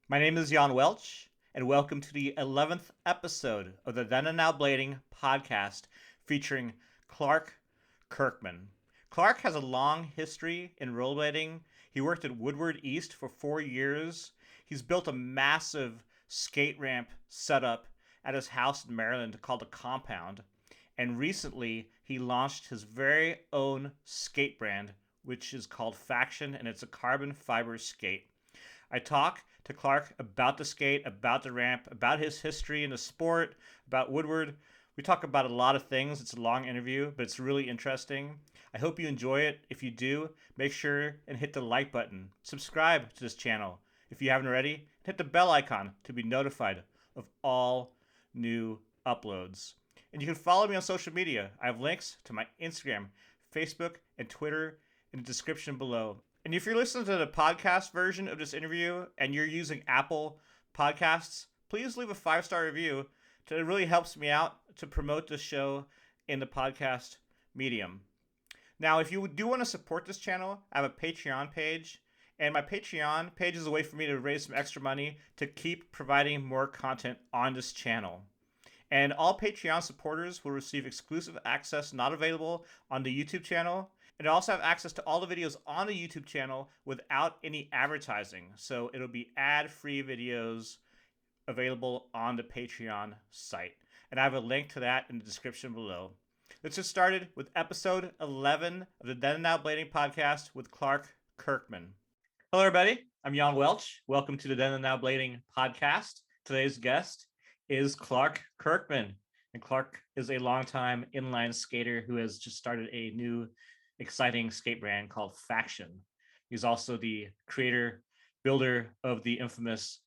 My name is Jan Welch, and welcome to the 11th episode of the Then and Now Blading podcast featuring Clark Kirkman. Clark has a long history in rollerblading. He worked at Woodward East for 4 years. He's built a massive skate ramp setup at his house in Maryland called a compound. And recently, he launched his very own skate brand, which is called Faction, and it's a carbon fiber skate. I talk to Clark about the skate, about the ramp, about his history in the sport, about Woodward. We talk about a lot of things. It's a long interview, but it's really interesting. I hope you enjoy it. If you do, make sure and hit the like button. Subscribe to this channel if you haven't already. Hit the bell icon to be notified of all new uploads. And you can follow me on social media. I have links to my Instagram, Facebook, and Twitter in the description below. And if you're listening to the podcast version of this interview and you're using Apple Podcasts, please leave a 5-star review. It really helps me out to promote this show in the podcast medium. Now, if you do want to support this channel, I have a Patreon page. And my Patreon page is a way for me to raise some extra money to keep providing more content on this channel. And all Patreon supporters will receive exclusive access not available on the YouTube channel. And I also have access to all the videos on the YouTube channel without any advertising. So it'll be ad-free videos available on the Patreon site. And I have a link to that in the description below. Let's get started with episode 11 of the Then and Now Blading podcast with Clark Kirkman. Hello, everybody. I'm Jan Welch. Welcome to the Then and Now Blading podcast. Today's guest is Clark Kirkman. And Clark is a longtime inline skater who has just started a new exciting skate brand called Faction. He's also the creator, builder of the infamous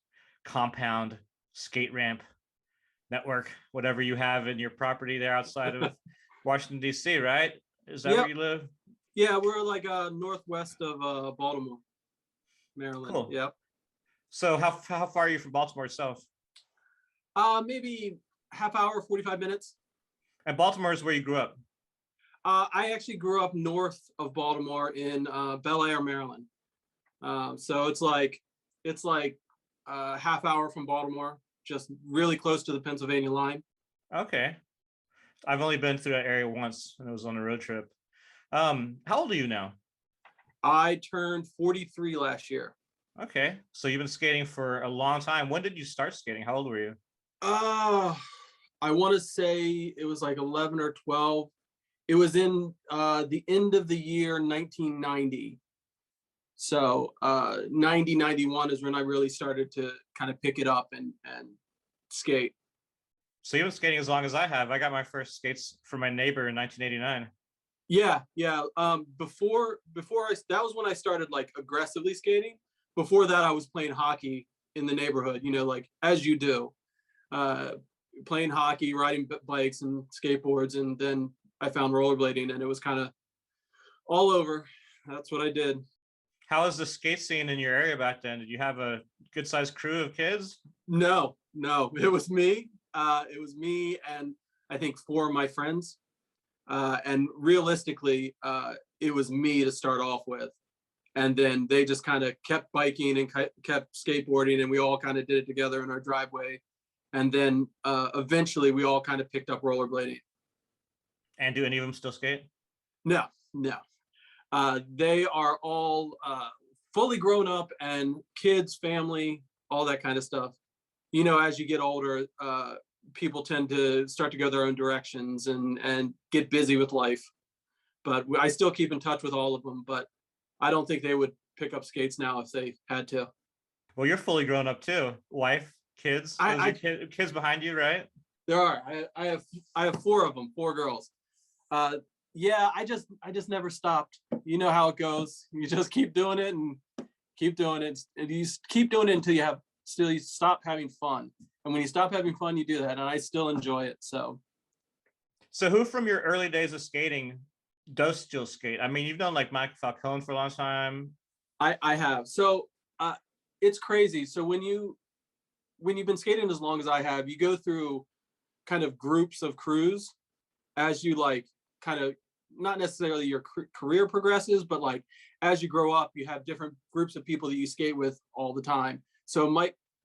compound skate ramp network, whatever you have in your property there outside of Washington, D.C., right? Is that where you live? Yeah, we're like northwest of Baltimore, Maryland. Cool. Yep. So how far are you from Baltimore itself? Maybe half hour, 45 minutes. And Baltimore is where you grew up? I actually grew up north of Baltimore in Bel Air, Maryland. So it's like half hour from Baltimore, just really close to the Pennsylvania line. Okay. I've only been through that area once, and it was on a road trip. How old are you now? I turned 43 last year. Okay. So you've been skating for a long time. When did you start skating? How old were you? I want to say it was like 11 or 12. It was in the end of the year 1990. So 90, 91 is when I really started to kind of pick it up and skate. So you've been skating as long as I have. I got my first skates from my neighbor in 1989. Yeah. Before that was when I started like aggressively skating. Before that, I was playing hockey in the neighborhood, like as you do, playing hockey, riding bikes and skateboards. And then I found rollerblading and it was kind of all over. That's what I did. How was the skate scene in your area back then? Did you have a good sized crew of kids? No, it was me. It was me and I think 4 of my friends. And realistically, it was me to start off with. And then they just kind of kept biking and kept skateboarding, and we all kind of did it together in our driveway. And then eventually we all kind of picked up rollerblading. And do any of them still skate? No. They are all fully grown up and kids, family, all that kind of stuff. As you get older, people tend to start to go their own directions and get busy with life. But I still keep in touch with all of them, but I don't think they would pick up skates now if they had to. Well, you're fully grown up too. Wife, kids, kids behind you, right? There are. I have 4 of them, 4 girls. Yeah, I just never stopped. You know how it goes. You just keep doing it and keep doing it. And you keep doing it until you stop having fun. And when you stop having fun, you do that. And I still enjoy it. So who from your early days of skating does still skate? I mean, you've done like Mike Falcone for a long time. I have. So it's crazy. So when you've been skating as long as I have, you go through kind of groups of crews as you like kind of, not necessarily your career progresses, but like as you grow up, you have different groups of people that you skate with all the time. So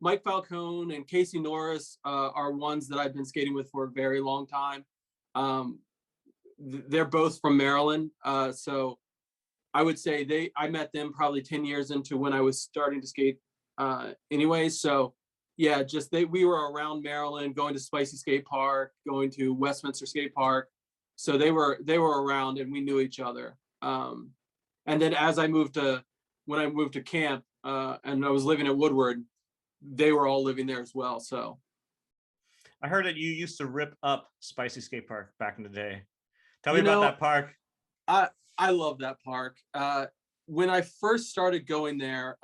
Mike Falcone and Casey Norris are ones that I've been skating with for a very long time. They're both from Maryland. So I would say I met them probably 10 years into when I was starting to skate anyway. So yeah, we were around Maryland, going to Spicy Skatepark, going to Westminster Skatepark. So they were around and we knew each other. And then when I moved to camp and I was living at Woodward, they were all living there as well. So I heard that you used to rip up Spicy Skatepark back in the day. Tell me about that park. I love that park. When I first started going there,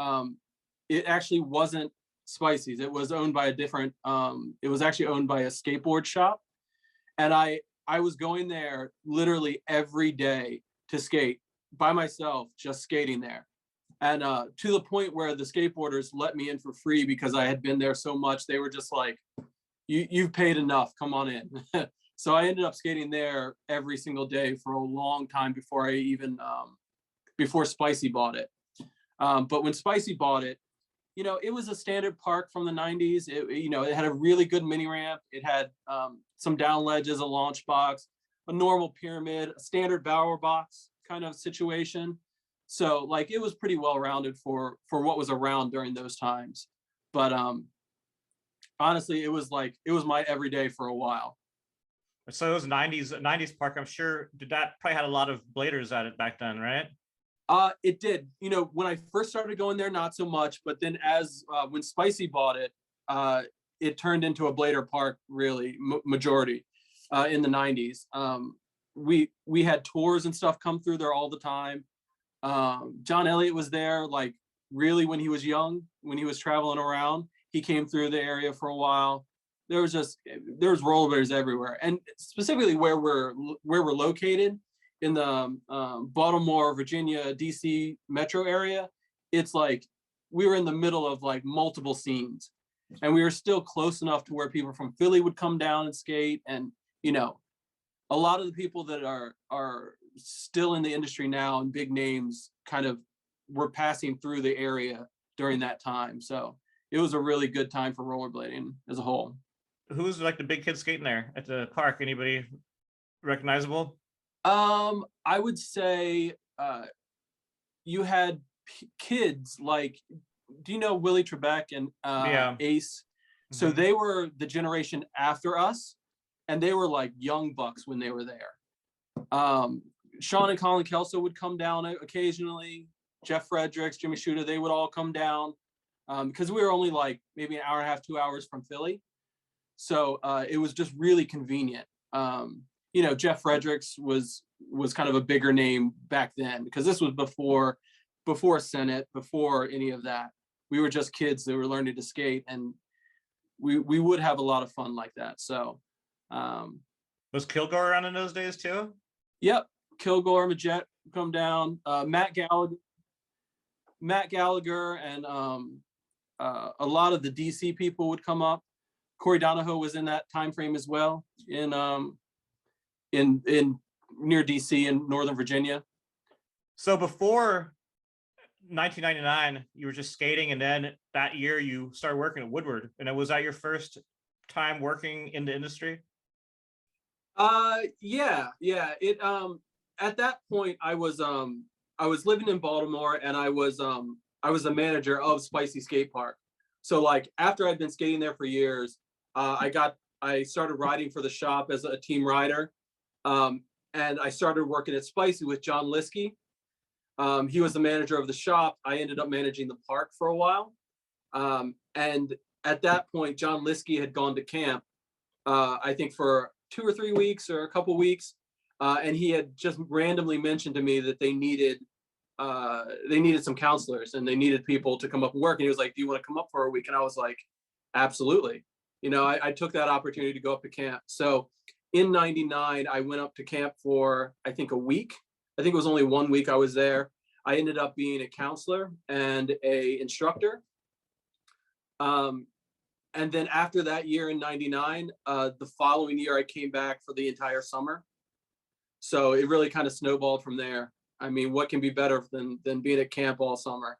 it actually wasn't Spicy's. It was owned by it was actually owned by a skateboard shop. And I was going there literally every day to skate by myself, just skating there. And to the point where the skateboarders let me in for free because I had been there so much. They were just like, you've paid enough, come on in. So I ended up skating there every single day for a long time before before Spicy bought it. But when Spicy bought it, it was a standard park from the 90s. It had a really good mini ramp. It had some down ledges, a launch box, a normal pyramid, a standard bower box kind of situation. So like it was pretty well rounded for what was around during those times. But honestly, it was my everyday for a while. So it was 90s park, I'm sure. Did that probably had a lot of bladers at it back then, right? It did. When I first started going there, not so much. But then when Spicy bought it, it turned into a blader park, really, majority in the 90s. We had tours and stuff come through there all the time. John Elliott was there, like really when he was young, when he was traveling around. He came through the area for a while. There was rollerbladers everywhere, and specifically where we're located in the Baltimore, Virginia, DC metro area. It's like we were in the middle of like multiple scenes, and we were still close enough to where people from Philly would come down and skate. And a lot of the people that are still in the industry now and big names kind of were passing through the area during that time. So it was a really good time for rollerblading as a whole. Who was like the big kids skating there at the park? Anybody recognizable? I would say you had kids like, do you know Willie Trebek and Yeah. Ace? So Mhm. they were the generation after us, and they were like young bucks when they were there. Sean and Colin Kelso would come down occasionally. Jeff Fredericks, Jimmy Shooter, they would all come down because we were only like maybe an hour and a half, 2 hours from Philly. So it was just really convenient. Jeff Fredericks was kind of a bigger name back then because this was before Senate, before any of that. We were just kids that were learning to skate, and we would have a lot of fun like that. So Was Kilgore around in those days too? Yep, Kilgore, Majet come down. Matt Gallagher, and a lot of the DC people would come up. Corey Donahoe was in that time frame as well, in near DC in Northern Virginia. So before 1999, you were just skating, and then that year you started working at Woodward. And was that your first time working in the industry? Yeah. It at that point I was living in Baltimore, and I was a manager of Spicy Skatepark. So like after I'd been skating there for years, I started riding for the shop as a team rider. And I started working at Spicy with John Liskey. He was the manager of the shop. I ended up managing the park for a while. And at that point, John Liskey had gone to camp, I think for 2 or 3 weeks or a couple weeks. And he had just randomly mentioned to me that they needed some counselors and they needed people to come up and work. And he was like, do you want to come up for a week? And I was like, absolutely. I took that opportunity to go up to camp. So in 99, I went up to camp for, I think, a week. I think it was only 1 week I was there. I ended up being a counselor and a instructor. And then after that year in 99, the following year, I came back for the entire summer. So it really kind of snowballed from there. I mean, what can be better than being at camp all summer,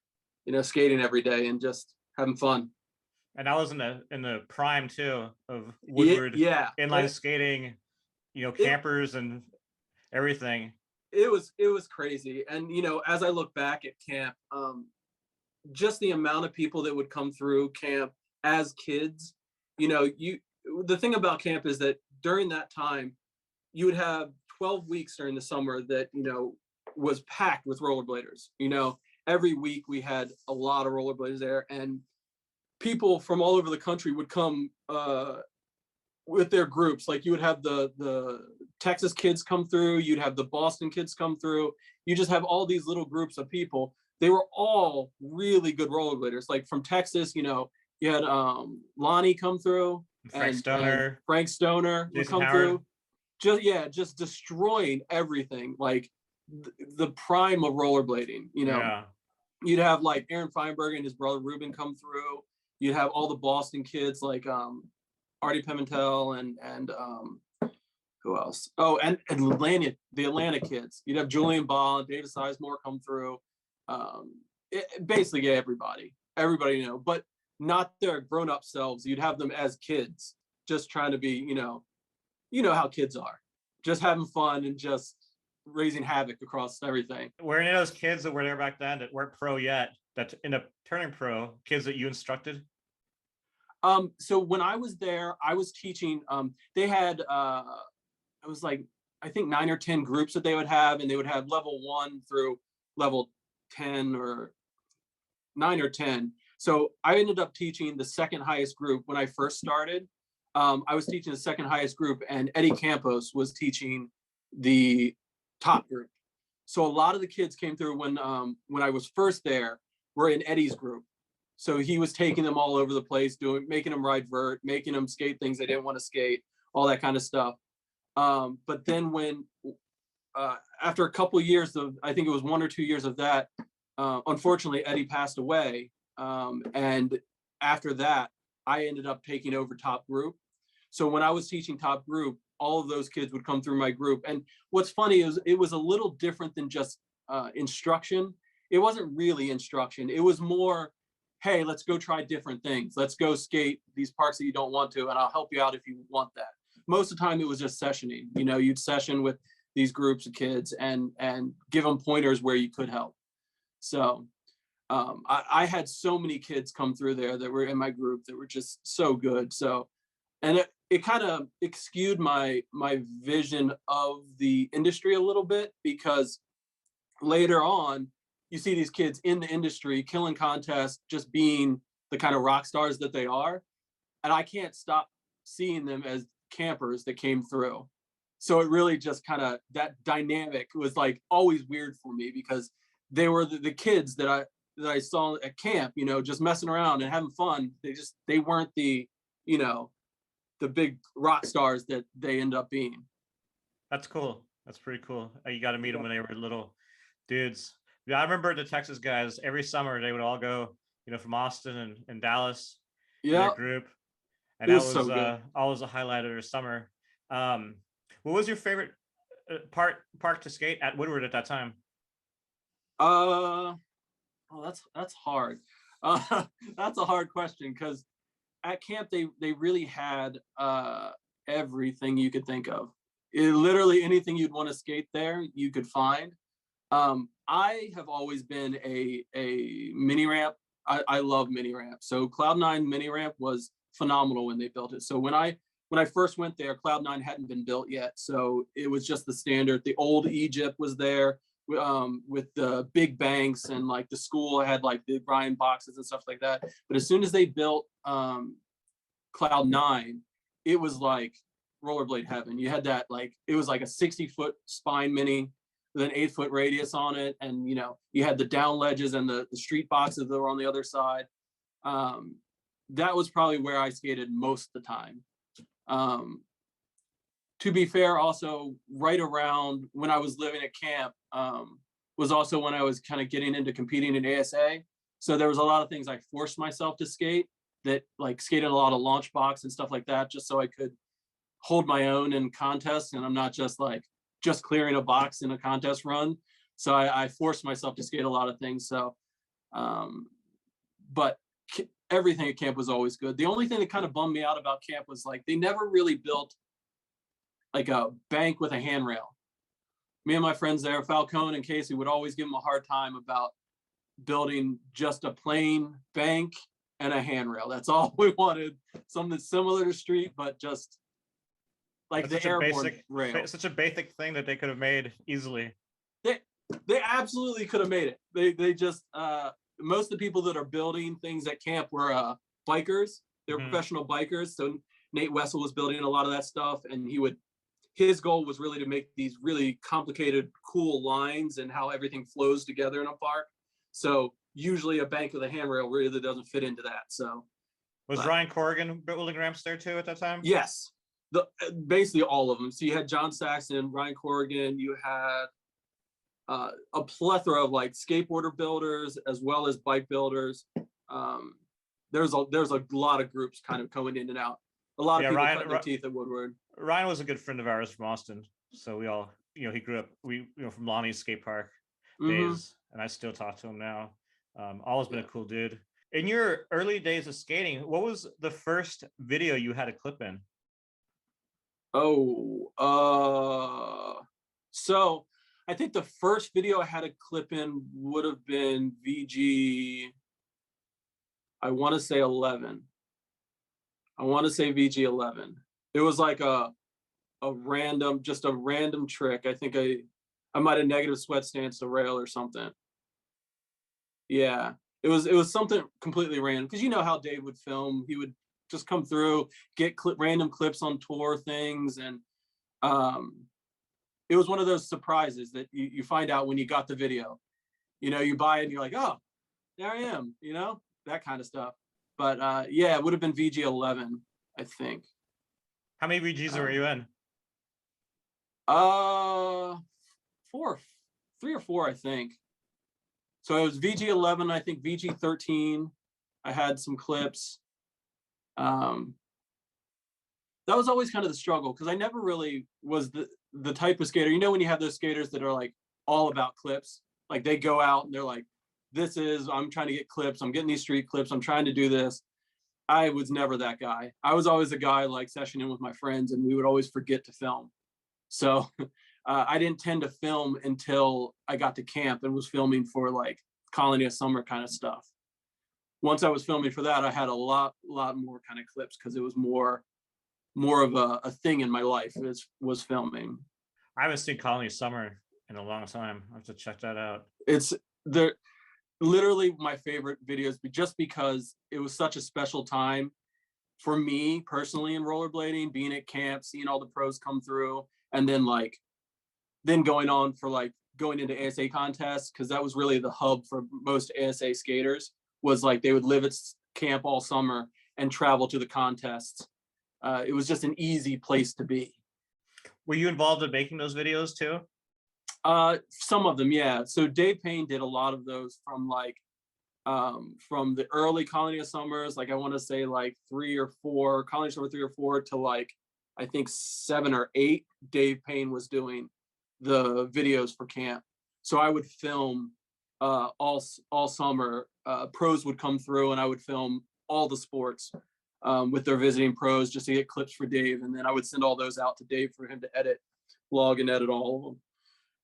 skating every day and just having fun. And I was in the prime too of Yeah, Woodward yeah. inline skating, It campers and everything. it was crazy. And as I look back at camp, just the amount of people that would come through camp as kids, you the thing about camp is that during that time you would have 12 weeks during the summer that was packed with rollerbladers. Every week we had a lot of rollerbladers there, and people from all over the country would come with their groups. Like you would have the Texas kids come through, you'd have the Boston kids come through. You just have all these little groups of people. They were all really good rollerbladers. Like from Texas, you had Lonnie come through, Frank and Stoner, Frank Stoner would Jason come Howard. through. Just destroying everything. Like the prime of rollerblading. Yeah. You'd have like Aaron Feinberg and his brother Ruben come through. You'd have all the Boston kids like Artie Pimentel and who else? Oh, and the Atlanta kids. You'd have Julian Ball and David Sizemore come through. Basically, everybody, but not their grown-up selves. You'd have them as kids, just trying to be, how kids are, just having fun and just raising havoc across everything. Were any of those kids that were there back then that weren't pro yet, that ended up turning pro, kids that you instructed? So when I was there, I was teaching. They had it was like I think 9 or 10 groups that they would have, and they would have level 1 through level 10 or 9 or 10. So I ended up teaching the second highest group when I first started. I was teaching the second highest group, and Eddie Campos was teaching the top group. So a lot of the kids came through when I was first there were in Eddie's group. So he was taking them all over the place, making them ride vert, making them skate things they didn't want to skate, all that kind of stuff. But then when after a couple of years of, I think it was 1 or 2 years of that, unfortunately Eddie passed away. And after that, I ended up taking over top group. So when I was teaching top group, all of those kids would come through my group. And what's funny is it was a little different than just instruction. It wasn't really instruction. It was more, hey, let's go try different things. Let's go skate these parks that you don't want to, and I'll help you out if you want that. Most of the time it was just sessioning. You'd session with these groups of kids and give them pointers where you could help. So I had so many kids come through there that were in my group that were just so good. So, and it kind of skewed my vision of the industry a little bit, because later on you see these kids in the industry killing contests, just being the kind of rock stars that they are, and I can't stop seeing them as campers that came through. So it really just kind of, that dynamic was like always weird for me, because they were the kids that I saw at camp, just messing around and having fun. They weren't the big rock stars that they end up being. That's cool. That's pretty cool. You got to meet them when they were little dudes. Yeah, I remember the Texas guys every summer. They would all go, from Austin and Dallas, in their group, and it that was was so good. always a highlight of their summer. What was your favorite park to skate at Woodward at that time? Oh, that's hard. That's a hard question, because at camp they really had everything you could think of. Literally anything you'd want to skate there, you could find. I have always been a mini ramp. I love mini ramp. So Cloud9 mini ramp was phenomenal when they built it. So when I first went there, Cloud9 hadn't been built yet. So it was just the standard. The old Egypt was there with the big banks, and like the school had like the grind boxes and stuff like that. But as soon as they built Cloud9, it was like rollerblade heaven. You had that, like, it was like a 60-foot spine mini with an 8-foot radius on it, and you had the down ledges and the street boxes that were on the other side. That was probably where I skated most of the time. To be fair, also right around when I was living at camp was also when I was kind of getting into competing in ASA. So there was a lot of things I forced myself to skate, that like skated a lot of launch box and stuff like that, just so I could hold my own in contests, and I'm not just clearing a box in a contest run. So I forced myself to skate a lot of things. So, but everything at camp was always good. The only thing that kind of bummed me out about camp was like they never really built like a bank with a handrail. Me and my friends there, Falcone and Casey, would always give them a hard time about building just a plain bank and a handrail. That's all we wanted. Something similar to street, but just like That's the airborne rail. such a basic thing that they could have made easily. They absolutely could have made it. They just most of the people that are building things at camp were bikers. They were professional bikers. So Nate Wessel was building a lot of that stuff, and his goal was really to make these really complicated, cool lines and how everything flows together in a park. So usually a bank with a handrail really doesn't fit into that. So was Ryan Corrigan building ramps there too at that time? Yes, basically all of them. So you had John Saxon, Ryan Corrigan, you had a plethora of like skateboarder builders as well as bike builders. There's a lot of groups kind of going in and out. A lot of people cutting their teeth at Woodward. Ryan was a good friend of ours from Austin, so we all, he grew up from Lonnie's Skatepark days, and I still talk to him now. Always been a cool dude. In your early days of skating, what was the first video you had a clip in? So I think the first video I had a clip in would have been VG, I want to say 11. I want to say VG 11. It was like a random trick. I think I might have negative sweat stance to rail or something. Yeah, it was something completely random, because you know how Dave would film. He would just come through, get random clips on tour things, and it was one of those surprises that you find out when you got the video. You buy it and you're like, oh, there I am, that kind of stuff. But yeah, it would have been VG 11, I think. How many VGs were you in? 3 or 4, I think. So it was VG 11, I think VG 13. I had some clips. That was always kind of the struggle, because I never really was the type of skater. When you have those skaters that are like all about clips, like they go out and they're like, I'm trying to get clips. I'm getting these street clips. I'm trying to do this. I was never that guy. I was always a guy like sessioning with my friends, and we would always forget to film. So I didn't tend to film until I got to camp and was filming for like Colony of Summer kind of stuff. Once I was filming for that, I had a lot more kind of clips, because it was more of a thing in my life was filming. I haven't seen Colony of Summer in a long time. I have to check that out. It's literally my favorite videos, just because it was such a special time for me personally in rollerblading, being at camp, seeing all the pros come through, and then going on for like going into ASA contests, because that was really the hub for most ASA skaters. Was like they would live at camp all summer and travel to the contests. It was just an easy place to be. Were you involved in making those videos too? Some of them, yeah. So Dave Payne did a lot of those from the early Colony of Summers, like I want to say like 3 or 4, Colony of Summer 3 or 4 to like I think 7 or 8. Dave Payne was doing the videos for camp. So I would film all summer. Pros would come through, and I would film all the sports with their visiting pros, just to get clips for Dave, and then I would send all those out to Dave for him to log and edit all of them.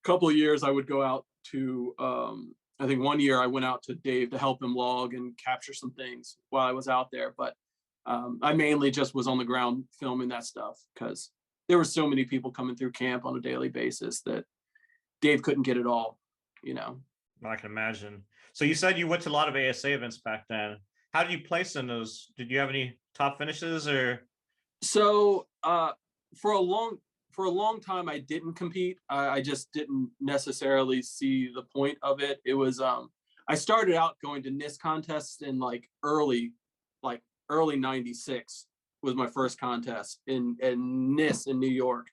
A couple of years I would go out to I think one year I went out to Dave to help him log and capture some things while I was out there, but I mainly just was on the ground filming that stuff, because there were so many people coming through camp on a daily basis that Dave couldn't get it all. I can imagine. So you said you went to a lot of ASA events back then. How did you place in those? Did you have any top finishes or? So for a long time I didn't compete. I just didn't necessarily see the point of it. It was I started out going to NIST contests in early 96 was my first contest in NIST in New York.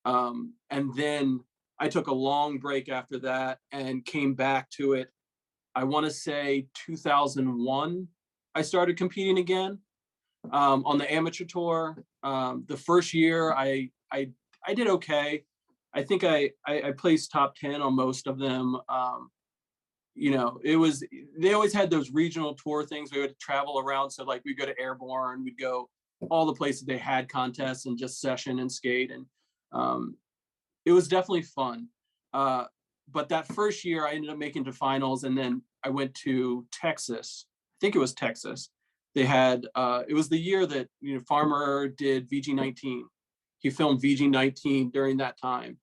And then I took a long break after that and came back to it. I want to say 2001, I started competing again on the amateur tour. The first year I did okay. I think I placed top 10 on most of them. you know, they always had those regional tour things. We would travel around. So like we'd go to Airborne, we'd go all the places they had contests and just session and skate. And it was definitely fun. But that first year I ended up making to finals, and then I went to Texas. I think it was Texas. They had, it was the year that, you know, Farmer did VG19. He filmed VG19 during that time.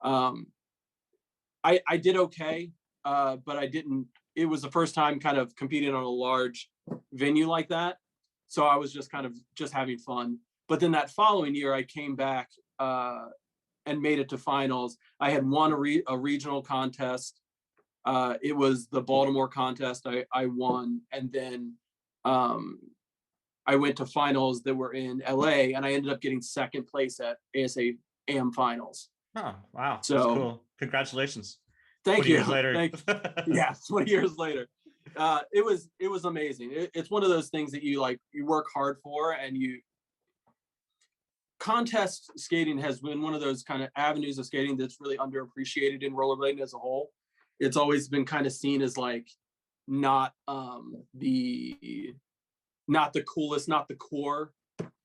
I did okay, but I didn't, it was the first time kind of competing on a large venue like that. So I was just kind of just having fun. But then that following year, I came back and made it to finals. I had won a regional contest. It was the Baltimore contest. I won, and then I went to finals that were in LA, and I ended up getting second place at ASA AM finals. Oh, wow. That's So cool. Congratulations. thank 20 you. years later. Thank you. Yeah, 20 years later. It was amazing. It's one of those things that you work hard for, and contest skating has been one of those kind of avenues of skating that's really underappreciated in rollerblading as a whole. It's always been kind of seen as like not the coolest, not the core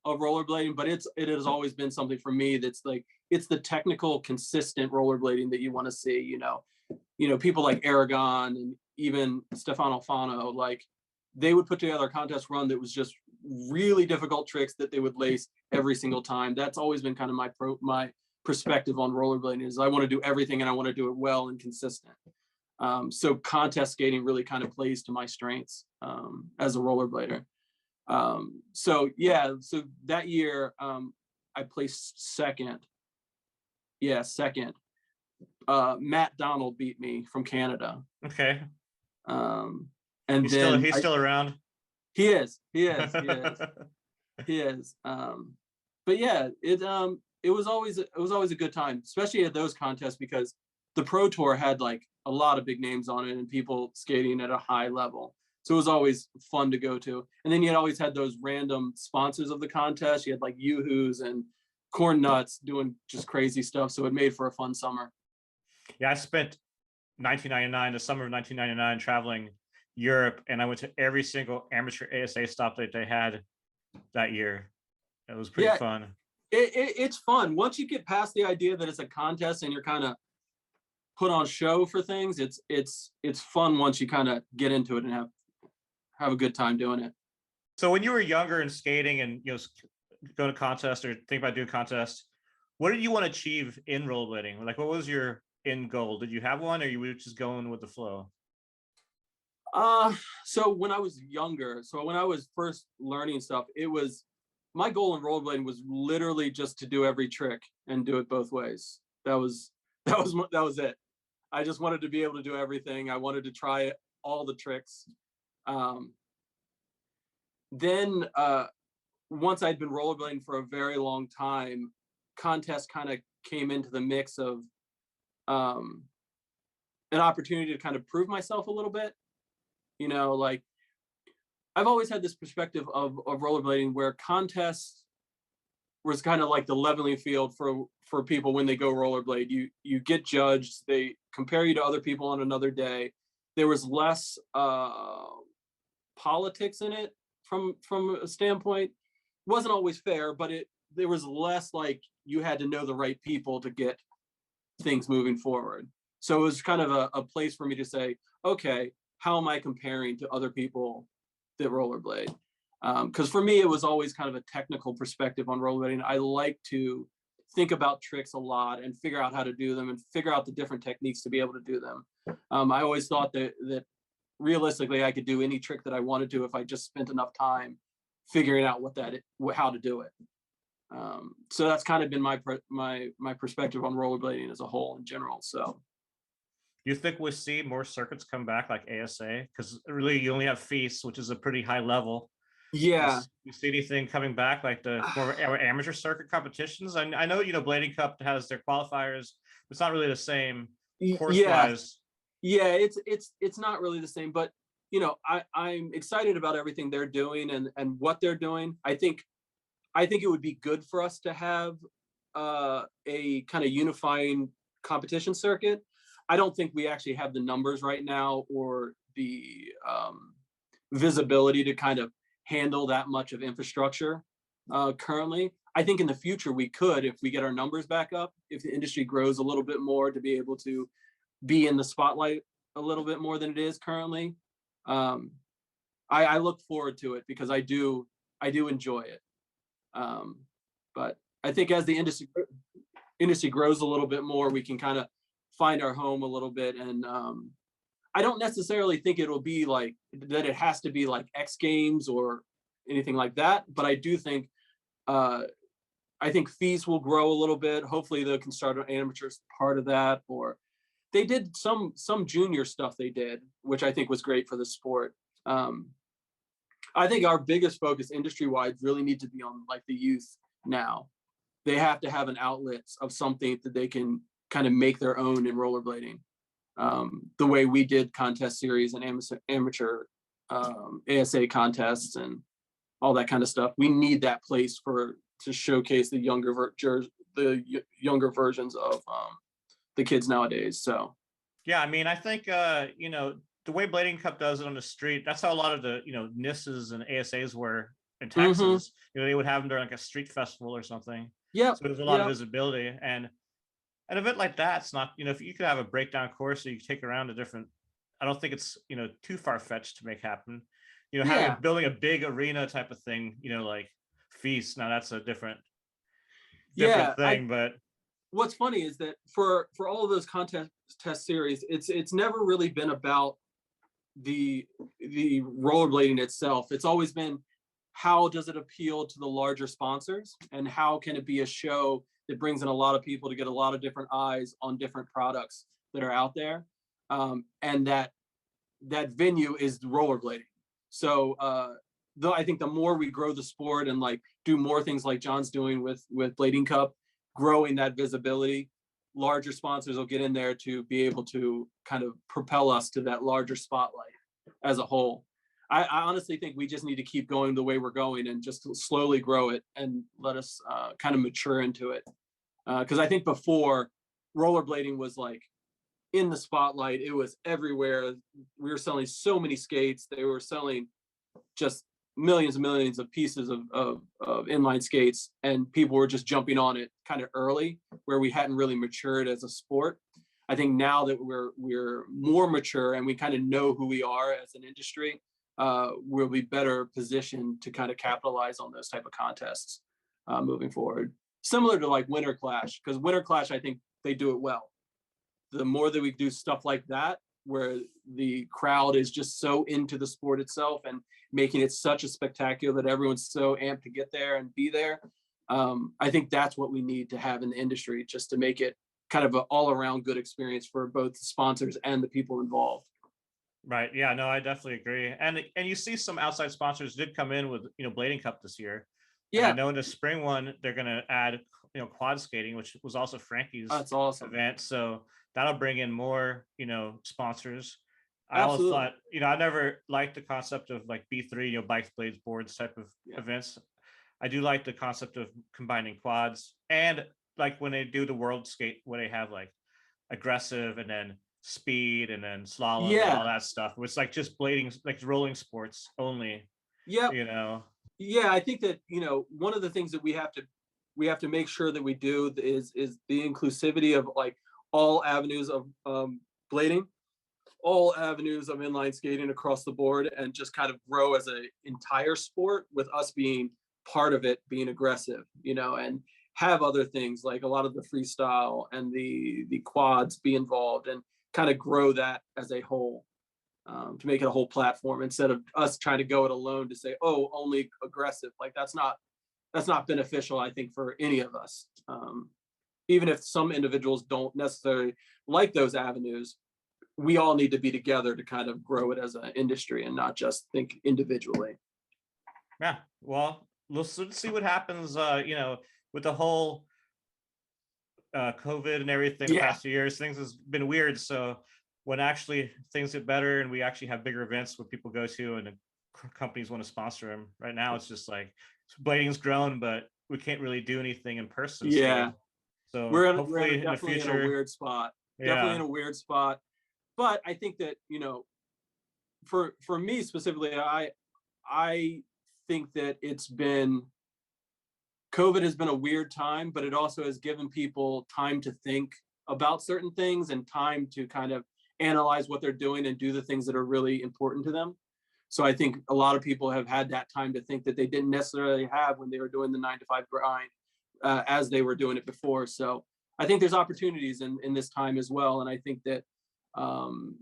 of rollerblading, but it has always been something for me that's like, it's the technical, consistent rollerblading that you want to see. You know, people like Aragon and even Stefan Alfano, like they would put together a contest run that was just really difficult tricks that they would lace every single time. That's always been kind of my perspective on rollerblading, is I want to do everything and I want to do it well and consistent. So contest skating really kind of plays to my strengths as a rollerblader. So yeah, so that year I placed second. Yeah, second. Matt Donald beat me from Canada. Okay. And he's then still around. He is. He is. But yeah, it was always a good time, especially at those contests, because the Pro Tour had like a lot of big names on it and people skating at a high level. So it was always fun to go to. And then you had always had those random sponsors of the contest. You had like Yoo-Hoos and Corn Nuts doing just crazy stuff. So it made for a fun summer. Yeah, I spent 1999, the summer of 1999, traveling Europe, and I went to every single amateur ASA stop that they had that year. It was pretty fun. It's fun. Once you get past the idea that it's a contest and you're kind of put on show for things, it's fun once you kind of get into it and have a good time doing it. So when you were younger and skating and go to contests or think about doing contests, what did you want to achieve in rollerblading? Like, what was your end goal? Did you have one, or you were just going with the flow? So when I was younger, so when I was first learning stuff, it was, my goal in rollerblading was literally just to do every trick and do it both ways. That was it. I just wanted to be able to do everything. I wanted to try all the tricks. Then once I'd been rollerblading for a very long time, contests kind of came into the mix of an opportunity to kind of prove myself a little bit. You know, like I've always had this perspective of rollerblading where contests was kind of like the leveling field for people when they go rollerblade. You get judged, they compare you to other people on another day. There was less politics in it from a standpoint. It wasn't always fair, but there was less like you had to know the right people to get things moving forward. So it was kind of a place for me to say, okay, how am I comparing to other people that rollerblade? Because for me, it was always kind of a technical perspective on rollerblading. I like to think about tricks a lot and figure out how to do them and figure out the different techniques to be able to do them. I always thought that realistically, I could do any trick that I wanted to if I just spent enough time figuring out how to do it. So that's kind of been my perspective on rollerblading as a whole in general. So. Do you think we'll see more circuits come back like ASA? Because really, you only have feasts, which is a pretty high level. Yeah. You see anything coming back like the more amateur circuit competitions? I know, Blading Cup has their qualifiers. It's not really the same course-wise. Yeah, it's not really the same, but I'm excited about everything they're doing and what they're doing. I think it would be good for us to have a kind of unifying competition circuit. I don't think we actually have the numbers right now or the visibility to kind of handle that much of infrastructure currently. I think in the future we could, if we get our numbers back up, if the industry grows a little bit more, to be able to be in the spotlight a little bit more than it is currently. Um, I look forward to it because I do enjoy it. But I think as the industry grows a little bit more, we can kind of find our home a little bit. And I don't necessarily think it'll be like that. It has to be like X Games or anything like that. But uh, I think fees will grow a little bit. Hopefully, they can start an amateur part of that, or they did some junior stuff they did, which I think was great for the sport. Um, I think our biggest focus industry wide really need to be on like the youth now. They have to have an outlet of something that they can kind of make their own in rollerblading. The way we did contest series and amateur ASA contests and all that kind of stuff. We need that place to showcase the younger versions of the kids nowadays. So Yeah, I mean, I think the way Blading Cup does it on the street, that's how a lot of the NISs and ASAs were in mm-hmm. Texas. They would have them during like a street festival or something. Yep, So there's a lot of yep, visibility, and an event like that's not, if you could have a breakdown course so you take around the different, I don't think it's too far fetched to make happen. Having yeah, building a big arena type of thing, like feast. Now that's a different yeah. thing, but What's funny is that for all of those contest test series, it's never really been about the rollerblading itself. It's always been, how does it appeal to the larger sponsors, and how can it be a show that brings in a lot of people to get a lot of different eyes on different products that are out there, and that venue is rollerblading. So though I think the more we grow the sport and like do more things like John's doing with Blading Cup, growing that visibility, larger sponsors will get in there to be able to kind of propel us to that larger spotlight as a whole. I honestly think we just need to keep going the way we're going and just slowly grow it and let us kind of mature into it. Because I think before, rollerblading was like in the spotlight, it was everywhere. We were selling so many skates. They were selling just millions and millions of pieces of inline skates, and people were just jumping on it kind of early, where we hadn't really matured as a sport. I think now that we're more mature and we kind of know who we are as an industry, we'll be better positioned to kind of capitalize on those type of contests moving forward. Similar to like Winter Clash, because Winter Clash, I think they do it well. The more that we do stuff like that, where the crowd is just so into the sport itself and making it such a spectacular that everyone's so amped to get there and be there. I think that's what we need to have in the industry, just to make it kind of an all-around good experience for both the sponsors and the people involved. right, yeah, no, I definitely agree. And you see some outside sponsors did come in with Blading Cup this year, and I Yeah, know in the spring one they're going to add quad skating, which was also Frankie's that's awesome. event, so that'll bring in more sponsors. I always Absolutely. thought, I never liked the concept of like B3, bikes, blades, boards type of Yeah. events. I do like the concept of combining quads, and like when they do the world skate, where they have like aggressive and then speed and then slalom and all Yeah. that stuff. It's like just blading, like rolling sports only, Yep. you know. Yeah, I think that one of the things that we have to make sure that we do is the inclusivity of like all avenues of blading, all avenues of inline skating across the board, and just kind of grow as an entire sport, with us being part of it, being aggressive, and have other things like a lot of the freestyle and the quads be involved, and kind of grow that as a whole, to make it a whole platform, instead of us trying to go it alone to say, oh, only aggressive. Like that's not beneficial, I think, for any of us. Even if some individuals don't necessarily like those avenues, we all need to be together to kind of grow it as an industry and not just think individually. Yeah. Well, let's see what happens. With the whole COVID and everything the Yeah, past few years, things has been weird. So when actually things get better and we actually have bigger events where people go to and the companies want to sponsor them, right now it's just like blading's grown, but we can't really do anything in person yeah. still. So We're hopefully in the definitely in a future, weird spot. definitely Yeah. in a weird spot. But I think that, for me specifically, I think that COVID has been a weird time, but it also has given people time to think about certain things and time to kind of analyze what they're doing and do the things that are really important to them. So I think a lot of people have had that time to think that they didn't necessarily have when they were doing the 9 to 5 grind, as they were doing it before. So I think there's opportunities in this time as well. And I think that um,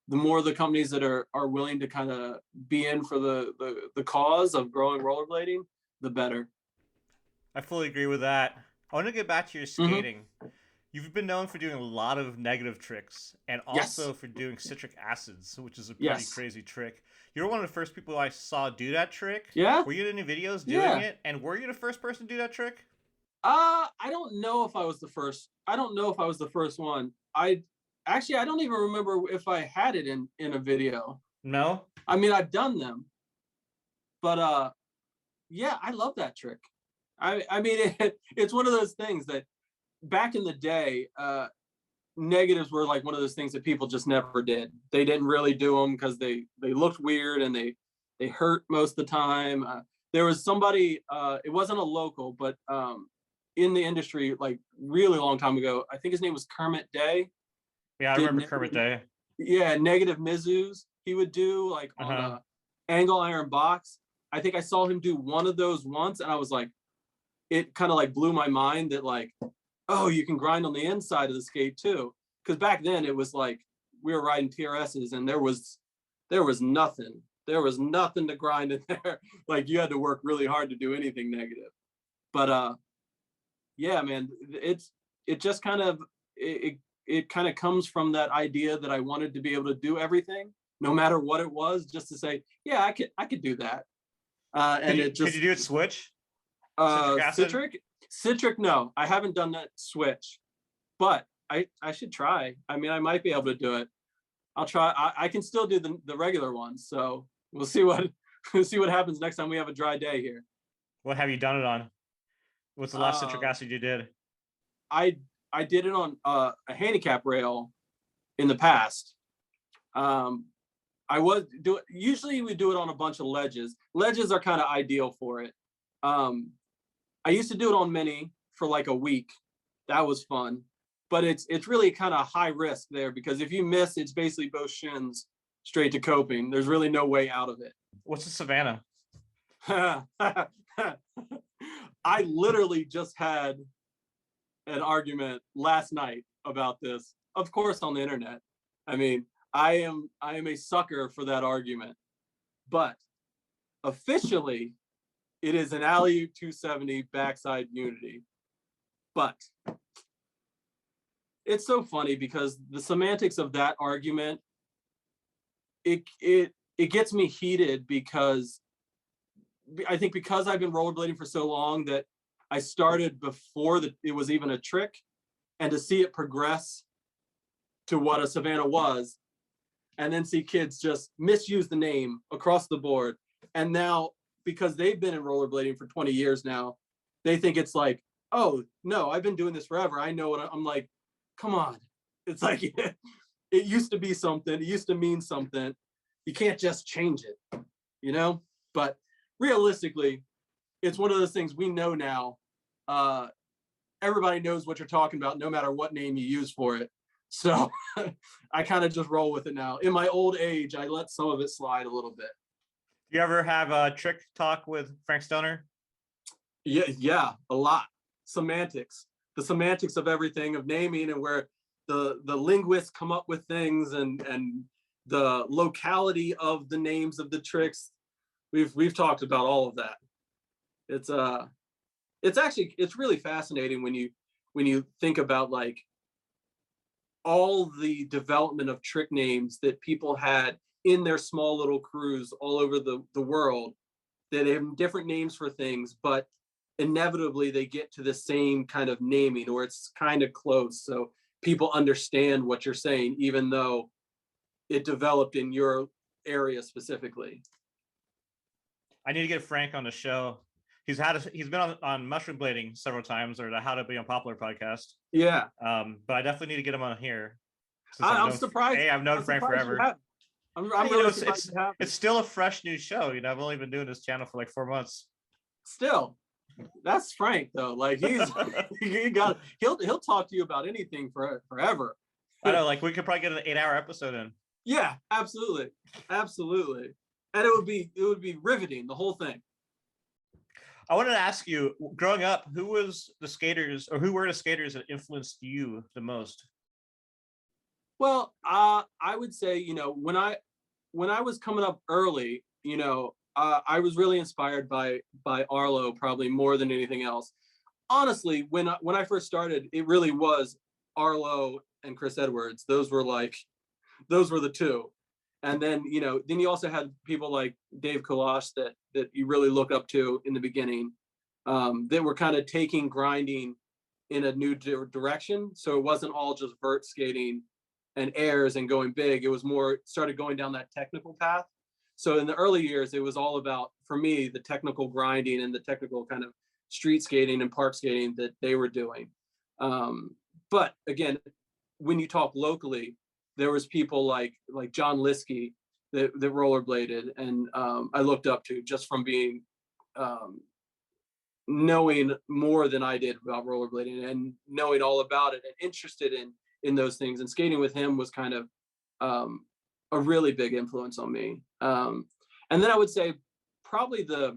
the more the companies that are willing to kind of be in for the cause of growing rollerblading, the better. I fully agree with that. I want to get back to your Mm-hmm. skating. You've been known for doing a lot of negative tricks and Yes. also for doing citric acids, which is a pretty Yes. crazy trick. You're one of the first people I saw do that trick. Yeah. Were you in any videos doing Yeah. it? And were you the first person to do that trick? I don't know if I was the first. I don't know if I was the first one. I don't even remember if I had it in a video. No? I mean, I've done them, but yeah, I love that trick. I mean, it's one of those things that back in the day, negatives were like one of those things that people just never did. They didn't really do them because they looked weird and they hurt most of the time. There was somebody, it wasn't a local, but in the industry, like really long time ago. I think his name was Kermit Day. Yeah, I Did remember Kermit negative, Day. yeah, negative Mizus. He would do like Uh on huh. a angle iron box. I think I saw him do one of those once, and I was like, it kind of like blew my mind that like, oh, you can grind on the inside of the skate too. Because back then it was like we were riding TRSs and there was nothing. There was nothing to grind in there. Like you had to work really hard to do anything negative. But yeah, man, it just kind of it kind of comes from that idea that I wanted to be able to do everything, no matter what it was, just to say, yeah, I could do that. Could And you it could you just do it switch? Citric acid? citric, no, I haven't done that switch, but I should try. I mean, I might be able to do it. I'll try. I can still do the regular ones, so we'll see what we'll see what happens next time we have a dry day here. What have you done it on? What's the last citric Uh, acid you did? I I did it on a handicap rail in the past. Um, I was do usually we do it on a bunch of ledges. Ledges are kind of ideal for it. Um, I used to do it on mini for like a week. That was fun, but it's really kind of high risk there because if you miss, it's basically both shins straight to coping. There's really no way out of it. What's the Savannah? I literally just had an argument last night about this, of course, on the internet. I mean, I am a sucker for that argument, but officially, it is an alley 270 backside unity. But it's so funny because the semantics of that argument, it gets me heated because I think because I've been rollerblading for so long that I started before it was even a trick, and to see it progress to what a Savannah was, and then see kids just misuse the name across the board, and now because they've been in rollerblading for 20 years now, they think it's like, oh no, I've been doing this forever. I know what I'm like. Come on, it's like it used to be something. It used to mean something. You can't just change it, you know. But realistically, it's one of those things we know now. Uh, Everybody knows what you're talking about, no matter what name you use for it. So I kind of just roll with it now. In my old age, I let some of it slide a little bit. Do you ever have a trick talk with Frank Stoner? Yeah, a lot. Semantics, the semantics of everything, of naming, and where the linguists come up with things, and the locality of the names of the tricks. We've talked about all of that. It's it's really fascinating when you think about like all the development of trick names that people had in their small little crews all over the world, that have different names for things, but inevitably they get to the same kind of naming, or it's kind of close, so people understand what you're saying even though it developed in your area specifically. I need to get Frank on the show. he's been on mushroom blading several times, or the How to Be Unpopular podcast. Yeah. But I definitely need to get him on here since I'm surprised. I've known I'm Frank surprised you forever. have. I'm really surprised you have. It's still a fresh new show. I've only been doing this channel for like 4 months. Still, that's Frank though. Like he'll talk to you about anything forever. I know, like we could probably get an 8-hour episode in. Yeah, absolutely, and it would be riveting, the whole thing. I wanted to ask you, growing up, who were the skaters that influenced you the most? Well, I would say, when I was coming up early, I was really inspired by Arlo, probably more than anything else. Honestly, when I first started, it really was Arlo and Chris Edwards. Those were the two. And then, then you also had people like Dave Kalash that you really look up to in the beginning, that were kind of taking grinding in a new direction. So it wasn't all just vert skating and airs and going big. It was more started going down that technical path. So in the early years, it was all about, for me, the technical grinding and the technical kind of street skating and park skating that they were doing. But again, when you talk locally, there was people like John Liskey that rollerbladed, and I looked up to just from being knowing more than I did about rollerblading and knowing all about it and interested in those things. And skating with him was kind of a really big influence on me. And then I would say probably the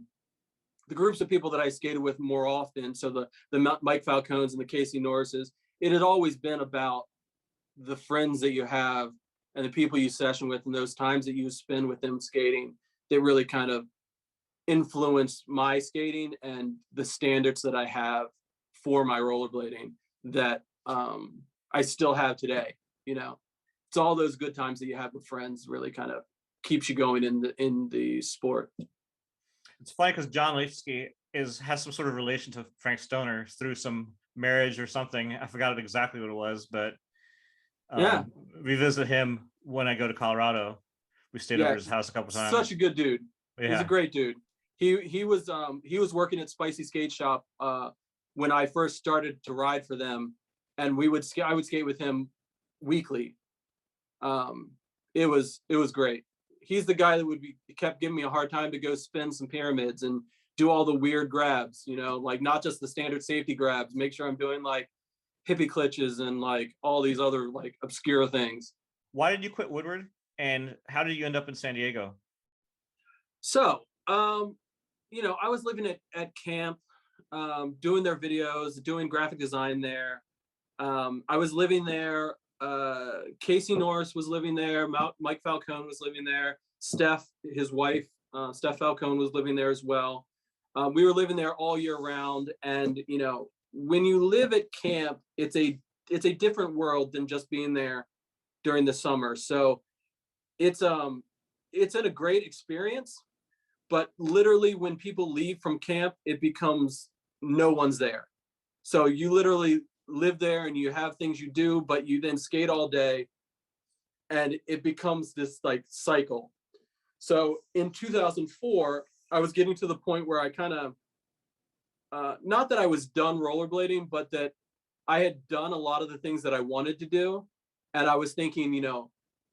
groups of people that I skated with more often, so the Mike Falcones and the Casey Norrises, it had always been about the friends that you have and the people you session with and those times that you spend with them skating that really kind of influenced my skating and the standards that I have for my rollerblading that I still have today. It's all those good times that you have with friends really kind of keeps you going in the sport. It's funny because John Liskey has some sort of relation to Frank Stoner through some marriage or something. I forgot exactly what it was, but we visit him when I go to Colorado. We stayed over his house a couple times. Such a good dude. Yeah. He's a great dude. He was working at Spicy Skate Shop when I first started to ride for them, and I would skate with him weekly. It was great. He's the guy that kept giving me a hard time to go spin some pyramids and do all the weird grabs, like not just the standard safety grabs, make sure I'm doing like hippie clutches and like all these other like obscure things. Why did you quit Woodward, and how did you end up in San Diego? So, I was living at camp, doing their videos, doing graphic design there. I was living there. Casey Norris was living there. Mike Falcone was living there. Steph, his wife, Steph Falcone, was living there as well. We were living there all year round. And, when you live at camp, it's a different world than just being there during the summer. So it's a great experience, but literally when people leave from camp, it becomes no one's there. So you literally live there and you have things you do, but you then skate all day, and it becomes this like cycle. So in 2004, I was getting to the point where I kind of, not that I was done rollerblading, but that I had done a lot of the things that I wanted to do. And I was thinking,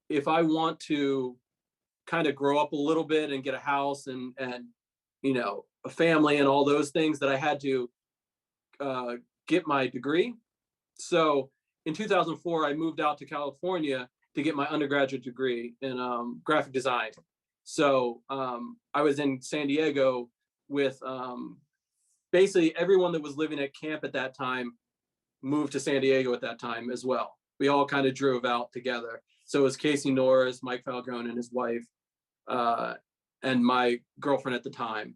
if I want to kind of grow up a little bit and get a house and a family and all those things, that I had to get my degree. So in 2004, I moved out to California to get my undergraduate degree in graphic design. So I was in San Diego with basically everyone that was living at camp at that time moved to San Diego at that time as well. We all kind of drove out together. So it was Casey Norris, Mike Falcone and his wife, and my girlfriend at the time.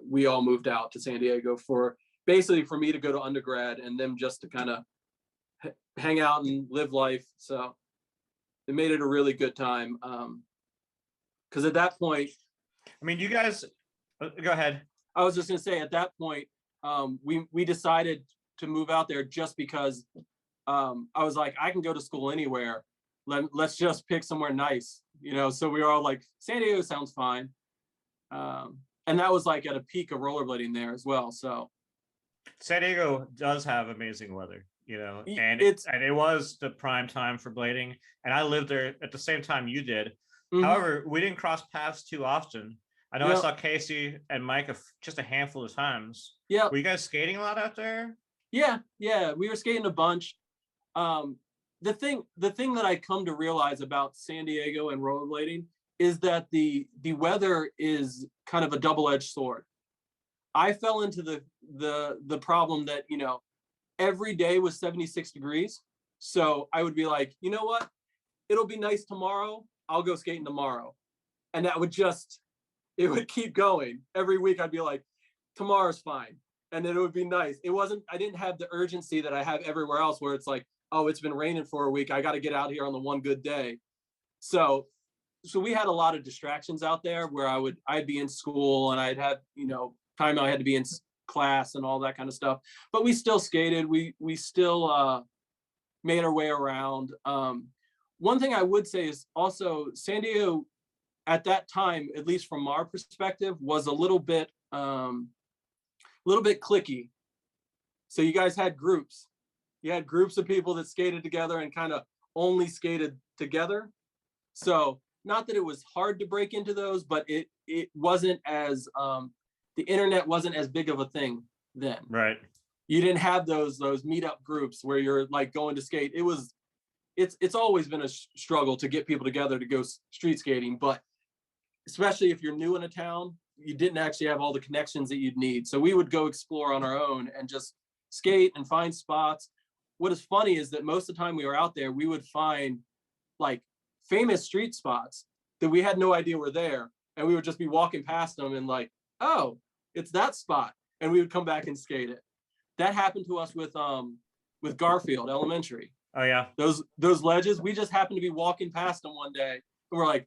We all moved out to San Diego for me to go to undergrad and them just to kind of hang out and live life. So it made it a really good time. Because at that point, I mean, you guys, go ahead. I was just going to say, at that point, we decided to move out there just because I was like, I can go to school anywhere. Let's just pick somewhere nice, So we were all like, San Diego sounds fine. And and that was like at a peak of rollerblading there as well. So San Diego does have amazing weather, you know, and it's it was the prime time for blading, and I lived there at the same time you did. mm-hmm. However, we didn't cross paths too often. I know I Yep. saw Casey and Mike just a handful of times. Yep. Were you guys skating a lot out there? Yeah, we were skating a bunch. The thing that I come to realize about San Diego and rollerblading is that the weather is kind of a double-edged sword. I fell into the problem that, you know, every day was 76 degrees. So I would be like, you know what? It'll be nice tomorrow. I'll go skating tomorrow. And that would it would keep going. Every week I'd be like, tomorrow's fine. And then it would be nice. I didn't have the urgency that I have everywhere else where it's like, oh, it's been raining for a week. I got to get out here on the one good day. So we had a lot of distractions out there where I'd be in school and I'd have, you know, time I had to be in class and all that kind of stuff. But we still skated. We still made our way around. One thing I would say is also San Diego at that time, at least from our perspective, was a little bit cliquey. So you guys had groups. You had groups of people that skated together and kind of only skated together. So not that it was hard to break into those, but it wasn't as the internet wasn't as big of a thing then. Right. You didn't have those meetup groups where you're like going to skate. It's always been a struggle to get people together to go street skating, but especially if you're new in a town, you didn't actually have all the connections that you'd need. So we would go explore on our own and just skate and find spots. What is funny is that most of the time we were out there, we would find like famous street spots that we had no idea were there. And we would just be walking past them and like, oh, it's that spot. And we would come back and skate it. That happened to us with Garfield Elementary. Oh yeah. Those ledges, we just happened to be walking past them one day and we're like,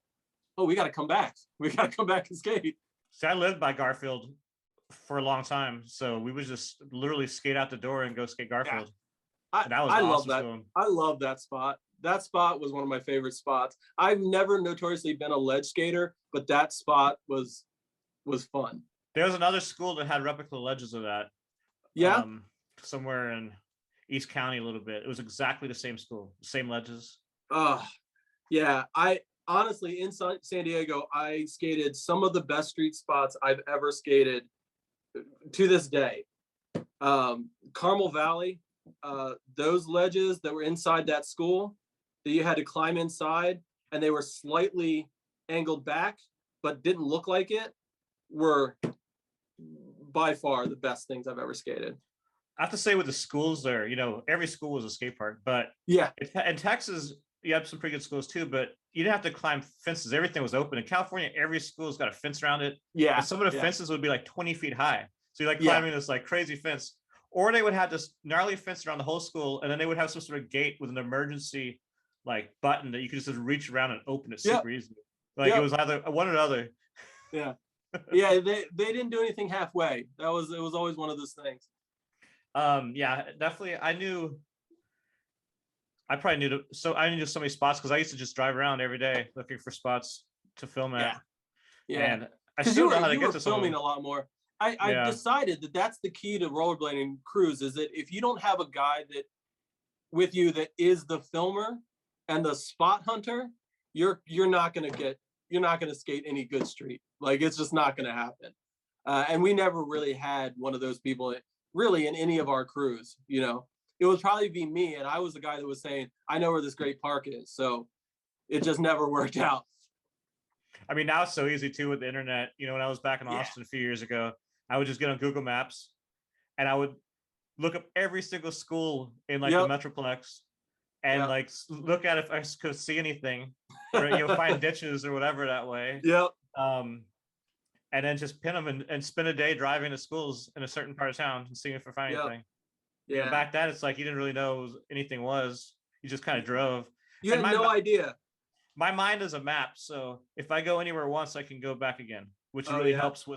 oh, we got to come back. We got to come back and skate. So I lived by Garfield for a long time. So we would just literally skate out the door and go skate Garfield. Yeah. I awesome love that. film. I love that spot. That spot was one of my favorite spots. I've never notoriously been a ledge skater, but that spot was fun. There was another school that had replica ledges of that. Yeah. Somewhere in East County a little bit. It was exactly the same school, same ledges. Yeah. I honestly, in San Diego, I skated some of the best street spots I've ever skated to this day. Carmel Valley, those ledges that were inside that school that you had to climb inside and they were slightly angled back but didn't look like it were by far the best things I've ever skated. I have to say with the schools there, you know, every school was a skate park, but yeah, in Texas, you have some pretty good schools too, but you didn't have to climb fences. Everything was open. In California, every school's got a fence around it. Yeah. And some of the fences would be like 20 feet high. So you're like climbing this like crazy fence. Or they would have this gnarly fence around the whole school, and then they would have some sort of gate with an emergency like button that you could just reach around and open it super easily. Like it was either one or the other. Yeah. Yeah, they didn't do anything halfway. It was always one of those things. Yeah, definitely. I knew so many spots because I used to just drive around every day looking for spots to film at. Yeah. And I still know how to get to filming a lot more. I decided that that's the key to rollerblading crews is that if you don't have a guy that with you that is the filmer and the spot hunter, you're not gonna skate any good street. Like it's just not gonna happen. And we never really had one of those people really in any of our crews, you know. It would probably be me, and I was the guy that was saying, I know where this great park is. So it just never worked out. I mean, now it's so easy too with the internet. You know, when I was back in Austin a few years ago, I would just get on Google Maps and I would look up every single school in like the Metroplex and like look at if I could see anything or, you know, find ditches or whatever that way. Yep. And then just pin them and spend a day driving to schools in a certain part of town and seeing if I find anything. Yeah. You know, back then, it's like you didn't really know anything was. You just kind of drove. You had no idea. My mind is a map, so if I go anywhere once, I can go back again, which really helps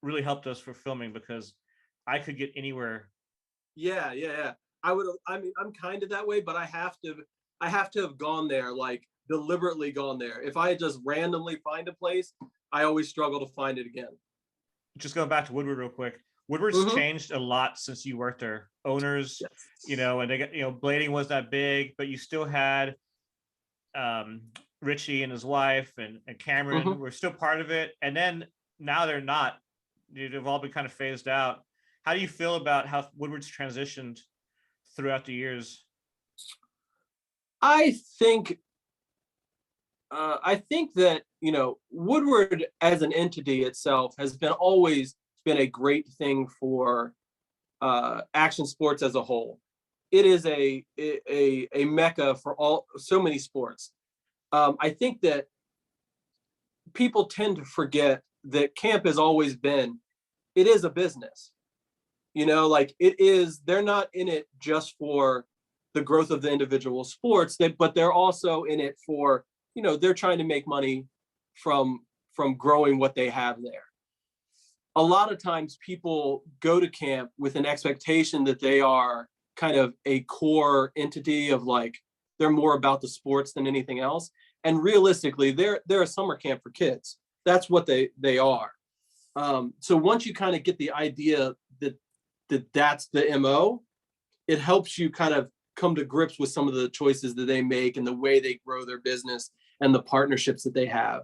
really helped us for filming because I could get anywhere. Yeah. I'm kind of that way, but I have to have gone there, like deliberately gone there. If I just randomly find a place, I always struggle to find it again. just going back to Woodward real quick. Woodward's Hmm. changed a lot since you worked there. Owners, Yes. and they got, blading was that big, but you still had um, Richie and his wife and Hmm. Cameron were still part of it. And then now they're not. They've all been kind of phased out. How do you feel about how Woodward's transitioned throughout the years? I think I think that Woodward as an entity itself has been always been a great thing for action sports as a whole. It is a mecca for so many sports. I think that people tend to forget that camp has always been, it is a business. Like it is, they're not in it just for the growth of the individual sports, but they're also in it for, they're trying to make money from growing what they have there. A lot of times people go to camp with an expectation that they are kind of a core entity of like, they're more about the sports than anything else. And realistically, they're a summer camp for kids. That's what they are. So once you kind of get the idea that's the MO, it helps you kind of come to grips with some of the choices that they make and the way they grow their business and the partnerships that they have.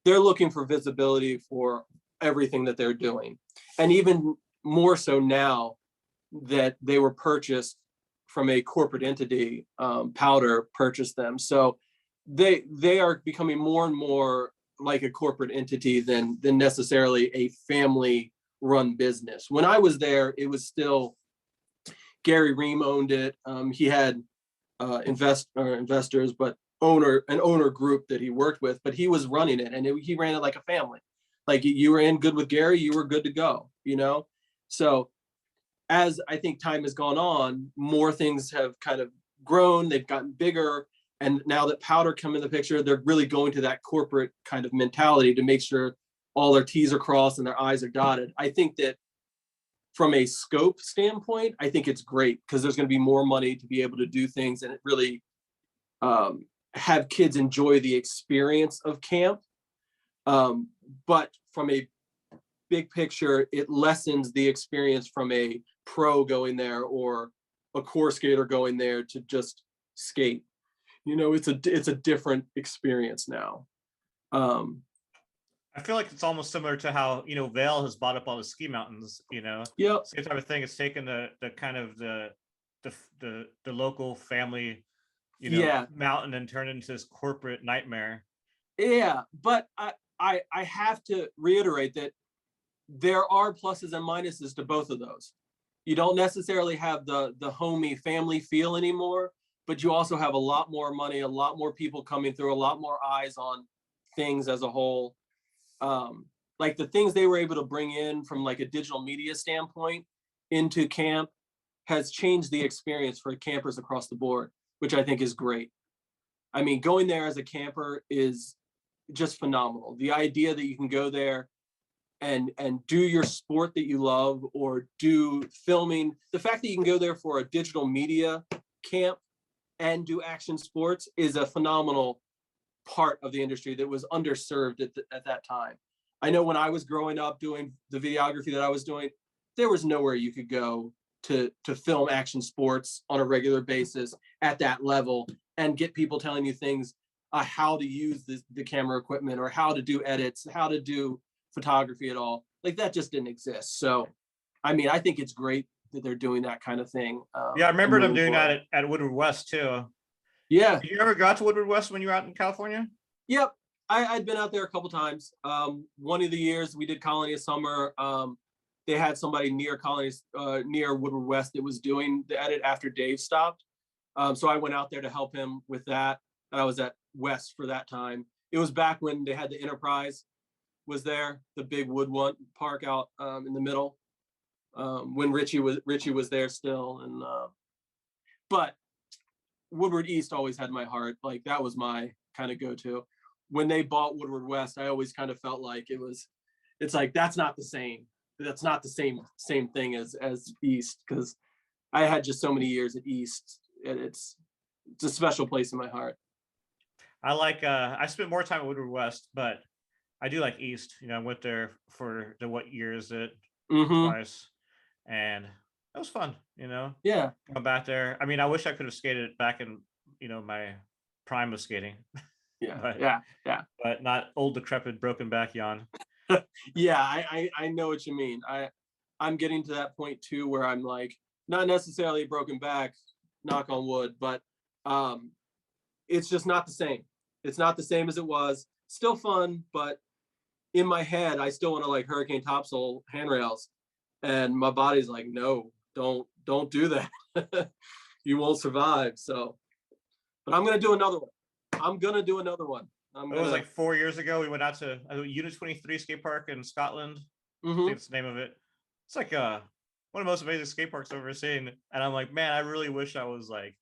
They're looking for visibility for everything that they're doing. And even more so now that they were purchased from a corporate entity, Powder purchased them. So they are becoming more and more like a corporate entity than necessarily a family run business. When I was there, it was still Gary Ream owned it. He had investors, but an owner group that he worked with, but he was running it, and he ran it like a family. Like you were in good with Gary, you were good to go. So as I think time has gone on, more things have kind of grown. They've gotten bigger, and now that Powder come in the picture, they're really going to that corporate kind of mentality to make sure all their T's are crossed and their I's are dotted. I think that from a scope standpoint, I think it's great because there's going to be more money to be able to do things and it really have kids enjoy the experience of camp. But from a big picture, it lessens the experience from a pro going there or a core skater going there to just skate. It's a different experience now. Um, I feel like it's almost similar to how Vail has bought up all the ski mountains. yep. Same type of thing. It's taken the kind of the local family Yeah. mountain and turned into this corporate nightmare. Yeah. But I have to reiterate that there are pluses and minuses to both of those. You don't necessarily have the homey family feel anymore, but you also have a lot more money, a lot more people coming through, a lot more eyes on things as a whole. Like the things they were able to bring in from like a digital media standpoint into camp has changed the experience for campers across the board, which I think is great. I mean, going there as a camper is just phenomenal. The idea that you can go there and do your sport that you love or do filming, the fact that you can go there for a digital media camp and do action sports is a phenomenal part of the industry that was underserved at that time. I know when I was growing up doing the videography that I was doing, there was nowhere you could go to film action sports on a regular basis at that level and get people telling you things, how to use the camera equipment or how to do edits, how to do photography at all. Like that just didn't exist. So, I mean, I think it's great that they're doing that kind of thing. Yeah, I And remember them moving doing forward. that at Woodward West too. Yeah. Did you ever got to Woodward West when you were out in California? Yep. I'd been out there a couple times. One of the years we did Colony of Summer. They had somebody near Colonies, near Woodward West that was doing the edit after Dave stopped. So I went out there to help him with that. And I was at West for that time. It was back when they had the Enterprise was there, the big wood park out in the middle. When Richie was there still, and but Woodward East always had my heart. Like that was my kind of go-to. When they bought Woodward West, I always kind of felt like it's like that's not the same. That's not the same thing as East, because I had just so many years at East, and it's a special place in my heart. I spent more time at Woodward West, but I do like East. I went there for what year is it? Mm-hmm. Twice, and that was fun. Yeah. Going back there. I mean, I wish I could have skated back in my prime of skating, Yeah. but Yeah. Yeah. not old, decrepit, broken back yawn. Yeah. I know what you mean. I'm getting to that point too where I'm like not necessarily a broken back, knock on wood, but um it's just not the same. It's not the same as it was. Still fun, but in my head, I still want to like hurricane topsail handrails, and my body's like, no, don't do that. You won't survive. So, but I'm gonna do another one. I'm gonna do another one. I'm It was gonna. like 4 years ago. We went out to Unit 23 skate park in Scotland. I think Mm-hmm. that's the name of it. It's like one of the most amazing skate parks I've ever seen. And I'm like, man, I really wish I was like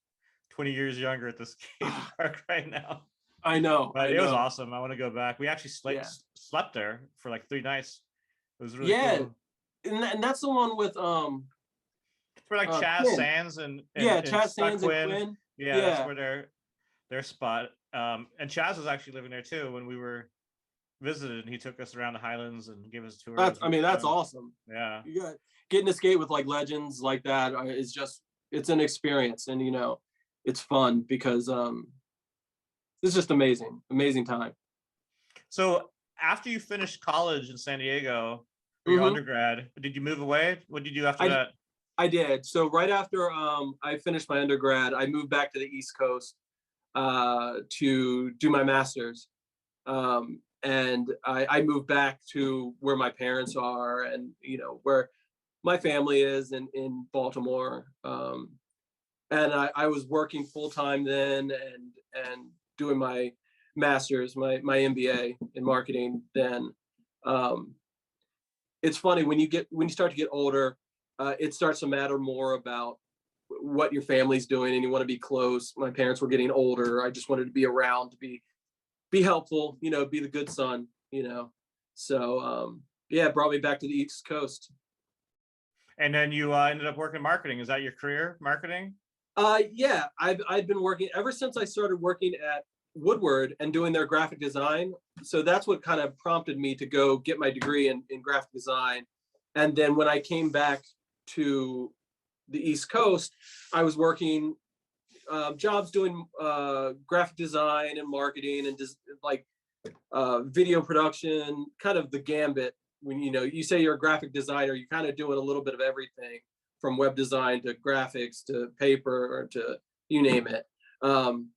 20 years younger at the skate park right now. I know. But I it was know. awesome. I want to go back. We actually Yeah. slept there for like 3 nights. It was really Yeah. cool. And that's the one with It's where like Chaz Quinn. Sands and Yeah, and Chad Scott Sands and Quinn. Quinn. Yeah, that's Yeah. where their spot. And Chaz was actually living there too when we were visited, and he took us around the Highlands and gave us a tour. It That's was I really mean, that's fun. awesome. Yeah. You got getting to skate with like legends like that is just it's an experience, and it's fun because it's just amazing time. So after you finished college in San Diego for your Hmm. undergrad, did you move away? What did you do after I that? I did. So right after I finished my undergrad, I moved back to the East Coast to do my master's. And I moved back to where my parents are, and where my family is in Baltimore. And I was working full time then, and doing my master's, my MBA in marketing. Then um, it's funny when you start to get older, it starts to matter more about what your family's doing, and you want to be close. My parents were getting older. I just wanted to be around to be helpful, be the good son. So yeah, it brought me back to the East Coast. And then you ended up working in marketing. Is that your career, marketing? Yeah, I've been working ever since I started working at Woodward and doing their graphic design. So that's what kind of prompted me to go get my degree in graphic design. And then when I came back to the East Coast, I was working jobs doing graphic design and marketing and just like video production, kind of the gambit. When you say you're a graphic designer, you're kind of doing a little bit of everything, from web design to graphics to paper or to you name it. Um,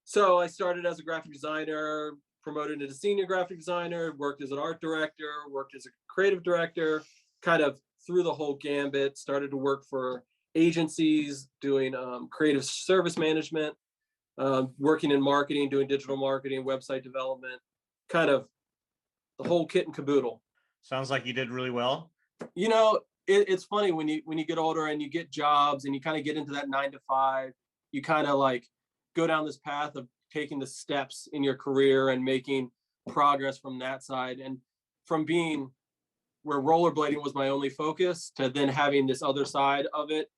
so I started as a graphic designer, promoted into senior graphic designer, worked as an art director, worked as a creative director, kind of through the whole gambit. Started to work for agencies, doing creative service management, working in marketing, doing digital marketing, website development, kind of the whole kit and caboodle. Sounds like you did really well. It's funny when you get older and you get jobs and you kind of get into that 9 to 5, you kind of like go down this path of taking the steps in your career and making progress from that side. And from being where rollerblading was my only focus to then having this other side of it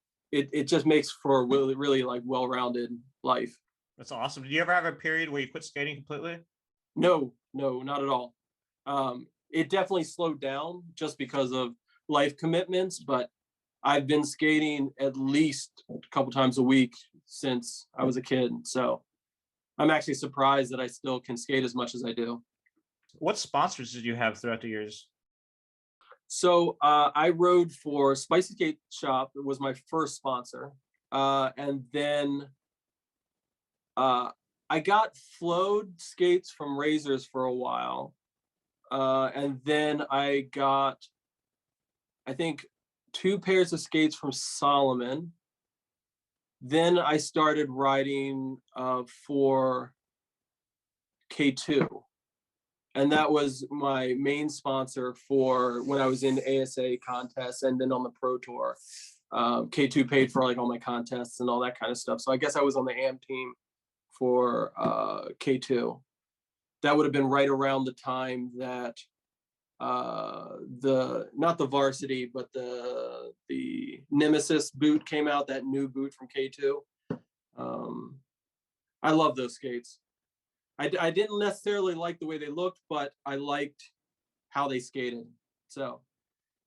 just makes for a really, really like well-rounded life. That's awesome. Did you ever have a period where you quit skating completely? No, not at all. It definitely slowed down just because of life commitments, but I've been skating at least a couple times a week since I was a kid. So I'm actually surprised that I still can skate as much as I do. What sponsors did you have throughout the years? So I rode for Spicy Skate Shop. It was my first sponsor. And then I got flowed skates from Razors for a while. And then I got, I think, 2 pairs of skates from Solomon. Then I started riding for K2. And that was my main sponsor for when I was in ASA contests and then on the Pro Tour. K2 paid for like all my contests and all that kind of stuff. So I guess I was on the AM team for K2. That would have been right around the time that not the varsity, but the Nemesis boot came out, that new boot from K2. I love those skates. I didn't necessarily like the way they looked, but I liked how they skated. So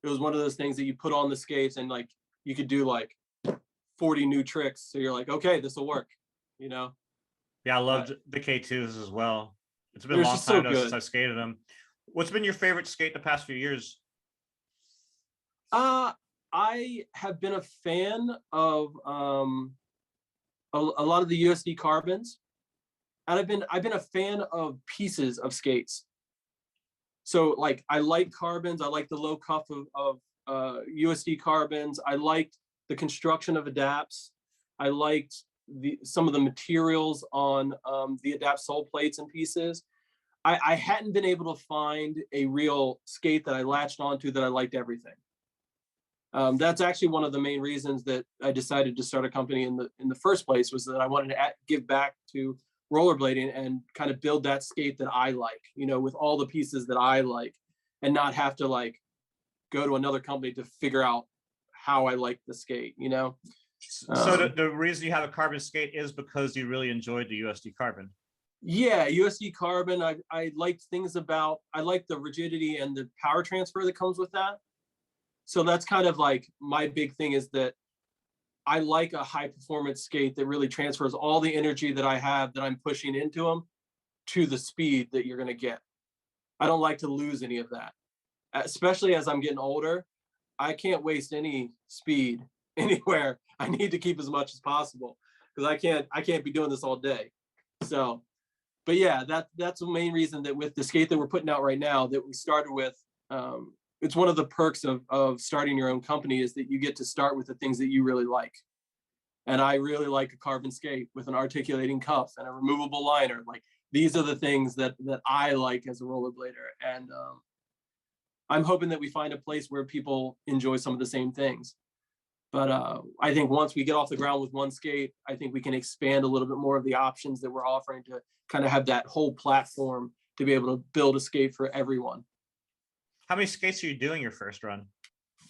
it was one of those things that you put on the skates and like you could do like 40 new tricks. So you're like, okay, this will work, you know? Yeah, I Uh, loved the K2s as well. It's been a they're long just so time though since good. I've skated them. What's been your favorite skate the past few years? Uh, I have been a fan of a lot of the USD carbons, and I've been a fan of pieces of skates. So like I like carbons, I like the low cuff of USD carbons. I liked the construction of adapts. I liked some of the materials on the adapt Soulplates and pieces. I hadn't been able to find a real skate that I latched onto that I liked everything. That's actually one of the main reasons that I decided to start a company in the first place, was that I wanted to give back to rollerblading and kind of build that skate that I like, you know, with all the pieces that I like, and not have to like go to another company to figure out how I like the skate, you know. So Um, the reason you have a carbon skate is because you really enjoyed the USD carbon. yeah, USD carbon. I liked things about, I like the rigidity and the power transfer that comes with that. So that's kind of like my big thing, is that I like a high performance skate that really transfers all the energy that I have that I'm pushing into them to the speed that you're going to get. I don't like to lose any of that, especially as I'm getting older. I can't waste any speed anywhere. I need to keep as much as possible, because I can't be doing this all day. So, but yeah, that's the main reason that with the skate that we're putting out right now, that we started with, it's one of the perks of starting your own company, is that you get to start with the things that you really like. And I really like a carbon skate with an articulating cuff and a removable liner. Like, these are the things that I like as a rollerblader. And I'm hoping that we find a place where people enjoy some of the same things. But I think once we get off the ground with one skate, I think we can expand a little bit more of the options that we're offering, to kind of have that whole platform to be able to build a skate for everyone. How many skates are you doing your first run?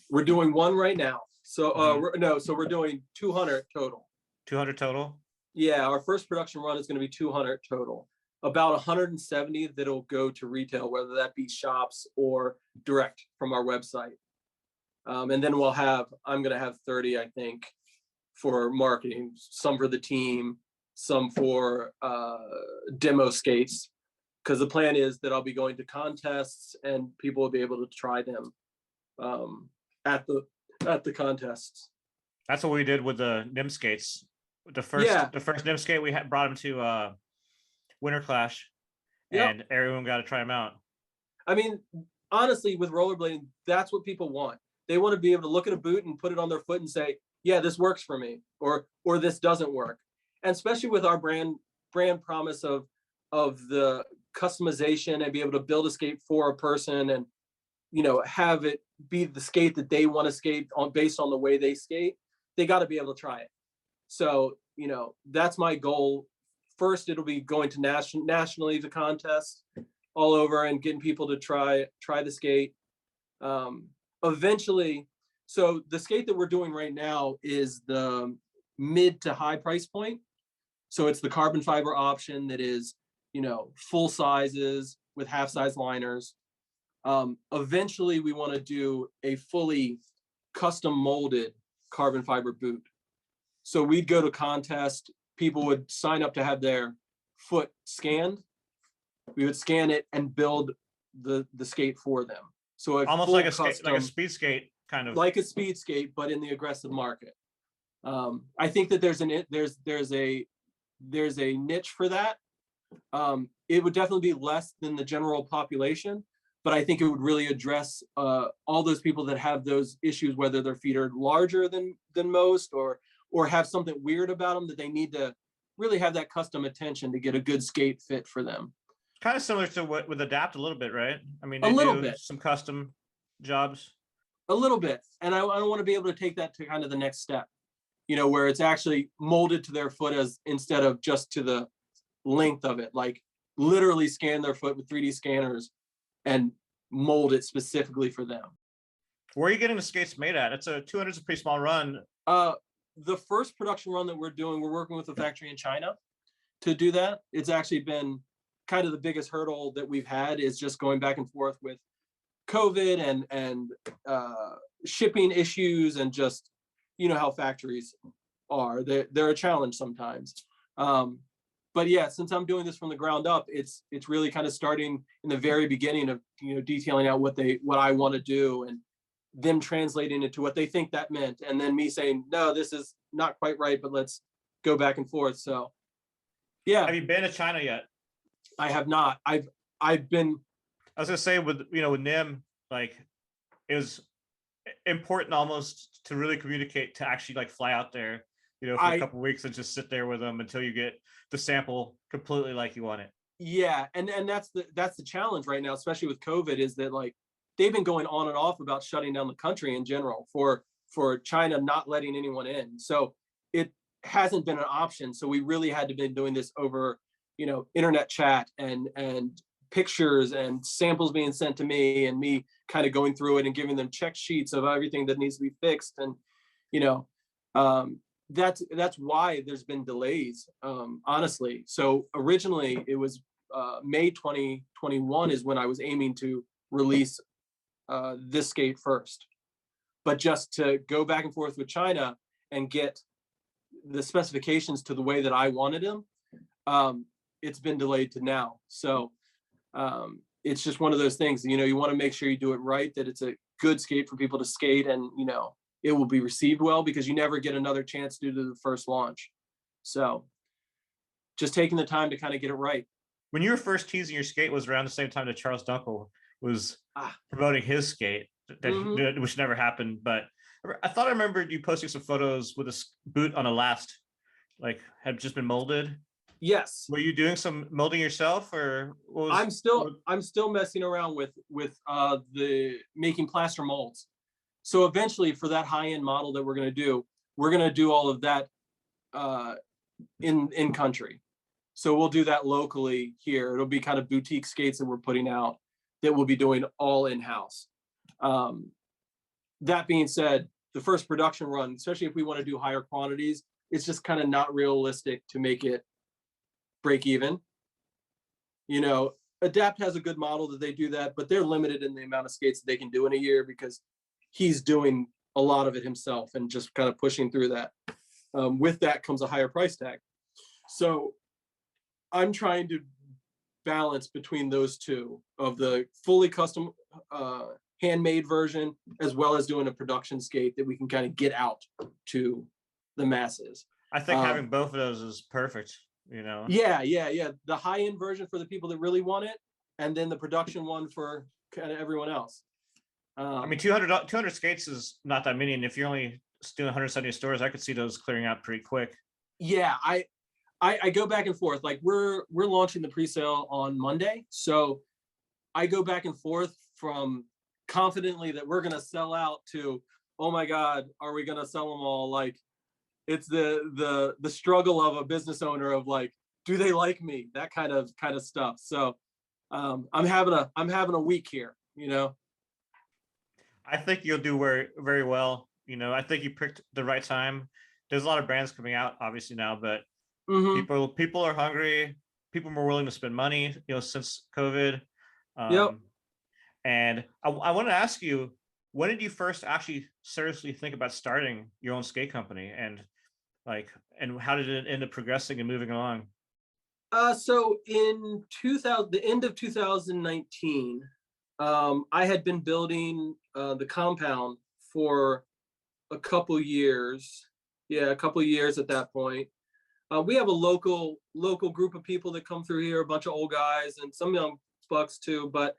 We're doing one right now. So Mm-hmm. so we're doing 200 total. 200 total? Yeah, our first production run is going to be 200 total. About 170 that'll go to retail, whether that be shops or direct from our website. And then I'm going to have 30, I think, for marketing, some for the team, some for demo skates. Because the plan is that I'll be going to contests and people will be able to try them at the contests. That's what we did with the NIM skates. Yeah. The first NIM skate we had brought them to Winter Clash, Yep. and everyone got to try them out. I mean, honestly, with rollerblading, that's what people want. They want to be able to look at a boot and put it on their foot and say, "Yeah, this works for me," or "This doesn't work." And especially with our brand promise of the customization, and be able to build a skate for a person, and have it be the skate that they want to skate on based on the way they skate. They got to be able to try it. So that's my goal. First, it'll be going to nationally the contest all over and getting people to try the skate. Eventually, so the skate that we're doing right now is the mid to high price point. So it's the carbon fiber option that is, full sizes with half size liners. Eventually, we want to do a fully custom molded carbon fiber boot. So we'd go to contest, people would sign up to have their foot scanned. We would scan it and build the skate for them. So almost like a skate, like a speed skate, kind of like a speed skate, but in the aggressive market. I think that there's a niche for that. It would definitely be less than the general population, but I think it would really address all those people that have those issues, whether their feet are larger than most, or have something weird about them that they need to really have that custom attention to get a good skate fit for them. kind of similar to what with Adapt a little bit, right? I mean, A they little do bit, some custom jobs. a little bit. And I want to be able to take that to kind of the next step, where it's actually molded to their foot, as instead of just to the length of it, like literally scan their foot with 3D scanners and mold it specifically for them. Where are you getting the skates made at? It's a 200 is a pretty small run. The first production run that we're doing, we're working with a factory in China to do that. It's actually been kind of the biggest hurdle that we've had is just going back and forth with COVID and shipping issues, and just, how factories are. They're a challenge sometimes. But yeah, since I'm doing this from the ground up, it's really kind of starting in the very beginning of, detailing out what I want to do, and them translating it to what they think that meant, and then me saying, no, this is not quite right, but let's go back and forth. So yeah. Have you been to China yet? I have not. I've been. I was gonna say with Nim, like it was important almost to really communicate, to actually like fly out there, for a couple of weeks and just sit there with them until you get the sample completely like you want it. Yeah, and that's the challenge right now, especially with COVID, is that like they've been going on and off about shutting down the country in general for China not letting anyone in. So it hasn't been an option. So we really had to be doing this over, internet chat and pictures and samples being sent to me, and me kind of going through it and giving them check sheets of everything that needs to be fixed. And, that's why there's been delays, honestly. So originally it was May 2021 is when I was aiming to release this skate first. But just to go back and forth with China and get the specifications to the way that I wanted them, it's been delayed to now. So it's just one of those things, you want to make sure you do it right, that it's a good skate for people to skate, and, it will be received well, because you never get another chance due to the first launch. So just taking the time to kind of get it right. When you were first teasing your skate was around the same time that Charles Dunkel was promoting his skate, which never happened. But I thought I remembered you posting some photos with a boot on a last, like had just been molded. Yes. Were you doing some molding yourself, or I'm still messing around with the making plaster molds. So eventually, for that high-end model that we're going to do all of that in country. So we'll do that locally here. It'll be kind of boutique skates that we're putting out that we'll be doing all in-house. That being said, the first production run, especially if we want to do higher quantities, it's just kind of not realistic to make it break even. Adapt has a good model that they do that, but they're limited in the amount of skates that they can do in a year, because he's doing a lot of it himself and just kind of pushing through that. With that comes a higher price tag. So I'm trying to balance between those two, of the fully custom handmade version, as well as doing a production skate that we can kind of get out to the masses. I think having both of those is perfect. Yeah. The high-end version for the people that really want it, and then the production one for kind of everyone else. I mean, 200 skates is not that many, and if you're only doing 170 stores, I could see those clearing out pretty quick. Yeah, I go back and forth. Like we're launching the pre-sale on Monday, so I go back and forth from confidently that we're gonna sell out to, oh my God, are we gonna sell them all? Like it's the struggle of a business owner of like, do they like me? That kind of stuff. So I'm having a week here, I think you'll do very, very well. I think you picked the right time. There's a lot of brands coming out, obviously now, but people are hungry. People are more willing to spend money, since COVID. Yep. And I want to ask you, when did you first actually seriously think about starting your own skate company, and how did it end up progressing and moving along? So in the end of 2019, I had been building the compound for a couple years. Yeah, a couple years at that point. We have a local group of people that come through here, a bunch of old guys and some young bucks too. But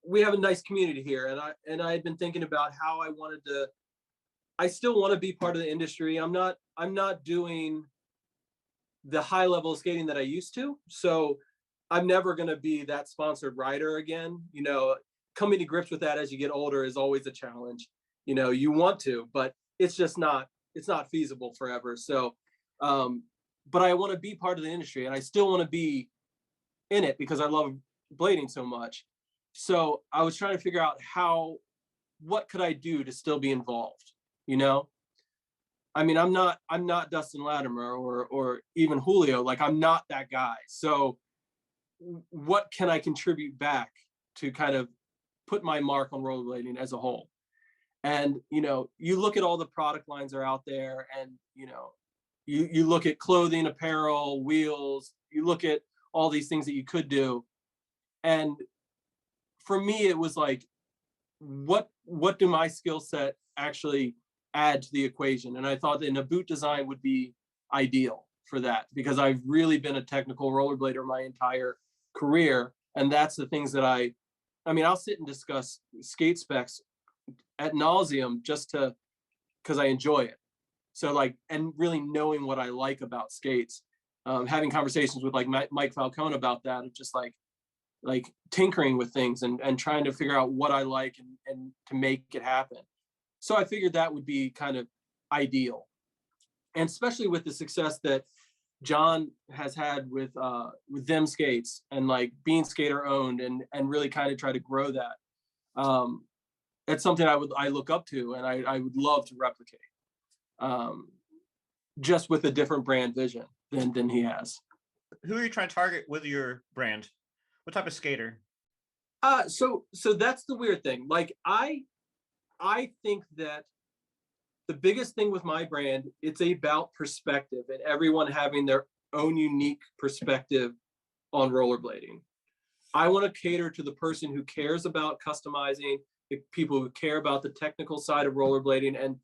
we have a nice community here, and I had been thinking about how I wanted to. I still want to be part of the industry. I'm not doing the high level of skating that I used to. So I'm never going to be that sponsored rider again. Coming to grips with that as you get older is always a challenge. You want to, but it's not feasible forever. So, but I want to be part of the industry, and I still want to be in it because I love blading so much. So I was trying to figure out what could I do to still be involved, I mean, I'm not Dustin Latimer or even Julio. Like, I'm not that guy. So what can I contribute back to kind of put my mark on rollerblading as a whole? And, you know, you look at all the product lines that are out there, and, you know, you look at clothing, apparel, wheels, you look at all these things that you could do. And for me, it was like, what do my skill set actually add to the equation? And I thought that a boot design would be ideal for that, because I've really been a technical rollerblader my entire career. And that's the things that I mean, I'll sit and discuss skate specs at nauseum just to, because I enjoy it. So like, and really knowing what I like about skates, having conversations with like Mike Falcone about that, of just like tinkering with things and trying to figure out what I like and to make it happen. So I figured that would be kind of ideal. And especially with the success that John has had with them skates, and like being skater owned, and really kind of try to grow that. That's something I look up to, and I would love to replicate, just with a different brand vision than he has. Who are you trying to target with your brand? What type of skater? So that's the weird thing. Like, I think that the biggest thing with my brand, it's about perspective and everyone having their own unique perspective on rollerblading. I want to cater to the person who cares about customizing, the people who care about the technical side of rollerblading, and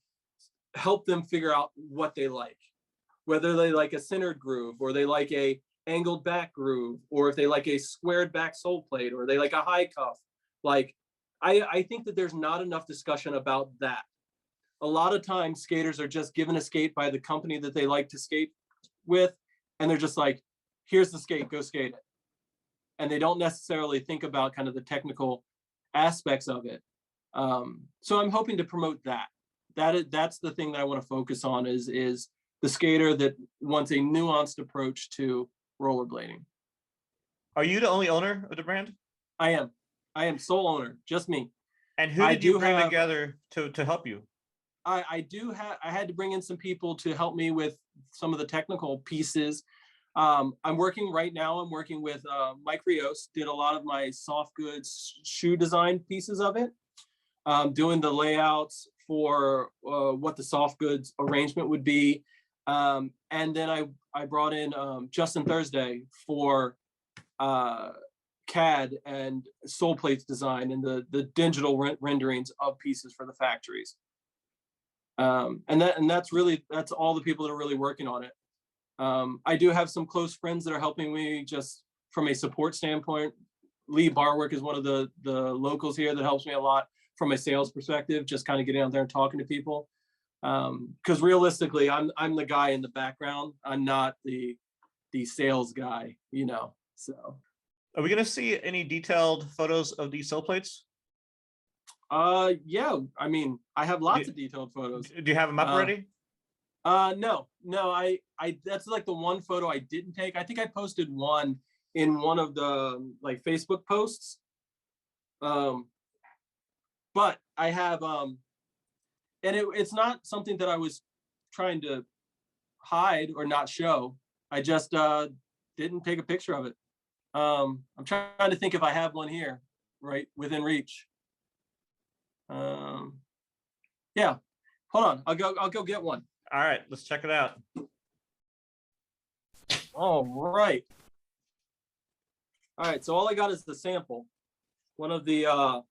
help them figure out what they like. Whether they like a centered groove, or they like a angled back groove, or if they like a squared back sole plate, or they like a high cuff. Like, I think that there's not enough discussion about that. A lot of times skaters are just given a skate by the company that they like to skate with, and they're just like, here's the skate, go skate it. And they don't necessarily think about kind of the technical aspects of it. So I'm hoping to promote that. That's the thing that I want to focus on, is the skater that wants a nuanced approach to rollerblading. Are you the only owner of the brand? I am sole owner, just me. And who did you bring together to help you? I had to bring in some people to help me with some of the technical pieces. I'm working with Mike Rios, did a lot of my soft goods shoe design pieces of it, doing the layouts for what the soft goods arrangement would be. And then I brought in Justin Thursday for CAD and Soulplates design and the digital renderings of pieces for the factories. And that's all the people that are really working on it. I do have some close friends that are helping me just from a support standpoint. Lee Barwick is one of the locals here that helps me a lot from a sales perspective, just kind of getting out there and talking to people. Because realistically, I'm the guy in the background. I'm not the sales guy, you know. So, are we gonna see any detailed photos of these soul plates? Yeah. I mean, I have lots of detailed photos. Do you have them up already? No. I that's like the one photo I didn't take. I think I posted one in one of the like Facebook posts. But I have and it's not something that I was trying to hide or not show. I just didn't take a picture of it. I'm trying to think if I have one here, right within reach. Yeah, hold on. I'll go get one. All right, let's check it out. All right. All right, so all I got is the sample. One of the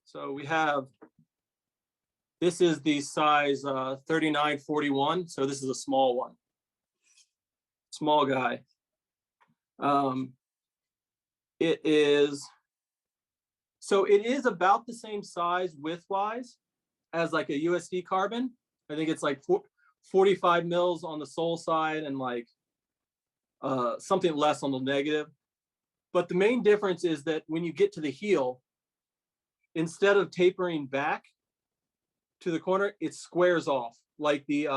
so we have, this is the size 3941. So this is a small one. Small guy. It is about the same size width-wise as like a USD carbon. I think it's like 45 mils on the sole side and like something less on the negative. But the main difference is that when you get to the heel, instead of tapering back to the corner, it squares off like the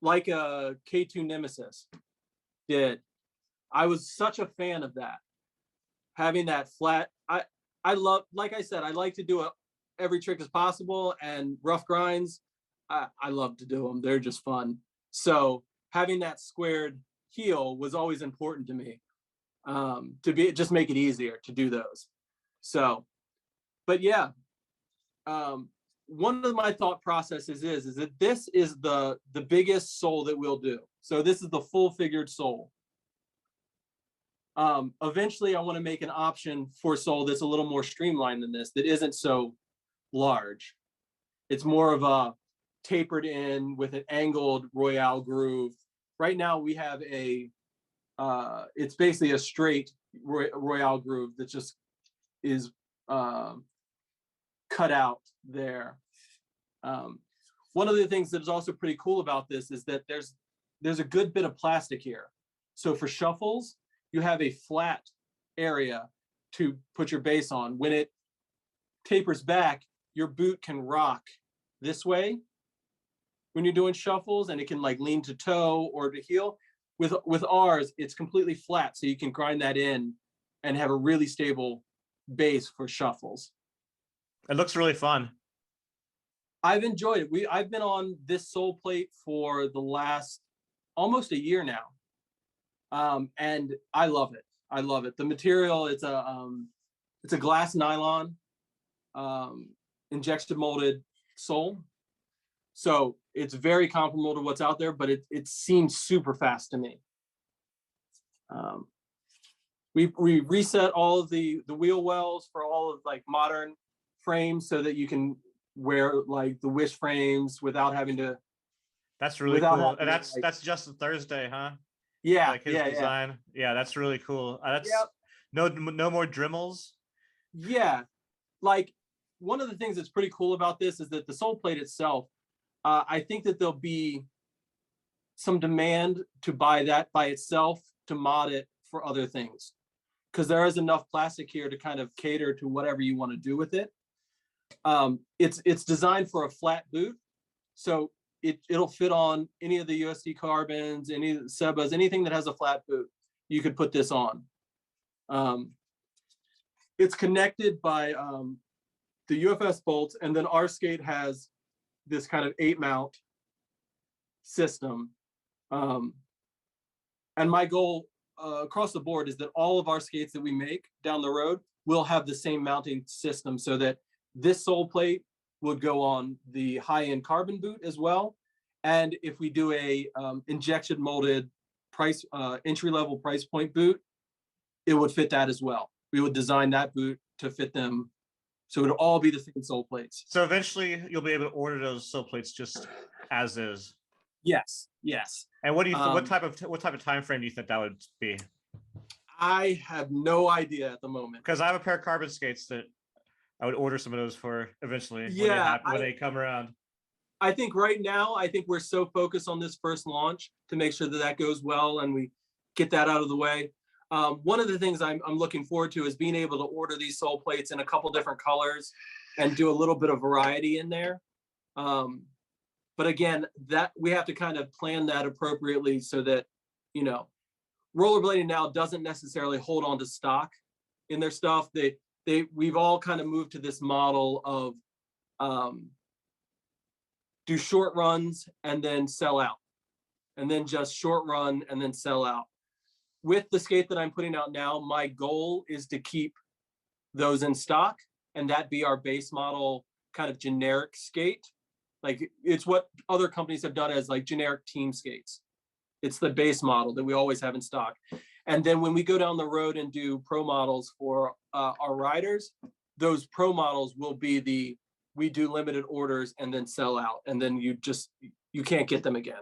like a K2 Nemesis did. I was such a fan of that. Having that flat, I love, like I said, I like to do every trick as possible, and rough grinds, I love to do them. They're just fun. So having that squared heel was always important to me, to be just make it easier to do those. So, but yeah, one of my thought processes is that this is the biggest sole that we'll do. So this is the full figured sole. Eventually I want to make an option for sole that's a little more streamlined than this, that isn't so large. It's more of a tapered in with an angled Royale groove. Right now we have a, it's basically a straight Royale groove that just is cut out there. One of the things that is also pretty cool about this is that there's a good bit of plastic here. So for shuffles, you have a flat area to put your base on. When it tapers back, your boot can rock this way when you're doing shuffles, and it can like lean to toe or to heel. With ours, it's completely flat, so you can grind that in and have a really stable base for shuffles. It looks really fun. I've enjoyed it. I've been on this Soulplate for the last almost a year now, and I love it. I love it. The material, it's a glass nylon, injection molded sole, so it's very comparable to what's out there, but it seems super fast to me. We reset all of the wheel wells for all of like modern frames, so that you can wear like the wish frames without having to. That's really cool. And that's Justin Thursday, huh? Yeah, like his design. Yeah, that's really cool. That's no more Dremels. Yeah, like one of the things that's pretty cool about this is that the Soulplate itself, I think that there'll be some demand to buy that by itself, to mod it for other things, because there is enough plastic here to kind of cater to whatever you want to do with it. It's designed for a flat boot, so it'll fit on any of the USD carbons, any of the Sebas, anything that has a flat boot, you could put this on. It's connected by the UFS bolts, and then our skate has this kind of 8-mount system. And my goal across the board is that all of our skates that we make down the road will have the same mounting system, so that this Soulplate would go on the high-end carbon boot as well. And if we do a injection molded price entry-level price point boot, it would fit that as well. We would design that boot to fit them, so it would all be the same Soulplates. So eventually you'll be able to order those Soulplates just as is. Yes, yes. And what do you what type of time frame do you think that would be? I have no idea at the moment, because I have a pair of carbon skates that I would order some of those for eventually. Yeah, when they come around. I think right now, I think we're so focused on this first launch to make sure that that goes well and we get that out of the way. One of the things I'm looking forward to is being able to order these Soulplates in a couple different colors and do a little bit of variety in there. But again, that we have to kind of plan that appropriately, so that, you know, rollerblading now doesn't necessarily hold on to stock in their stuff. We've all kind of moved to this model of do short runs and then sell out, and then just short run and then sell out. With the skate that I'm putting out now, my goal is to keep those in stock and that be our base model kind of generic skate. Like, it's what other companies have done as like generic team skates. It's the base model that we always have in stock. And then when we go down the road and do pro models for our riders, those pro models will be we do limited orders and then sell out. And then you can't get them again.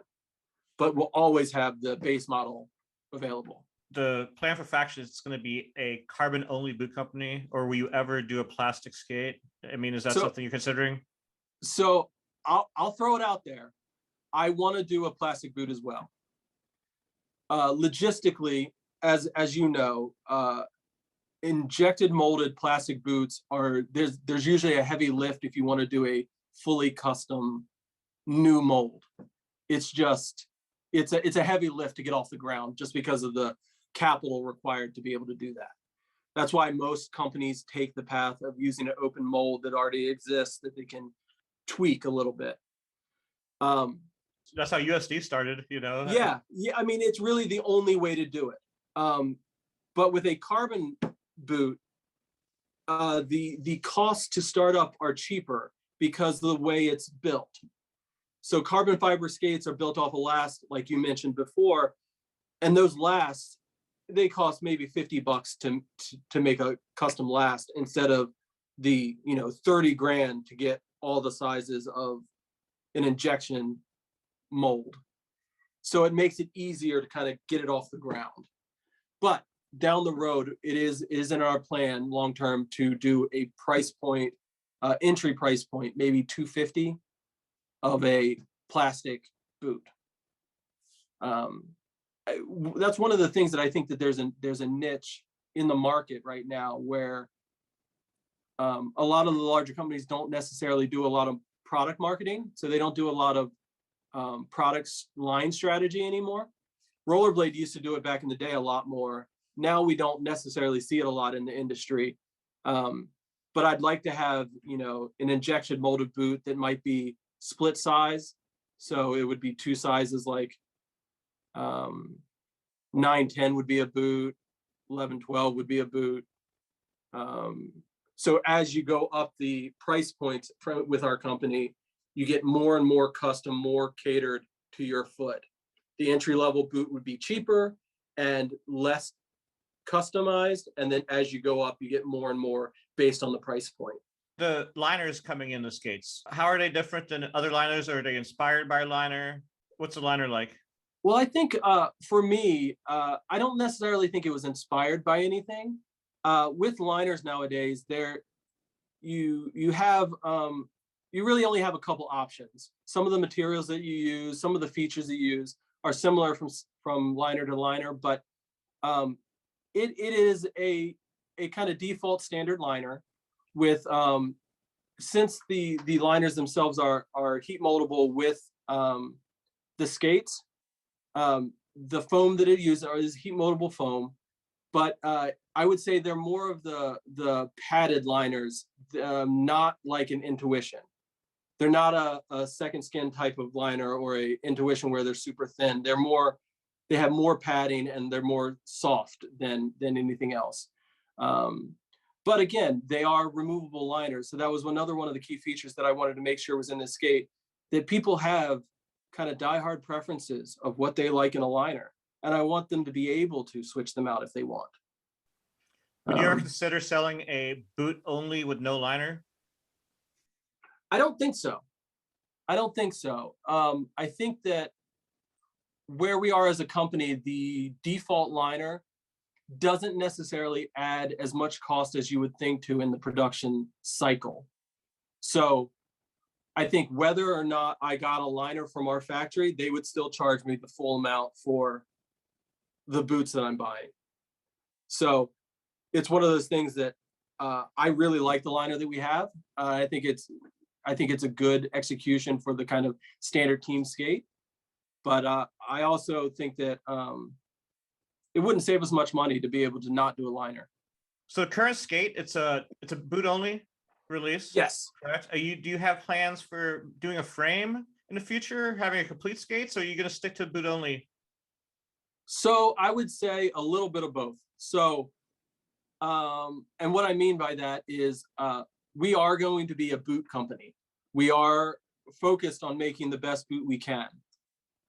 But we'll always have the base model available. The plan for Faction is going to be a carbon only boot company, or will you ever do a plastic skate? I mean, is that something you're considering? So I'll throw it out there. I want to do a plastic boot as well. Logistically, as you know, injected molded plastic boots there's usually a heavy lift if you want to do a fully custom new mold. It's a heavy lift to get off the ground, just because of the capital required to be able to do that. That's why most companies take the path of using an open mold that already exists that they can tweak a little bit. That's how USD started, you know? Yeah. I mean, it's really the only way to do it. But with a carbon boot, the costs to start up are cheaper because of the way it's built. So carbon fiber skates are built off of last, like you mentioned before, and those lasts, they cost maybe $50 to make a custom last instead of the 30 grand to get all the sizes of an injection mold. So it makes it easier to kind of get it off the ground. But down the road, it is in our plan long term to do a price point, entry price point, maybe $250 of a plastic boot. That's one of the things that I think that there's a niche in the market right now where a lot of the larger companies don't necessarily do a lot of product marketing, so they don't do a lot of products line strategy anymore. Rollerblade used to do it back in the day a lot more. Now we don't necessarily see it a lot in the industry. But I'd like to have, an injection molded boot that might be split size. So it would be two sizes, like 910 would be a boot, 1112 would be a boot. So as you go up the price points with our company, you get more and more custom, more catered to your foot. The entry level boot would be cheaper and less customized. And then as you go up, you get more and more based on the price point. The liners coming in the skates, how are they different than other liners? Are they inspired by a liner? What's a liner like? Well, I think for me, I don't necessarily think it was inspired by anything. With liners nowadays, you really only have a couple options. Some of the materials that you use, some of the features that you use are similar from liner to liner, but it is a kind of default standard liner with since the liners themselves are heat moldable with the skates. The foam that it uses is heat moldable foam, but I would say they're more of the padded liners, not like an Intuition. They're not a second skin type of liner or a Intuition where they're super thin. They have more padding and they're more soft than anything else. But again, they are removable liners. So that was another one of the key features that I wanted to make sure was in this skate, that people have kind of diehard preferences of what they like in a liner. And I want them to be able to switch them out if they want. Would you ever consider selling a boot only with no liner? I don't think so. I think that where we are as a company, the default liner doesn't necessarily add as much cost as you would think to in the production cycle. So I think whether or not I got a liner from our factory, they would still charge me the full amount for the boots that I'm buying. So it's one of those things that I really like the liner that we have. I think it's a good execution for the kind of standard team skate. But I also think that it wouldn't save us much money to be able to not do a liner. So the current skate, it's a boot only release. Yes. Correct. Do you have plans for doing a frame in the future, having a complete skate? So are you going to stick to boot only? So I would say a little bit of both. So, and what I mean by that is we are going to be a boot company. We are focused on making the best boot we can.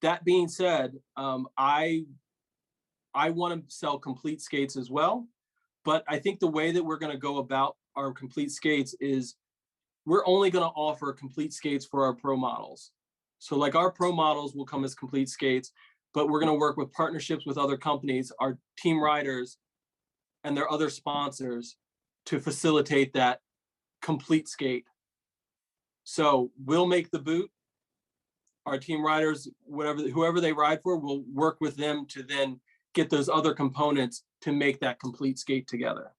That being said, I want to sell complete skates as well. But I think the way that we're going to go about our complete skates is we're only going to offer complete skates for our pro models. So like our pro models will come as complete skates, but we're going to work with partnerships with other companies, our team riders and their other sponsors to facilitate that complete skate. So we'll make the boot. Our team riders, whoever they ride for, will work with them to then get those other components to make that complete skate together.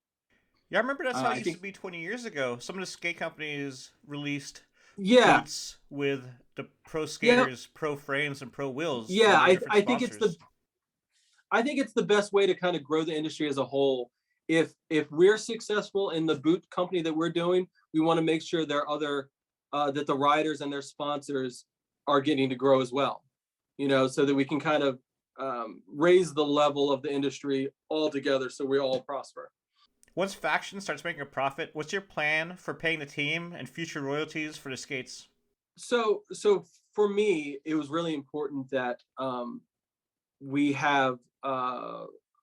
Yeah, I remember that's how it used to be 20 years ago. Some of the skate companies released boots with the pro skaters, pro frames, and pro wheels. Yeah, I think it's the best way to kind of grow the industry as a whole if we're successful in the boot company that we're doing, we want to make sure there are other that the riders and their sponsors are getting to grow as well, so that we can kind of raise the level of the industry all together so we all prosper. Once Faction starts making a profit, what's your plan for paying the team and future royalties for the skates? So for me, it was really important that we have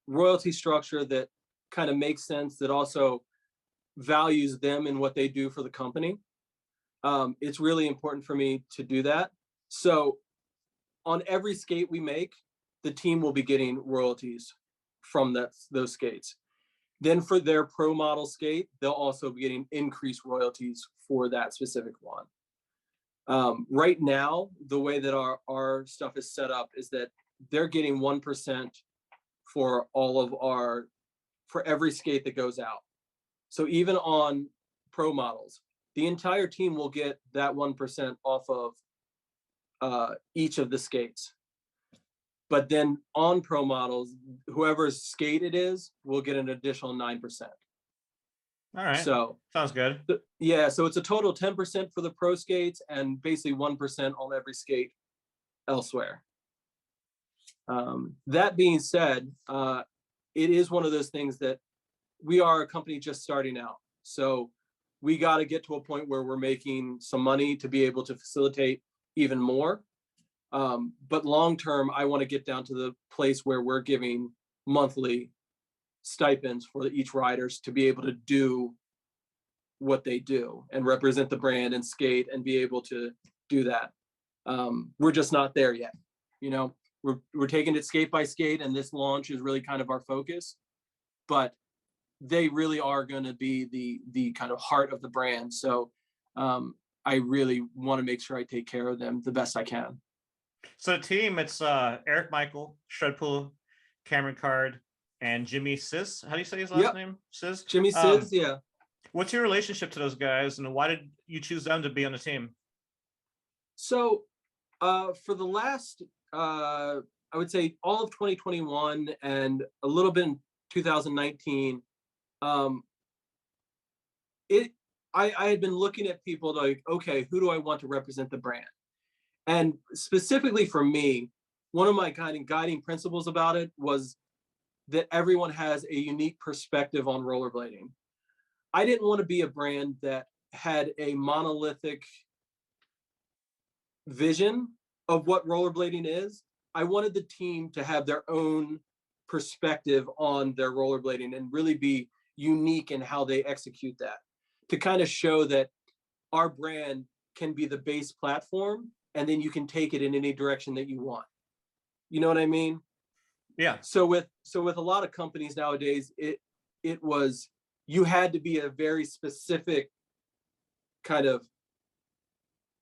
royalty structure that kind of makes sense, that also values them and what they do for the company. It's really important for me to do that. So on every skate we make, the team will be getting royalties from those skates. Then for their pro model skate, they'll also be getting increased royalties for that specific one. Right now, the way that our stuff is set up is that they're getting 1% for for every skate that goes out. So even on pro models, the entire team will get that 1% off of each of the skates. But then on pro models, whoever's skate it is will get an additional 9%. All right. So sounds good. Yeah, so it's a total 10% for the pro skates and basically 1% on every skate elsewhere. That being said, it is one of those things that we are a company just starting out. So we got to get to a point where we're making some money to be able to facilitate even more. But long term, I want to get down to the place where we're giving monthly stipends for each riders to be able to do what they do and represent the brand and skate and be able to do that. We're just not there yet. We're taking it skate by skate, and this launch is really kind of our focus. But they really are going to be the kind of heart of the brand. So I really want to make sure I take care of them the best I can. So the team, it's Eric Michael, Shredpool, Cameron Card, and Jimmy Sis. How do you say his last name? Sis? Jimmy Sis, yeah. What's your relationship to those guys, and why did you choose them to be on the team? So for the last, I would say all of 2021 and a little bit in 2019, I had been looking at people like, okay, who do I want to represent the brand? And specifically for me, one of my guiding principles about it was that everyone has a unique perspective on rollerblading. I didn't want to be a brand that had a monolithic vision of what rollerblading is. I wanted the team to have their own perspective on their rollerblading and really be unique in how they execute that, to kind of show that our brand can be the base platform and then you can take it in any direction that you want. You know what I mean? Yeah. So with a lot of companies nowadays, it was, you had to be a very specific kind of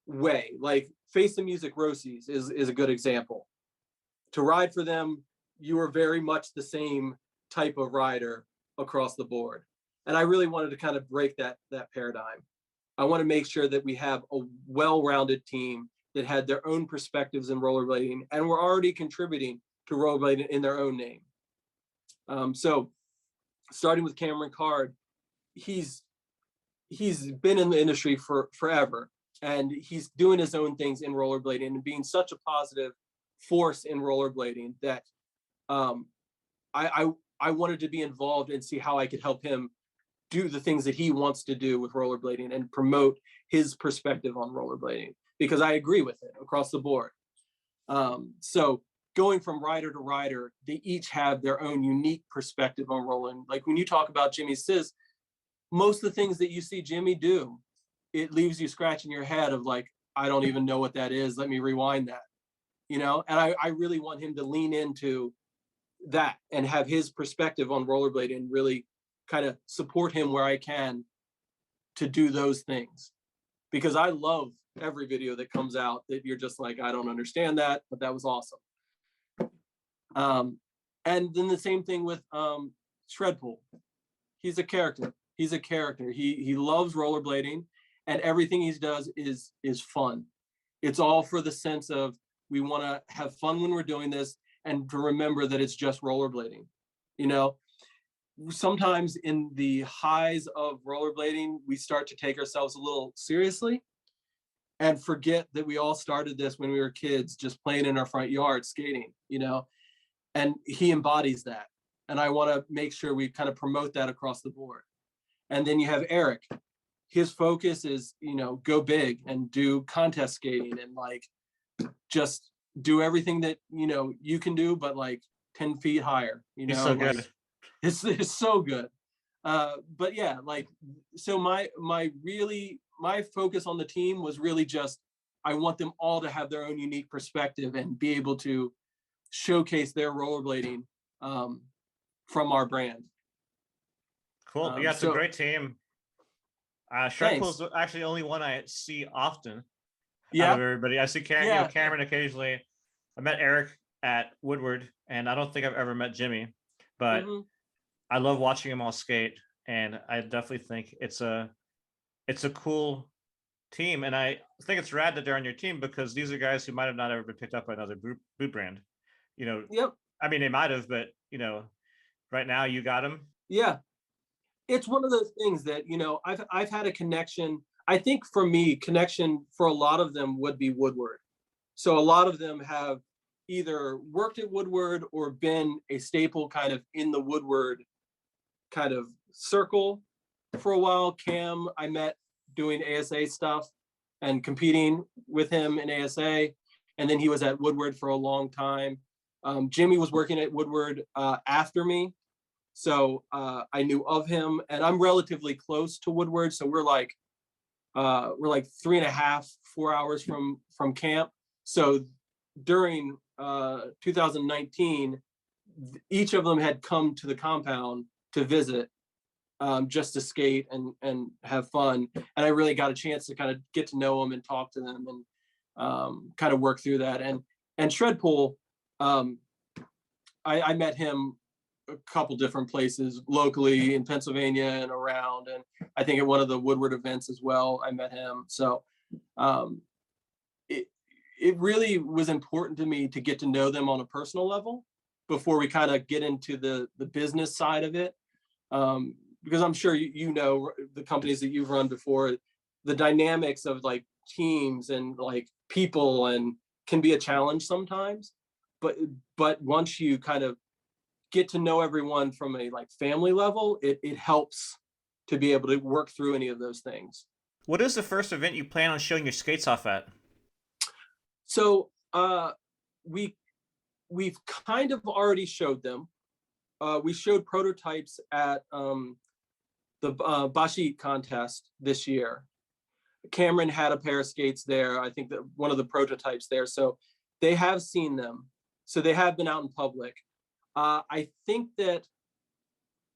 way. Like Face the Music Royalties is a good example. To ride for them, you were very much the same type of rider across the board. And I really wanted to kind of break that paradigm. I want to make sure that we have a well-rounded team that had their own perspectives in rollerblading and were already contributing to rollerblading in their own name. So starting with Cameron Card, he's been in the industry for forever, and he's doing his own things in rollerblading and being such a positive force in rollerblading that I wanted to be involved and see how I could help him do the things that he wants to do with rollerblading and promote his perspective on rollerblading, because I agree with it across the board. So going from rider to rider, they each have their own unique perspective on rolling. Like when you talk about Jimmy Sis, most of the things that you see Jimmy do, it leaves you scratching your head of like, I don't even know what that is. Let me rewind that, And I really want him to lean into that and have his perspective on rollerblading and really kind of support him where I can to do those things. Because I love every video that comes out that you're just like, I don't understand that, but that was awesome. And then the same thing with Shredpool. He's a character. He loves rollerblading, and everything he does is fun. It's all for the sense of, we want to have fun when we're doing this and to remember that it's just rollerblading. sometimes in the highs of rollerblading, we start to take ourselves a little seriously and forget that we all started this when we were kids, just playing in our front yard, skating, and he embodies that. And I want to make sure we kind of promote that across the board. And then you have Eric. His focus is, go big and do contest skating and like just do everything that, you can do, but like 10 feet higher, He's so like good. it's so good. But yeah, like, so my focus on the team was really just, I want them all to have their own unique perspective and be able to showcase their rollerblading from our brand. Cool. Yeah, it's a great team. Shredpool's Thanks. actually the only one I see often Yeah. out of everybody. I see Cameron occasionally. I met Eric at Woodward, and I don't think I've ever met Jimmy, but I love watching them all skate, and I definitely think it's a cool team, and I think it's rad that they're on your team because these are guys who might have not ever been picked up by another boot brand. Yep. I mean, they might have, but right now you got them. Yeah. It's one of those things that, I've had a connection. I think for me, connection for a lot of them would be Woodward. So a lot of them have either worked at Woodward or been a staple kind of in the Woodward kind of circle for a while. Cam, I met doing ASA stuff and competing with him in ASA. And then he was at Woodward for a long time. Jimmy was working at Woodward after me. So I knew of him, and I'm relatively close to Woodward. So we're like 3.5, 4 hours from camp. So during 2019, each of them had come to the compound to visit, just to skate and have fun. And I really got a chance to kind of get to know them and talk to them and kind of work through that. And Shredpool, I met him a couple different places locally in Pennsylvania and around, and I think at one of the Woodward events as well, I met him. So it really was important to me to get to know them on a personal level before we kind of get into the business side of it. Because I'm sure you know the companies that you've run before, the dynamics of like teams and like people and can be a challenge sometimes. But once you kind of get to know everyone from a like family level, it helps to be able to work through any of those things. What is the first event you plan on showing your skates off at? So we've kind of already showed them. We showed prototypes at the WYII contest this year. Cameron had a pair of skates there. I think that one of the prototypes there. So they have seen them. So they have been out in public. I think that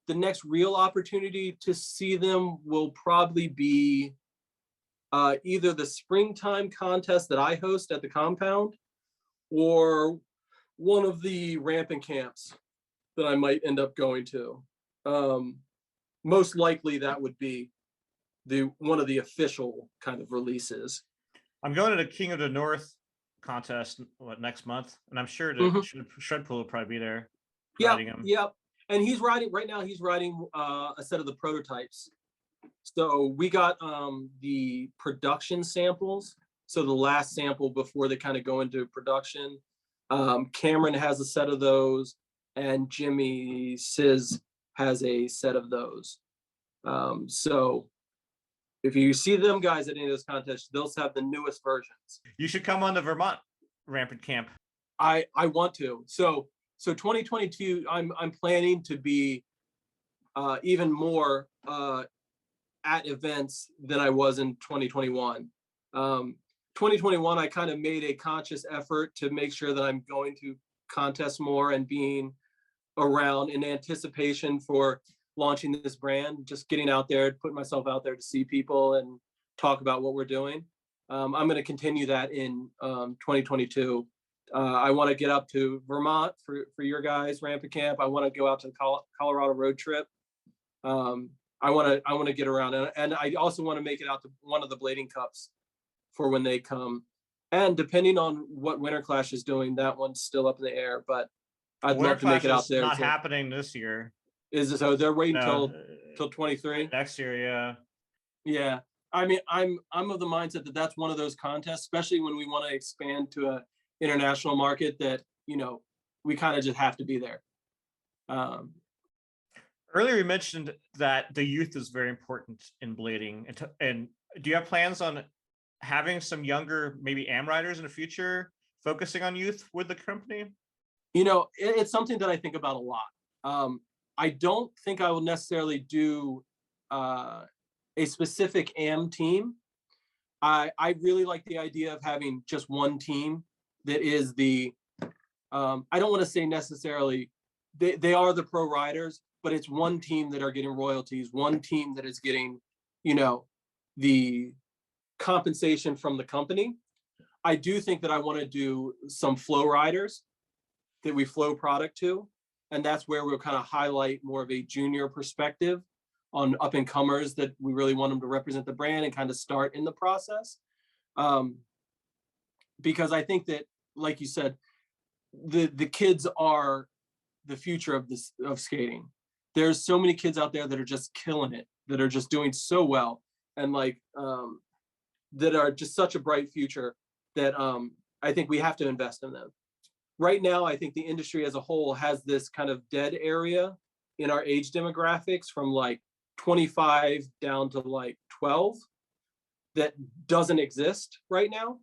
the next real opportunity to see them will probably be either the springtime contest that I host at the compound or one of the ramping camps that I might end up going to. Most likely that would be one of the official kind of releases. I'm going to the King of the North contest next month, and I'm sure Shredpool will probably be there. Yep. And he's riding right now. He's riding a set of the prototypes. So we got the production samples. So the last sample before they kind of go into production. Cameron has a set of those, and Jimmy Sizz has a set of those. So if you see them guys at any of those contests, they'll have the newest versions. You should come on the Vermont Rampant Camp. I want to. So 2022, I'm planning to be even more at events than I was in 2021. 2021, I kind of made a conscious effort to make sure that I'm going to contests more and being around in anticipation for launching this brand, just getting out there, putting myself out there to see people and talk about what we're doing. I'm going to continue that in 2022. I want to get up to Vermont for your guys' rampant camp. I want to go out to the Colorado road trip. I want to get around, and I also want to make it out to one of the blading cups for when they come. And depending on what Winter Clash is doing, that one's still up in the air. But I'd love to make it out there. Not happening this year. So they're waiting No, till 23. next year, yeah. Yeah. I mean, I'm of the mindset that that's one of those contests, especially when we want to expand to a international market, that, we kind of just have to be there. Um, Earlier, you mentioned that the youth is very important in blading, and do you have plans on having some younger, maybe am riders in the future, focusing on youth with the company? it's something that I think about a lot. I don't think I will necessarily do a specific AM team. I really like the idea of having just one team that is I don't want to say necessarily they are the pro riders, but it's one team that are getting royalties, one team that is getting, the compensation from the company. I do think that I want to do some flow riders that we flow product to. And that's where we'll kind of highlight more of a junior perspective on up and comers that we really want them to represent the brand and kind of start in the process. Because I think that, like you said, the kids are the future of skating. There's so many kids out there that are just killing it, that are just doing so well, and that are just such a bright future that I think we have to invest in them. Right now, I think the industry as a whole has this kind of dead area in our age demographics from like 25 down to like 12 that doesn't exist right now.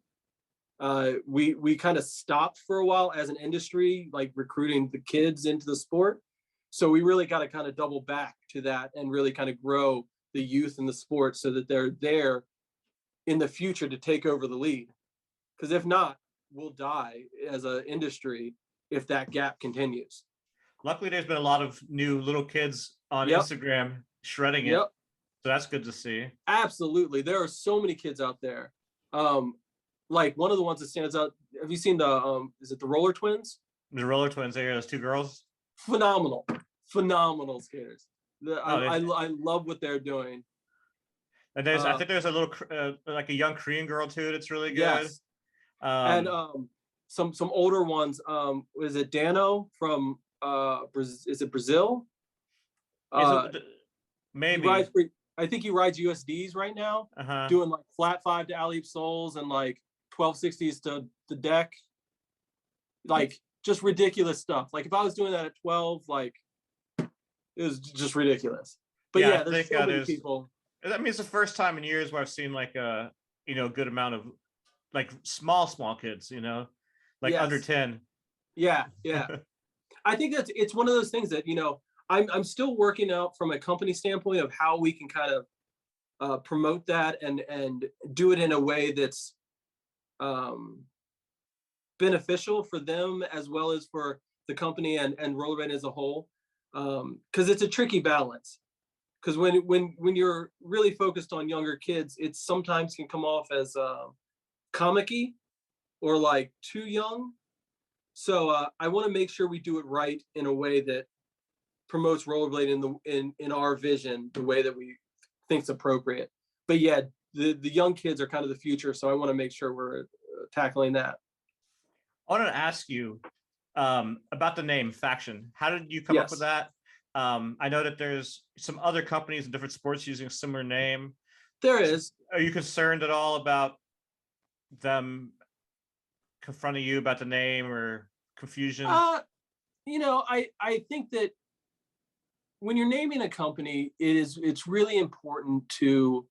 We kind of stopped for a while as an industry, like recruiting the kids into the sport. So we really got to kind of double back to that and really kind of grow the youth in the sport so that they're there in the future to take over the lead. Because if not, we'll die as an industry if that gap continues. Luckily, there's been a lot of new little kids on Yep. Instagram shredding it. Yep. So that's good to see. Absolutely. There are so many kids out there. Like one of the ones that stands out, have you seen is it the Roller Twins? The Roller Twins, there, those two girls. Phenomenal skaters. I love what they're doing. And I think there's a little, like a young Korean girl too that's really good. Yes. And some older ones. Was it Dano from is it Brazil? Maybe. I think he rides USDs right now, doing like flat 5 to alley soles and like 1260s to the deck. Like just ridiculous stuff. Like if I was doing that at 12, like it was just ridiculous. But yeah, there's so many people. I mean, it's the first time in years where I've seen like a good amount of like small kids, like under 10. Yeah. I think it's one of those things that I'm still working out from a company standpoint of how we can kind of promote that and do it in a way that's beneficial for them as well as for the company and rollerblading as a whole, because it's a tricky balance. Because when you're really focused on younger kids, it sometimes can come off as comic-y or like too young. So I want to make sure we do it right in a way that promotes rollerblading in our vision, the way that we think is appropriate. But yeah, the young kids are kind of the future, so I want to make sure we're tackling that. I want to ask you about the name Faction. How did you come up with that? I know that there's some other companies in different sports using a similar name. There is. Are you concerned at all about them confronting you about the name or confusion? I think that when you're naming a company, it's really important to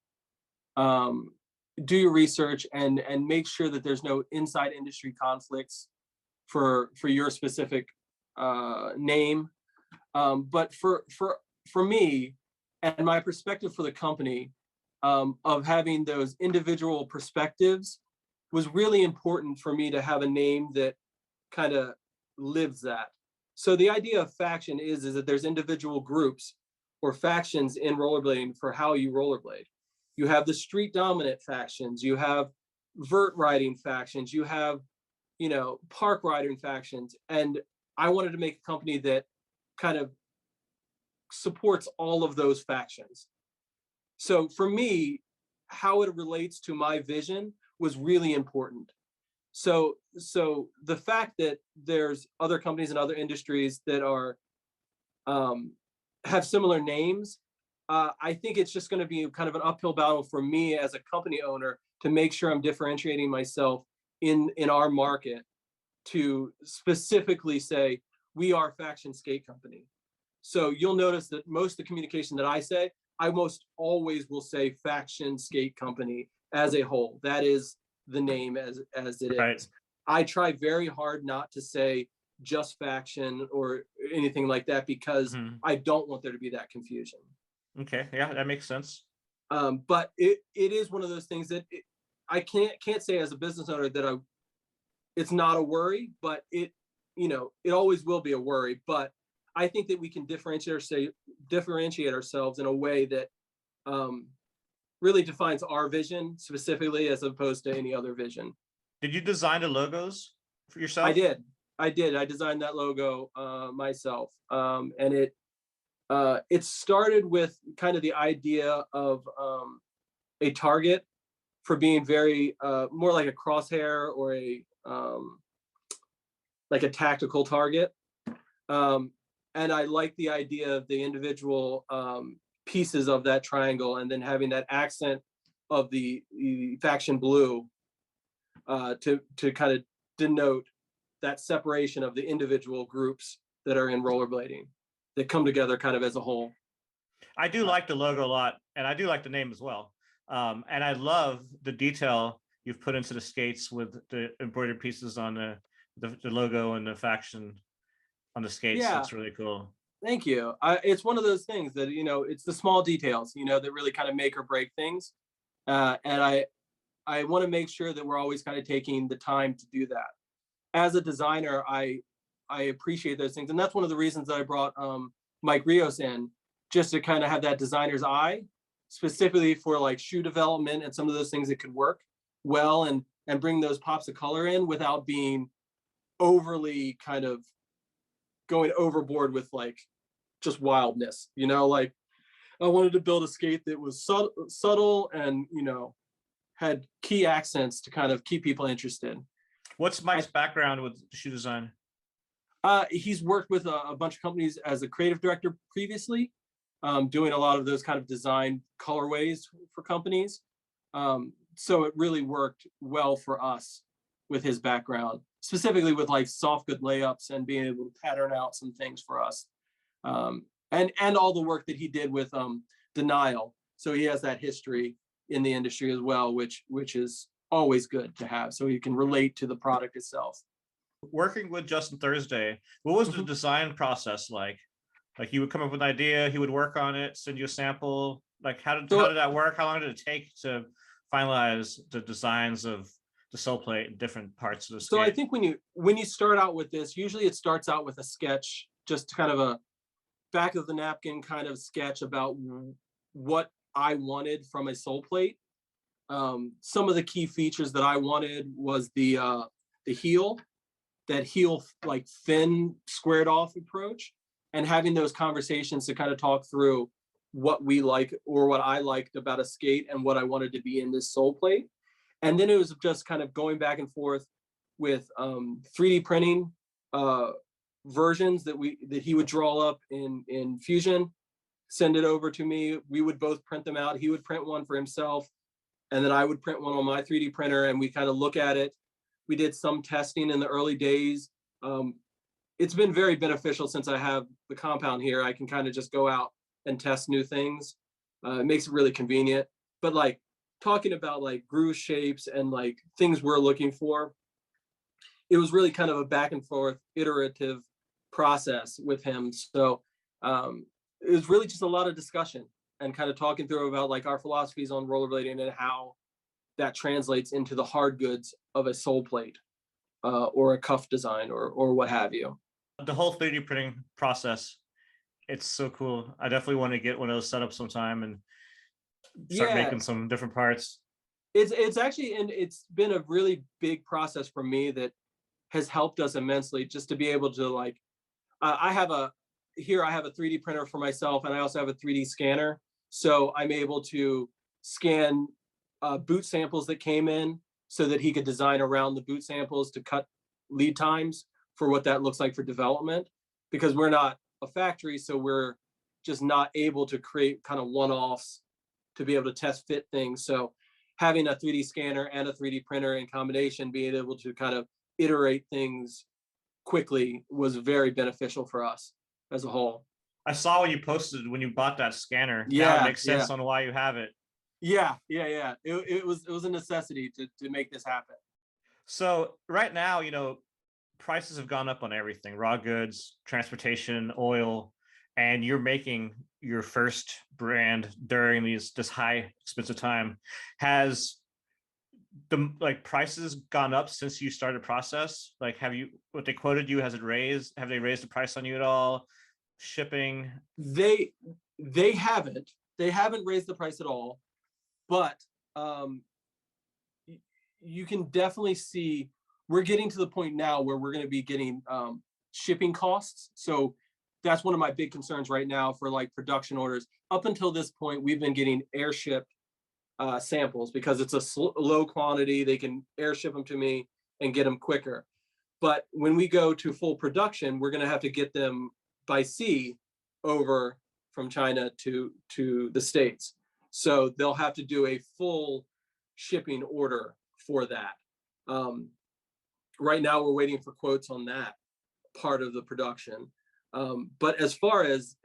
do your research and make sure that there's no inside industry conflicts for your specific name. But for me and my perspective for the company, of having those individual perspectives was really important for me to have a name that kind of lives that. So the idea of faction is that there's individual groups or factions in rollerblading for how you rollerblade. You have the street dominant factions, you have vert riding factions, you have, park riding factions. And I wanted to make a company that kind of supports all of those factions. So for me, how it relates to my vision was really important. So the fact that there's other companies and other industries that are have similar names. I think it's just going to be kind of an uphill battle for me as a company owner to make sure I'm differentiating myself in our market to specifically say we are Faction Skate Company. So you'll notice that most of the communication that I say, I most always will say Faction Skate Company as a whole. That is the name as it Right. is. I try very hard not to say just Faction or anything like that because I don't want there to be that confusion. Okay, yeah, that makes sense. But it is one of those things that I can't say as a business owner that it's not a worry, but it always will be a worry. But I think that we can differentiate ourselves in a way that really defines our vision specifically as opposed to any other vision. Did you design the logos for yourself? I did. I designed that logo myself, and it started with kind of the idea of a target for being very more like a crosshair or a like a tactical target. And I like the idea of the individual pieces of that triangle and then having that accent of the faction blue to kind of denote that separation of the individual groups that are in rollerblading that come together kind of as a whole. I do like the logo a lot, and I do like the name as well. And I love the detail you've put into the skates with the embroidered pieces on the logo and the faction on the skates. Yeah. That's really cool. Thank you. It's one of those things that, it's the small details, that really kind of make or break things. And I want to make sure that we're always kind of taking the time to do that. As a designer, I appreciate those things. And that's one of the reasons that I brought Mike Rios in, just to kind of have that designer's eye, specifically for like shoe development and some of those things that could work well and bring those pops of color in without being overly kind of going overboard with like just wildness, like I wanted to build a skate that was subtle and, had key accents to kind of keep people interested. What's Mike's background with shoe design? He's worked with a bunch of companies as a creative director previously, doing a lot of those kind of design colorways for companies. So it really worked well for us with his background, specifically with like soft good layups and being able to pattern out some things for us. And all the work that he did with Denial. So he has that history in the industry as well, which is always good to have, so you can relate to the product itself. Working with Justin Thursday, what was the design process like? Like he would come up with an idea, he would work on it, send you a sample. Like how did that work? How long did it take to finalize the designs of the Soulplate in different parts of the skate? So I think when you start out with this, usually it starts out with a sketch, just kind of a back of the napkin kind of sketch about what I wanted from a Soulplate. Some of the key features that I wanted was the heel, that heel like thin squared off approach, and having those conversations to kind of talk through what we like or what I liked about a skate and what I wanted to be in this Soulplate. And then it was just kind of going back and forth with 3D printing versions that he would draw up in Fusion, send it over to me. We would both print them out. He would print one for himself, and then I would print one on my 3D printer, and we kind of look at it. We did some testing in the early days. It's been very beneficial since I have the compound here. I can kind of just go out and test new things. It makes it really convenient. But like talking about like groove shapes and like things we're looking for, it was really kind of a back and forth iterative process with him. So it was really just a lot of discussion and kind of talking through about like our philosophies on rollerblading and how that translates into the hard goods of a Soulplate or a cuff design or what have you. The whole 3D printing process, it's so cool. I definitely want to get one of those set up sometime and start making some different parts. It's actually, and it's been a really big process for me that has helped us immensely, just to be able to like, I have a 3D printer for myself, and I also have a 3D scanner. So I'm able to scan boot samples that came in so that he could design around the boot samples to cut lead times for what that looks like for development, because we're not a factory. So we're just not able to create kind of one-offs to be able to test fit things. So having a 3D scanner and a 3D printer in combination, being able to kind of iterate things quickly was very beneficial for us as a whole. I saw when you posted when you bought that scanner. Now it Yeah, makes sense on why you have it. yeah. It was a necessity to make this happen. So right now, prices have gone up on everything: raw goods, transportation, oil, and you're making your first brand during this high expensive time. Has the prices gone up since you started the process? Like, have you what they quoted you? Has it raised? Have they raised the price on you at all? Shipping? They haven't raised the price at all, but you can definitely see we're getting to the point now where we're going to be getting shipping costs. So that's one of my big concerns right now for like production orders. Up until this point, we've been getting airship samples because it's a low quantity. They can airship them to me and get them quicker. But when we go to full production, we're going to have to get them by sea over from China to the States. So they'll have to do a full shipping order for that. Right now, we're waiting for quotes on that part of the production. But as far as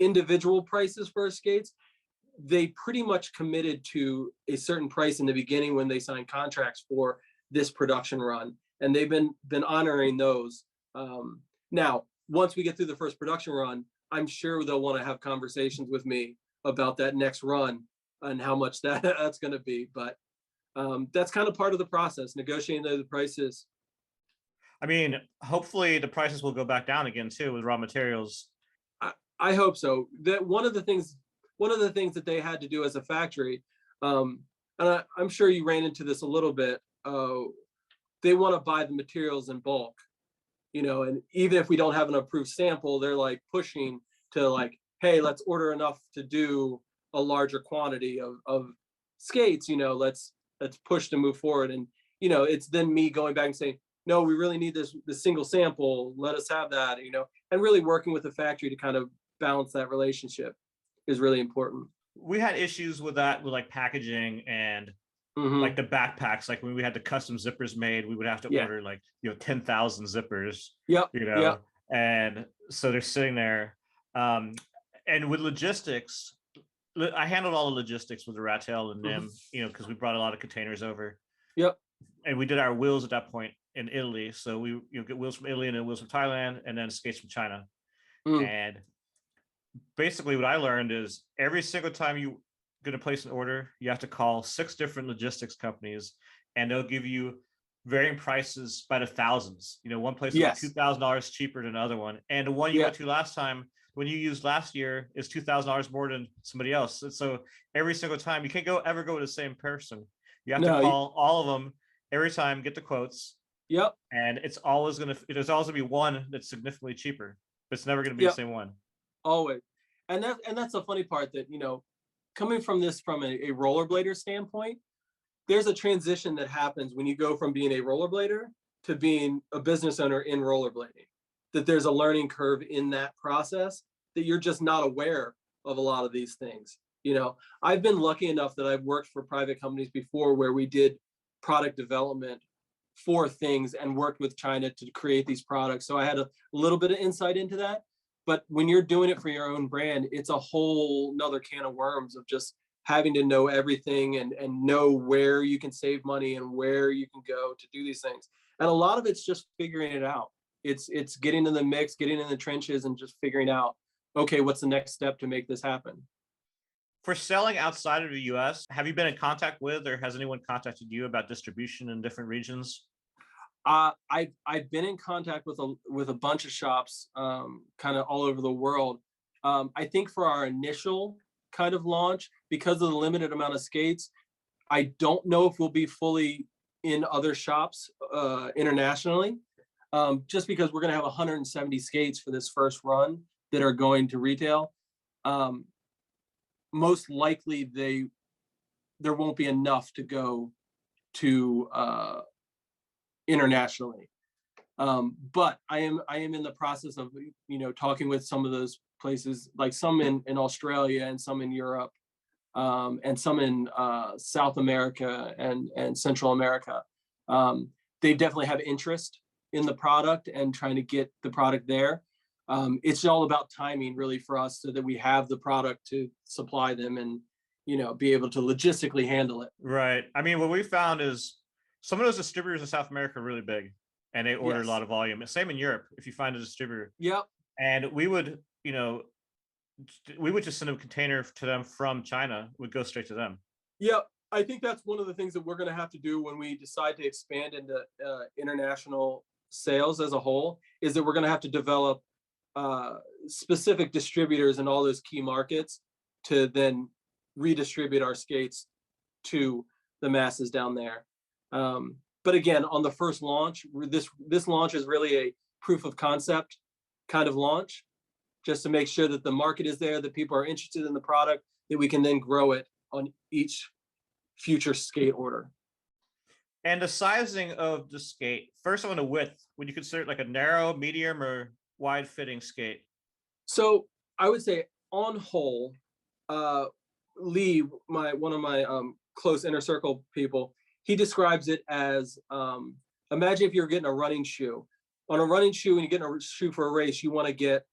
individual prices for skates, they pretty much committed to a certain price in the beginning when they signed contracts for this production run, and they've been honoring those. Now, once we get through the first production run, I'm sure they'll want to have conversations with me about that next run and how much that's going to be. But that's kind of part of the process, negotiating the prices. I mean, hopefully the prices will go back down again too with raw materials. I hope so. That one of the things that they had to do as a factory, and I'm sure you ran into this a little bit. They want to buy the materials in bulk, and even if we don't have an approved sample, they're like pushing to like, hey, let's order enough to do a larger quantity of skates. Let's push to move forward. And it's then me going back and saying, no, we really need this single sample. Let us have that. And really working with the factory to kind of balance that relationship is really important. We had issues with that with like packaging and like the backpacks. Like when we had the custom zippers made, we would have to order like 10,000 zippers. Yep. And so they're sitting there. And with logistics, I handled all the logistics with the Rat Tail and NIM, because we brought a lot of containers over. Yep. And we did our wheels at that point in Italy. So we get wheels from Italy and then wheels from Thailand and then skates from China. And basically what I learned is every single time you're going to place an order, you have to call 6 different logistics companies and they'll give you varying prices by the thousands. One place is $2,000 cheaper than another one. And the one you went to last time, when you used last year, is $2,000 more than somebody else. And so every single time, you can't ever go with the same person. You have to call all of them every time, get the quotes. Yep. And there's always going to be one that's significantly cheaper, but it's never going to be the same one. Always. And that's the funny part that, coming from a rollerblader standpoint, there's a transition that happens when you go from being a rollerblader to being a business owner in rollerblading. That there's a learning curve in that process that you're just not aware of a lot of these things. I've been lucky enough that I've worked for private companies before where we did product development for things and worked with China to create these products. So I had a little bit of insight into that. But when you're doing it for your own brand, it's a whole nother can of worms of just having to know everything and know where you can save money and where you can go to do these things. And a lot of it's just figuring it out. It's getting in the mix, getting in the trenches and just figuring out, okay, what's the next step to make this happen? For selling outside of the US, have you been in contact with, or has anyone contacted you about distribution in different regions? I've been in contact with a bunch of shops, kind of all over the world. I think for our initial kind of launch, because of the limited amount of skates, I don't know if we'll be fully in other shops internationally, just because we're going to have 170 skates for this first run that are going to retail. Most likely there won't be enough to go to internationally. But I am in the process of, talking with some of those places, like some in Australia and some in Europe, and some in South America and Central America. They definitely have interest in the product and trying to get the product there. It's all about timing really for us, so that we have the product to supply them and, be able to logistically handle it. Right. I mean, what we found is some of those distributors in South America are really big and they order a Yes. lot of volume. Same in Europe, if you find a distributor. Yep. And we would just send a container to them from China, would go straight to them. Yep. I think that's one of the things that we're going to have to do when we decide to expand into international sales as a whole, is that we're going to have to develop specific distributors in all those key markets to then redistribute our skates to the masses down there. But again, on the first launch, this launch is really a proof of concept kind of launch, just to make sure that the market is there, that people are interested in the product, that we can then grow it on each future skate order. And the sizing of the skate, first on the width, would you consider it like a narrow, medium, or wide fitting skate? So I would say on whole, Lee, one of my close inner circle people, he describes it as, imagine if you're getting a running shoe. On a running shoe, when you're getting a shoe for a race, you want to get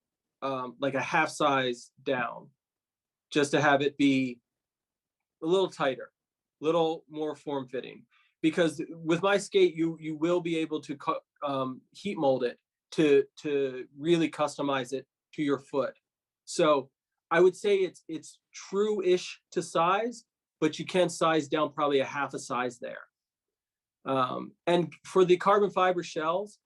like a half size down, just to have it be a little tighter, a little more form fitting. Because with my skate, you will be able to heat mold it to really customize it to your foot. So I would say it's true-ish to size, but you can size down probably a half a size there. And for the carbon fiber shells,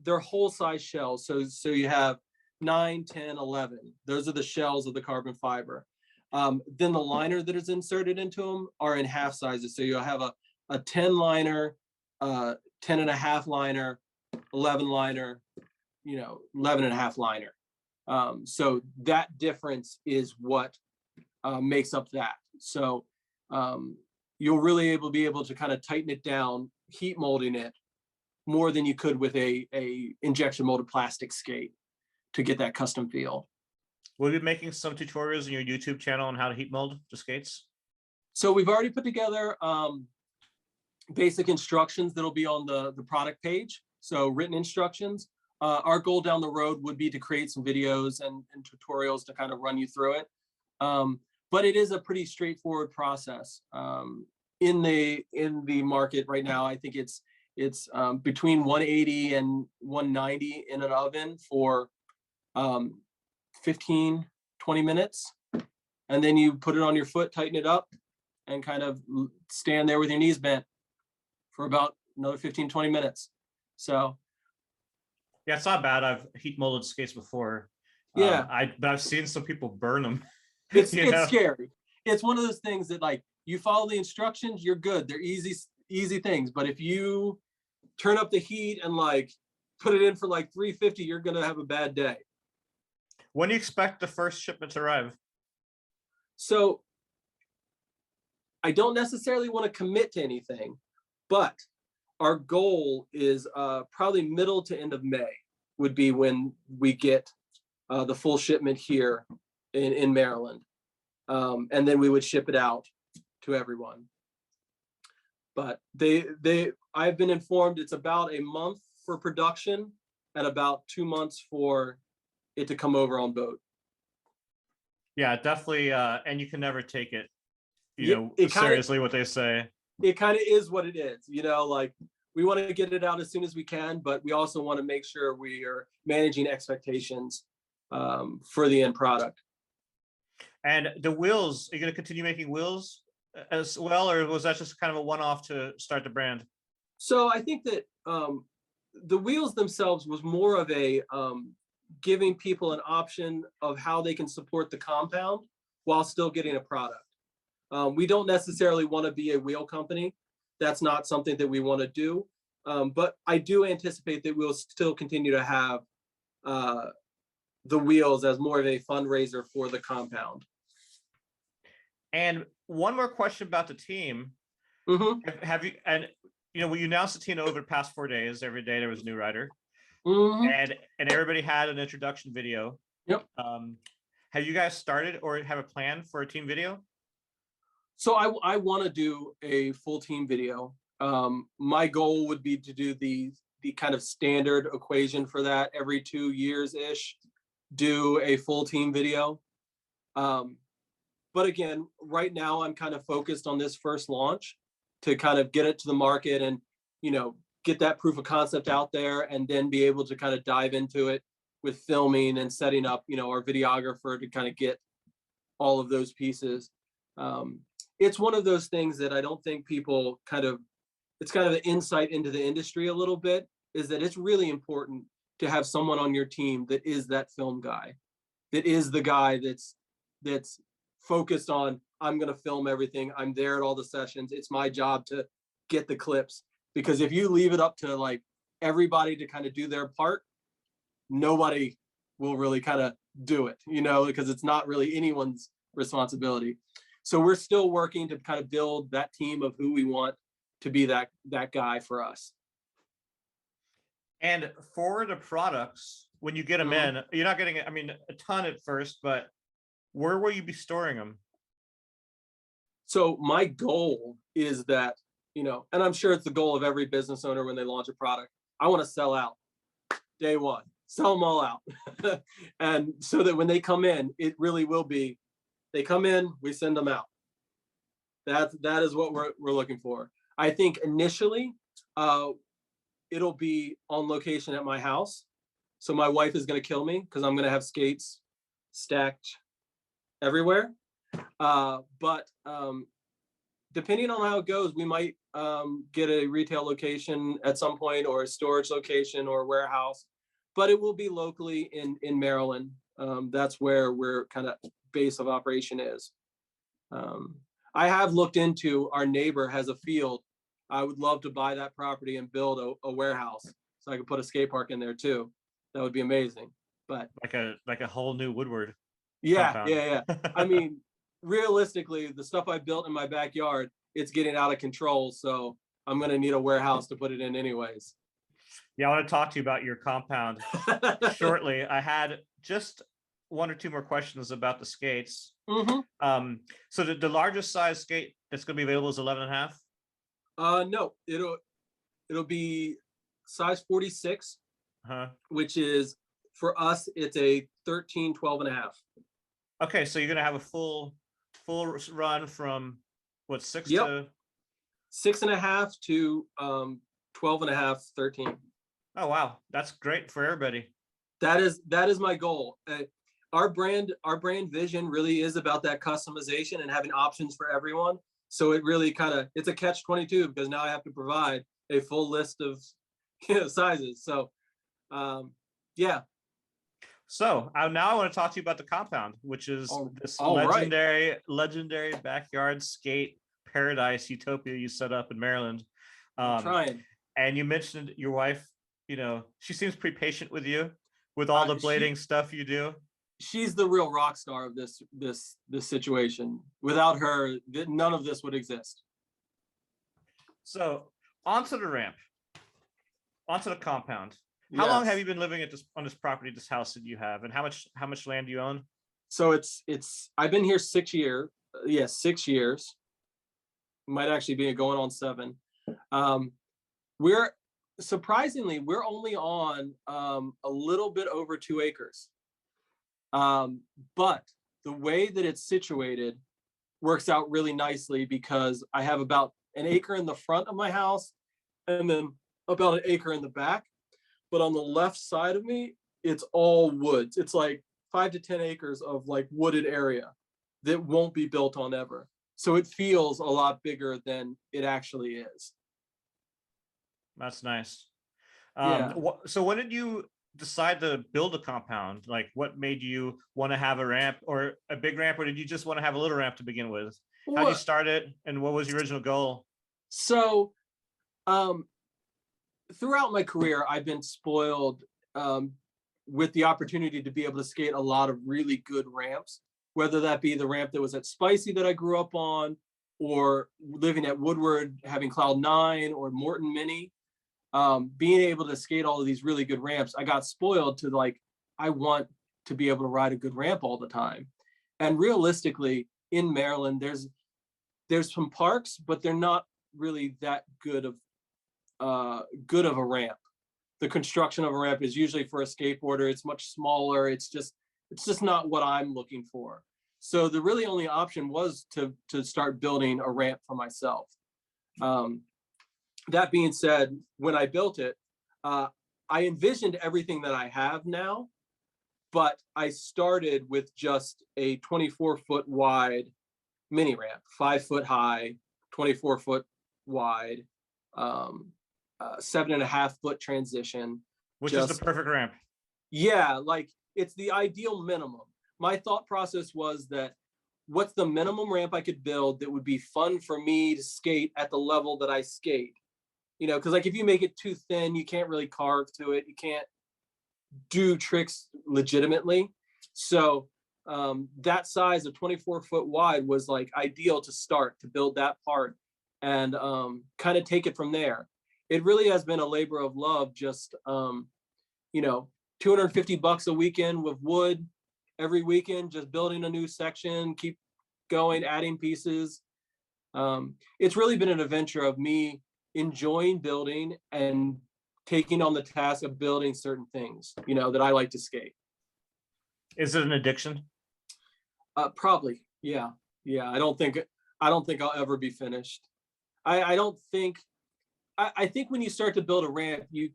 they're whole size shells. So you have 9, 10, 11. Those are the shells of the carbon fiber. Then the liner that is inserted into them are in half sizes. So you'll have a 10 liner, 10 and a half liner, 11 liner, 11 and a half liner. So that difference is what makes up that. So you'll really be able to kind of tighten it down, heat molding it more than you could with a injection molded plastic skate to get that custom feel. Will you be making some tutorials in your YouTube channel on how to heat mold the skates? So we've already put together basic instructions that'll be on the product page. So written instructions. Our goal down the road would be to create some videos and tutorials to kind of run you through it. But it is a pretty straightforward process. In the market right now, I think it's between 180 and 190 in an oven for 15, 20 minutes. And then you put it on your foot, tighten it up, and kind of stand there with your knees bent for about another 15, 20 minutes. So yeah, it's not bad. I've heat molded skates before. Yeah, but I've seen some people burn them. it's scary. It's one of those things that, like, you follow the instructions, you're good. They're easy things. But if you turn up the heat and like put it in for like 350, you're gonna have a bad day. When do you expect the first shipment to arrive? So I don't necessarily want to commit to anything, but our goal is probably middle to end of May would be when we get the full shipment here in Maryland. And then we would ship it out to everyone. But I've been informed it's about a month for production and about 2 months for it to come over on boat. Yeah, definitely. And you can never take it, seriously what they say. It kind of is what it is, like we want to get it out as soon as we can, but we also want to make sure we are managing expectations for the end product. And the wheels, are you going to continue making wheels as well, or was that just kind of a one-off to start the brand? So I think that the wheels themselves was more of a giving people an option of how they can support the compound while still getting a product. We don't necessarily want to be a wheel company. That's not something that we want to do. But I do anticipate that we'll still continue to have the wheels as more of a fundraiser for the compound. And one more question about the team. Mm-hmm. Have you, and we announced the team over the past 4 days. Every day there was a new rider, Hmm. and everybody had an introduction video. Yep. Have you guys started or have a plan for a team video? So I want to do a full team video. My goal would be to do the kind of standard equation for that every 2 years ish, do a full team video. But again, right now I'm kind of focused on this first launch to kind of get it to the market and, get that proof of concept out there and then be able to kind of dive into it with filming and setting up, our videographer to kind of get all of those pieces. It's one of those things that I don't think people it's kind of an insight into the industry a little bit, is that it's really important to have someone on your team that is that film guy, that is the guy that's focused on, I'm going to film everything. I'm there at all the sessions. It's my job to get the clips. Because if you leave it up to like everybody to kind of do their part, nobody will really kind of do it, because it's not really anyone's responsibility. So we're still working to kind of build that team of who we want to be that guy for us. And for the products, when you get them Mhm. in, you're not getting, a ton at first, but where will you be storing them? So my goal is that, and I'm sure it's the goal of every business owner when they launch a product, I want to sell out day one, sell them all out. And so that when they come in, it really will be, they come in, we send them out. That is what we're looking for. I think initially, it'll be on location at my house. So my wife is going to kill me because I'm going to have skates stacked everywhere. But depending on how it goes, we might get a retail location at some point, or a storage location or a warehouse. But it will be locally in Maryland. That's where we're kind of base of operation is. I have looked into, our neighbor has a field. I would love to buy that property and build a warehouse so I could put a skate park in there too. That would be amazing. But Like a whole new Woodward yeah, compound. yeah, yeah. I mean, realistically, the stuff I built in my backyard, it's getting out of control. So I'm gonna need a warehouse to put it in anyways. Yeah, I want to talk to you about your compound shortly. I had just one or two more questions about the skates. Mm-hmm. So the largest size skate that's going to be available is 11 and a half? No, it'll be size 46, which is, for us, it's a 13, 12 and a half. Okay, so you're going to have a full run from what, six Yep. to 6.5 to 12 and a half, 13. Oh wow, that's great for everybody. That is my goal. Our brand vision really is about that customization and having options for everyone. So it really it's a catch-22, because now I have to provide a full list of sizes. So yeah. So now I want to talk to you about the compound, which is this legendary backyard skate paradise utopia you set up in Maryland. I'm trying. And you mentioned your wife. She seems pretty patient with you, with all the blading stuff you do. She's the real rock star of this situation. Without her, none of this would exist. So onto the ramp, onto the compound. How long have you been living on this property, this house that you have, and how much land do you own? So it's I've been here 6 years. Yeah, 6 years. Might actually be going on 7. We're surprisingly, we're only on a little bit over 2 acres. But the way that it's situated works out really nicely, because I have about an acre in the front of my house and then about an acre in the back. But on the left side of me, it's all woods. It's like 5 to 10 acres of like wooded area that won't be built on ever. So it feels a lot bigger than it actually is. That's nice. Yeah. So when did you decide to build a compound? Like, what made you want to have a ramp, or a big ramp, or did you just want to have a little ramp to begin with? How did you start it, and what was your original goal? So throughout my career, I've been spoiled with the opportunity to be able to skate a lot of really good ramps, whether that be the ramp that was at Spicy that I grew up on, or living at Woodward, having Cloud9 or Morton Mini, being able to skate all of these really good ramps, I got spoiled to like, I want to be able to ride a good ramp all the time. And realistically, in Maryland, there's some parks, but they're not really that good of a ramp. The construction of a ramp is usually for a skateboarder. It's much smaller. It's just not what I'm looking for. So the really only option was to start building a ramp for myself. That being said, when I built it, I envisioned everything that I have now, but I started with just a 24-foot wide mini ramp, 5 foot high, 24 foot wide, 7.5 foot transition. Which is the perfect ramp. Yeah, like it's the ideal minimum. My thought process was that what's the minimum ramp I could build that would be fun for me to skate at the level that I skate? You know, because like if you make it too thin, you can't really carve to it. You can't do tricks legitimately. So that size of 24 foot wide was like ideal to start to build that part and kind of take it from there. It really has been a labor of love, just you know, $250 a weekend with wood every weekend, just building a new section, keep going, adding pieces. It's really been an adventure of me enjoying building and taking on the task of building certain things, you know, that I like to skate. Is it an addiction? Probably, yeah. I don't think I'll ever be finished. I don't think. I think when you start to build a ramp, you,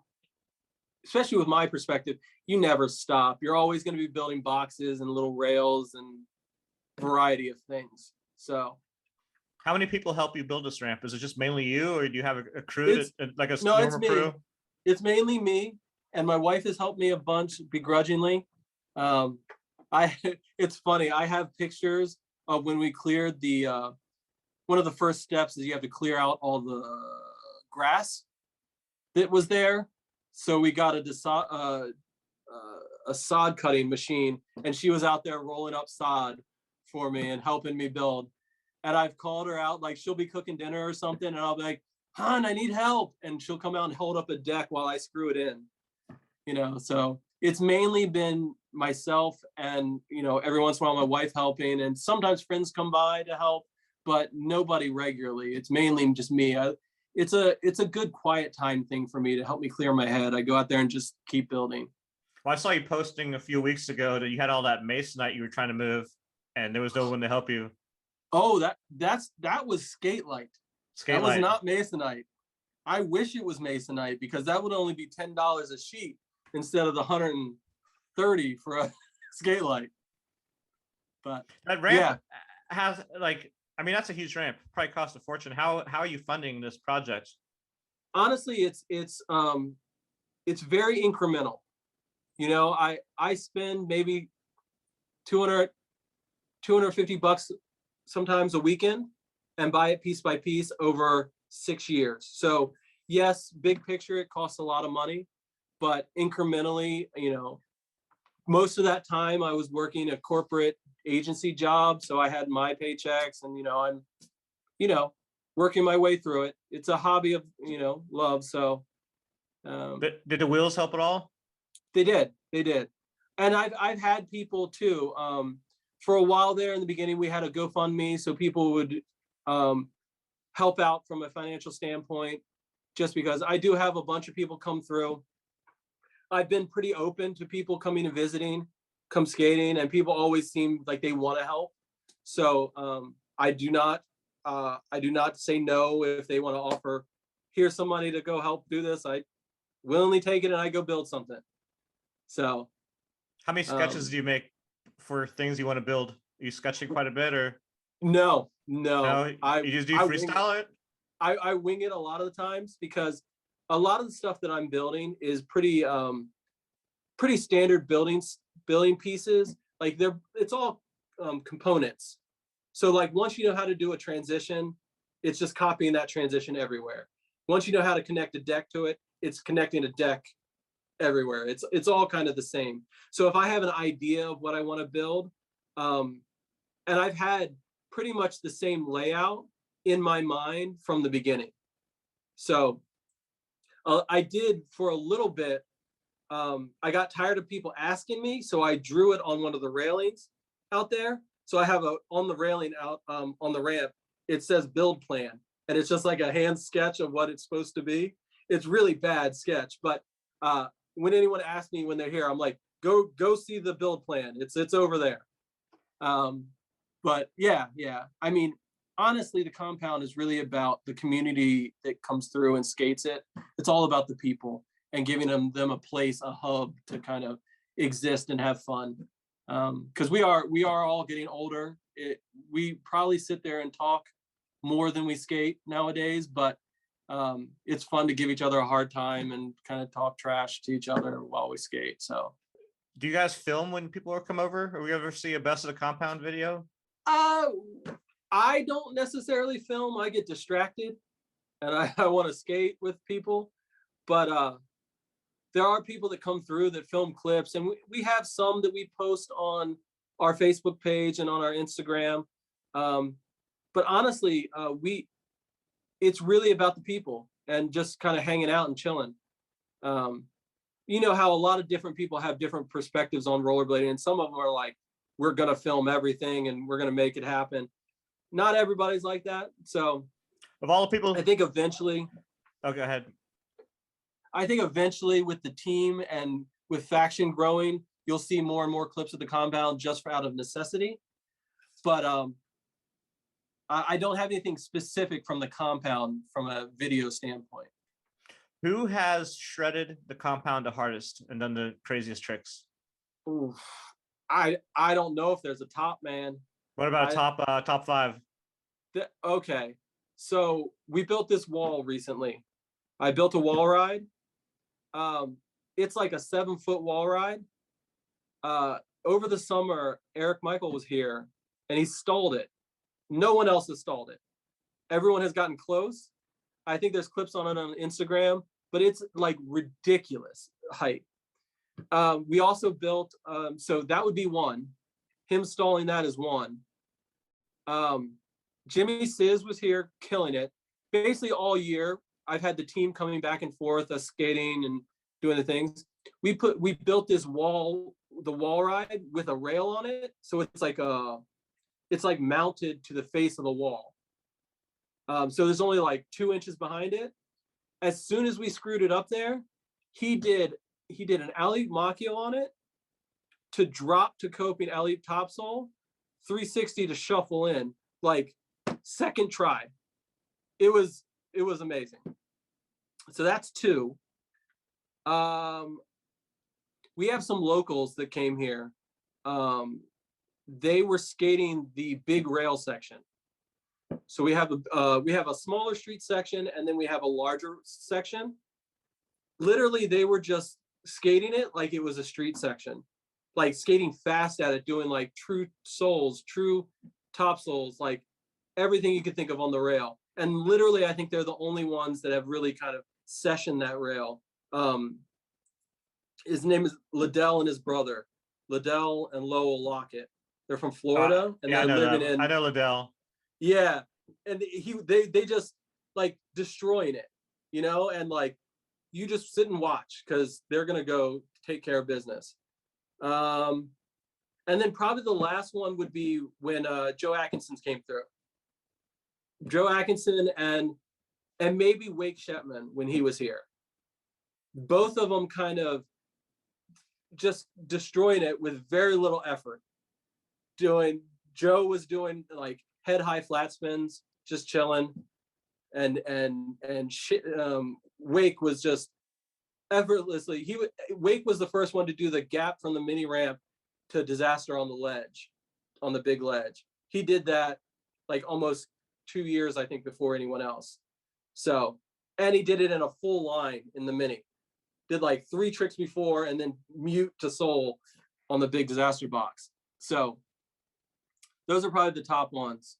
especially with my perspective, you never stop. You're always going to be building boxes and little rails and variety of things. So, how many people help you build this ramp? Is it just mainly you, or do you have a crew, like a normal crew? It's mainly me, and my wife has helped me a bunch begrudgingly. It's funny. I have pictures of when we cleared the. One of the first steps is you have to clear out all the grass that was there. So we got a sod cutting machine, and she was out there rolling up sod for me and helping me build. And I've called her out, like she'll be cooking dinner or something, and I'll be like, "Hon, I need help," and she'll come out and hold up a deck while I screw it in. You know, so it's mainly been myself, and you know, every once in a while my wife helping, and sometimes friends come by to help, but nobody regularly. It's mainly just me. It's a good quiet time thing for me to help me clear my head. I go out there and just keep building. Well, I saw you posting a few weeks ago that you had all that masonite you were trying to move, and there was no one to help you. Oh, that was Skatelite. That was not masonite. I wish it was masonite, because that would only be $10 a sheet instead of the $130 for a Skatelite. But that ramp has, like, I mean, that's a huge ramp. Probably cost a fortune. How are you funding this project? Honestly, it's very incremental. You know, I spend maybe $250 sometimes a weekend and buy it piece by piece over 6 years. So yes, big picture, it costs a lot of money, but incrementally, you know, most of that time I was working a corporate agency job. So I had my paychecks, and, you know, I'm, you know, working my way through it. It's a hobby of, you know, love. So did the wheels help at all? They did. And I've had people too. For a while there in the beginning, we had a GoFundMe, so people would help out from a financial standpoint, just because I do have a bunch of people come through. I've been pretty open to people coming and visiting, come skating, and people always seem like they want to help. So I do not say no if they want to offer, here's some money to go help do this. I willingly take it and I go build something. So how many sketches do you make for things you want to build? Are you sketching quite a bit, or no? You just do freestyle it? I wing it a lot of the times, because a lot of the stuff that I'm building is pretty standard building pieces. Like it's all components. So like once you know how to do a transition, it's just copying that transition everywhere. Once you know how to connect a deck to it, it's connecting a deck everywhere. It's all kind of the same. So if I have an idea of what I want to build, and I've had pretty much the same layout in my mind from the beginning. So I did for a little bit. I got tired of people asking me, so I drew it on one of the railings out there. So I have on the railing out on the ramp, it says build plan, and it's just like a hand sketch of what it's supposed to be. It's really bad sketch, but when anyone asks me when they're here, I'm like, go see the build plan. It's over there. But yeah. I mean, honestly, the compound is really about the community that comes through and skates it. It's all about the people and giving them a place, a hub to kind of exist and have fun. Because we are all getting older. We probably sit there and talk more than we skate nowadays, but it's fun to give each other a hard time and kind of talk trash to each other while we skate. So, do you guys film when people come over? Or we ever see a best of the compound video? I don't necessarily film. I get distracted, and I want to skate with people. But there are people that come through that film clips, and we have some that we post on our Facebook page and on our Instagram. But honestly, it's really about the people and just kind of hanging out and chilling. You know how a lot of different people have different perspectives on rollerblading, and some of them are like, we're going to film everything and we're going to make it happen. Not everybody's like that. So of all the people, I think eventually. Oh, go ahead. I think eventually with the team and with faction growing, you'll see more and more clips of the compound just out of necessity. But I don't have anything specific from the compound from a video standpoint. Who has shredded the compound the hardest and done the craziest tricks? Ooh, I don't know if there's a top, man. What about top five? Okay, so we built this wall recently. I built a wall ride. It's like a 7-foot wall ride. Over the summer, Eric Michael was here and he stalled it. No one else has stalled it. Everyone has gotten close. I think there's clips on it on Instagram, but it's like ridiculous height. We also built, so that would be one. Him stalling that is one. Jimmy Sizz was here killing it. Basically all year, I've had the team coming back and forth, us skating and doing the things. We built this wall, the wall ride with a rail on it. So it's like mounted to the face of the wall. So there's only like 2 inches behind it. As soon as we screwed it up there, he did an alley macchio on it to drop to coping alley topsoul, 360 to shuffle in, like second try. It was amazing. So that's 2. We have some locals that came here. They were skating the big rail section. So we have a smaller street section, and then we have a larger section. Literally, they were just skating it like it was a street section, like skating fast at it, doing like true souls, true top souls, like everything you could think of on the rail. And literally, I think they're the only ones that have really kind of sessioned that rail. His name is Liddell and his brother, Liddell and Lowell Lockett. They're from Florida, and yeah, they're living in. I know Liddell. Yeah, and they just like destroying it, you know, and like you just sit and watch because they're gonna go take care of business. And then probably the last one would be when Joe Atkinson came through. Joe Atkinson and maybe Wake Shepman when he was here. Both of them kind of just destroying it with very little effort. Joe was doing like head high flat spins, just chilling, and Wake was just effortlessly. Wake was the first one to do the gap from the mini ramp to disaster on the ledge, on the big ledge. He did that like almost 2 years, I think, before anyone else. So, and he did it in a full line in the mini. Did like 3 tricks before and then mute to soul on the big disaster box. So those are probably the top ones.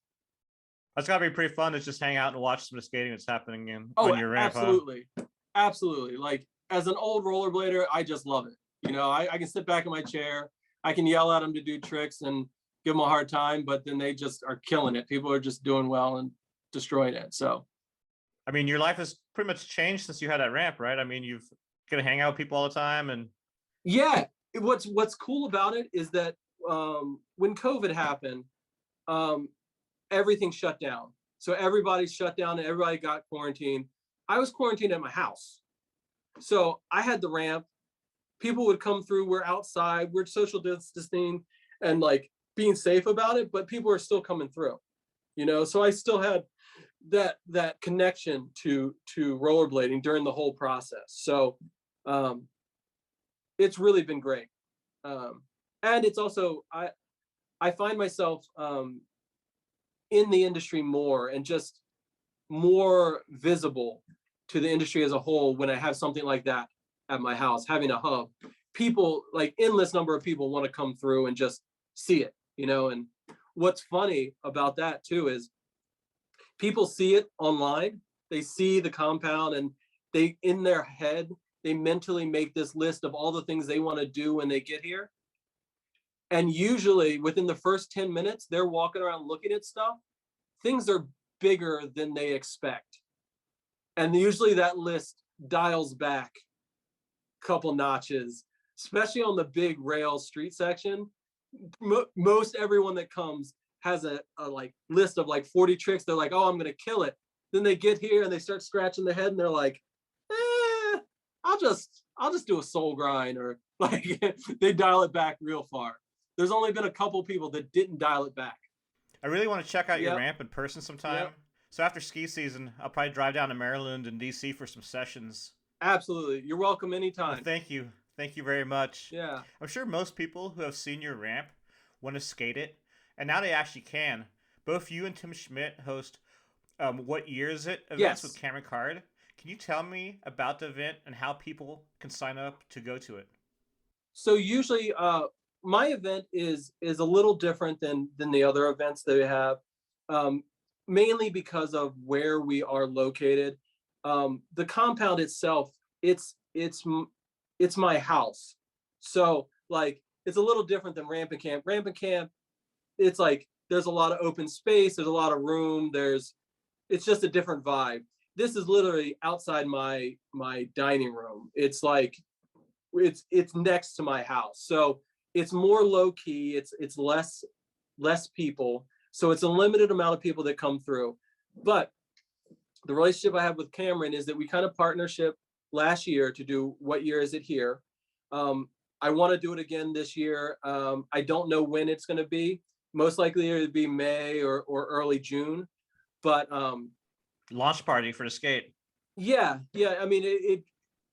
That's gotta be pretty fun to just hang out and watch some of the skating that's happening on your ramp. Absolutely. Absolutely. Like as an old rollerblader, I just love it. You know, I can sit back in my chair. I can yell at them to do tricks and give them a hard time, but then they just are killing it. People are just doing well, and destroying it. So I mean, your life has pretty much changed since you had that ramp, right? I mean, you've gonna hang out with people all the time, and yeah, what's cool about it is that when COVID happened, um, everything shut down. So everybody's shut down and everybody got quarantined. I was quarantined at my house. So I had the ramp. People would come through. We're outside. We're social distancing and like being safe about it, but people are still coming through. So I still had that connection to rollerblading during the whole process. So um, it's really been great. And it's also I find myself in the industry more and just more visible to the industry as a whole when I have something like that at my house, having a hub. People, like endless number of people, want to come through and just see it, and what's funny about that too is people see it online, they see the compound, and they, in their head, they mentally make this list of all the things they want to do when they get here. And usually within the first 10 minutes, they're walking around looking at stuff. Things are bigger than they expect. And usually that list dials back a couple notches, especially on the big rail street section. Most everyone that comes has a like list of like 40 tricks. They're like, oh, I'm going to kill it. Then they get here and they start scratching their head and they're like, I'll just do a soul grind, or like they dial it back real far. There's only been a couple people that didn't dial it back. I really want to check out your Yep. ramp in person sometime. Yep. So after ski season, I'll probably drive down to Maryland and DC for some sessions. Absolutely. You're welcome anytime. Well, thank you. Thank you very much. Yeah. I'm sure most people who have seen your ramp want to skate it, and now they actually can. Both you and Tim Schmidt host What Year Is It events Yes. with Cameron Card. Can you tell me about the event and how people can sign up to go to it? So usually my event is a little different than the other events that we have, mainly because of where we are located. The compound itself, it's my house. So like it's a little different than Rampant Camp. Rampant Camp, it's like there's a lot of open space, there's a lot of room, it's just a different vibe. This is literally outside my dining room. It's like it's next to my house. So it's more low key, it's less people. So it's a limited amount of people that come through. But the relationship I have with Cameron is that we kind of partnership last year to do What Year Is It Here. I want to do it again this year. I don't know when it's going to be. Most likely it would be May or early June. But Launch party for the skate. yeah. I mean,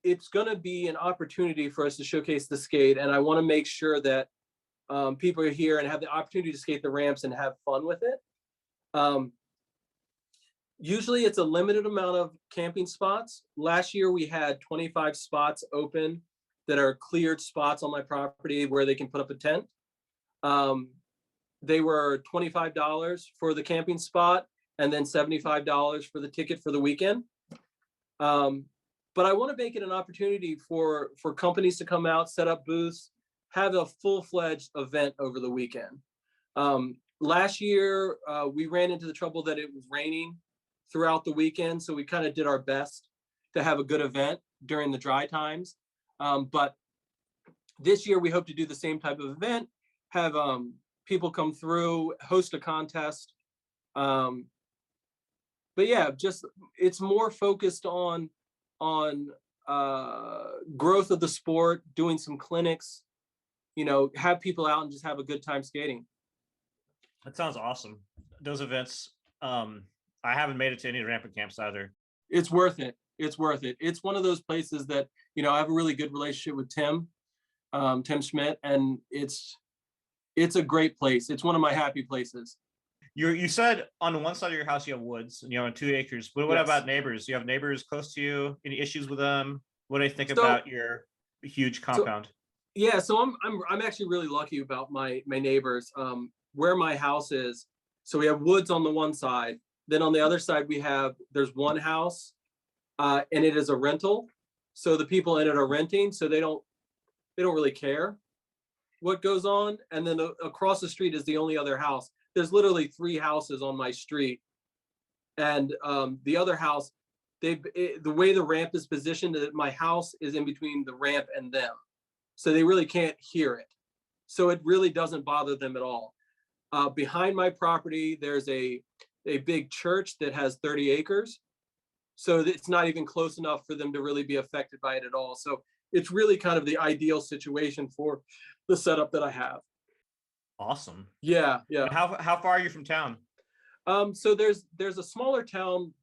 it's going to be an opportunity for us to showcase the skate, and I want to make sure that people are here and have the opportunity to skate the ramps and have fun with it. Usually it's a limited amount of camping spots. Last year we had 25 spots open that are cleared spots on my property where they can put up a tent. They were $25 for the camping spot and then $75 for the ticket for the weekend. But I want to make it an opportunity for companies to come out, set up booths, have a full-fledged event over the weekend. Last year, we ran into the trouble that it was raining throughout the weekend, so we kind of did our best to have a good event during the dry times. But this year, we hope to do the same type of event, have people come through, host a contest. But yeah, just it's more focused on growth of the sport, doing some clinics, have people out and just have a good time skating. That sounds awesome. Those events, I haven't made it to any rampant camps either. It's worth it. It's worth it. It's one of those places that, I have a really good relationship with Tim Schmidt, and it's a great place. It's one of my happy places. You said on one side of your house you have woods, and on 2 acres. But what Yes. about neighbors? Do you have neighbors close to you? Any issues with them? What do they think about your huge compound? Yeah, so I'm actually really lucky about my neighbors. Where my house is, so we have woods on the one side. Then on the other side there's one house, and it is a rental. So the people in it are renting, so they don't really care what goes on. And then across the street is the only other house. There's literally 3 houses on my street And the other house, the way the ramp is positioned, my house is in between the ramp and them, so they really can't hear it. So it really doesn't bother them at all. Behind my property, there's a big church that has 30 acres. So it's not even close enough for them to really be affected by it at all. So it's really kind of the ideal situation for the setup that I have. Awesome. Yeah, yeah. And how far are you from town? So there's a smaller town,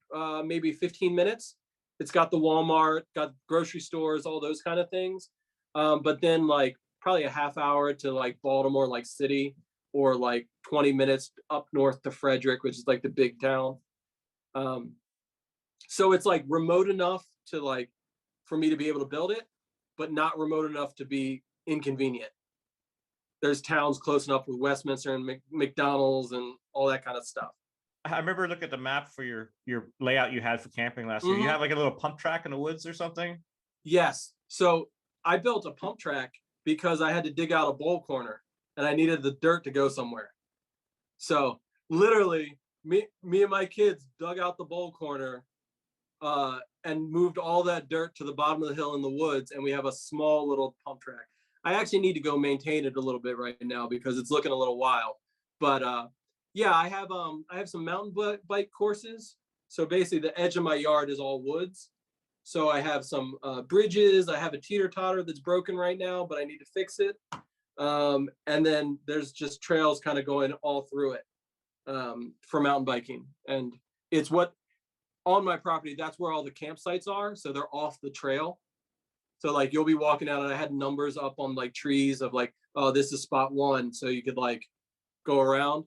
maybe 15 minutes. It's got the Walmart, got grocery stores, all those kind of things. But then like probably a half hour to like Baltimore, like city, or like 20 minutes up north to Frederick, which is like the big town. So it's like remote enough to like for me to be able to build it, but not remote enough to be inconvenient. There's towns close enough with Westminster and McDonald's and all that kind of stuff. I remember looking at the map for your layout you had for camping last year. You have like a little pump track in the woods or something? Yes. So I built a pump track because I had to dig out a bowl corner and I needed the dirt to go somewhere. So literally me and my kids dug out the bowl corner and moved all that dirt to the bottom of the hill in the woods, and we have a small little pump track. I actually need to go maintain it a little bit right now because it's looking a little wild. But yeah, I have some mountain bike courses. So basically the edge of my yard is all woods. So I have some bridges. I have a teeter-totter that's broken right now, but I need to fix it. And then there's just trails kind of going all through it for mountain biking. And it's what on my property, that's where all the campsites are. So they're off the trail. So like you'll be walking out and I had numbers up on like trees of like, oh, this is spot 1. So you could like go around,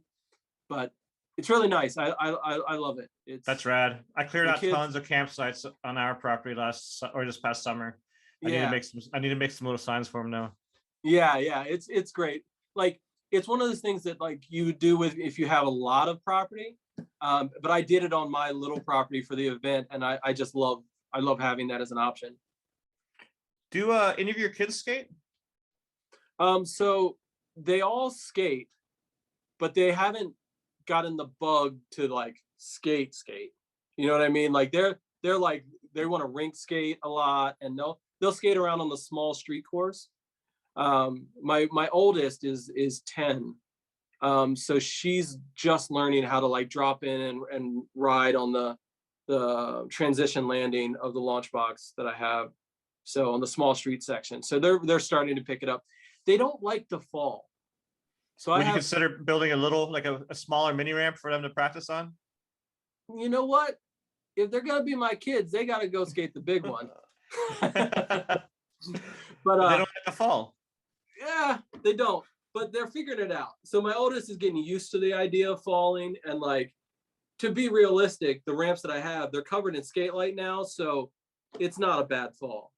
but it's really nice. I love it. That's rad. I cleared out kids, tons of campsites on our property this past summer. I need to make some little signs for them now. Yeah, it's great. Like it's one of those things that like you do with if you have a lot of property. But I did it on my little property for the event, and I just love having that as an option. Do any of your kids skate? So they all skate, but they haven't gotten the bug to like skate. You know what I mean? Like they're like they want to rink skate a lot, and they'll skate around on the small street course. My oldest is 10. So she's just learning how to like drop in and ride on the transition landing of the launch box that I have. So on the small street section. So they're starting to pick it up. They don't like to fall. So would you consider building a little like a smaller mini ramp for them to practice on? You know what? If they're gonna be my kids, they gotta go skate the big one. But they don't like to fall. Yeah, they don't. But they're figuring it out. So my oldest is getting used to the idea of falling, and like to be realistic, the ramps that I have, they're covered in skate light now, so it's not a bad fall.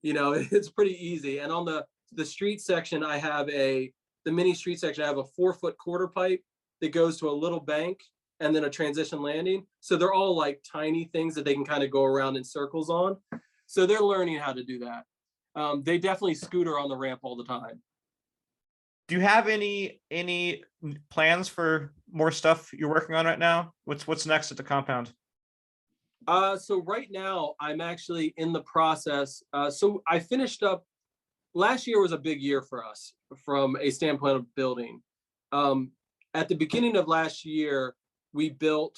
You know, it's pretty easy. And on the street section, I have the mini street section, I have a 4-foot quarter pipe that goes to a little bank and then a transition landing. So they're all like tiny things that they can kind of go around in circles on. So they're learning how to do that. They definitely scooter on the ramp all the time. Do you have any plans for more stuff you're working on right now? What's next at the compound? So right now I'm actually in the process. So I finished up. Last year was a big year for us from a standpoint of building. At the beginning of last year, we built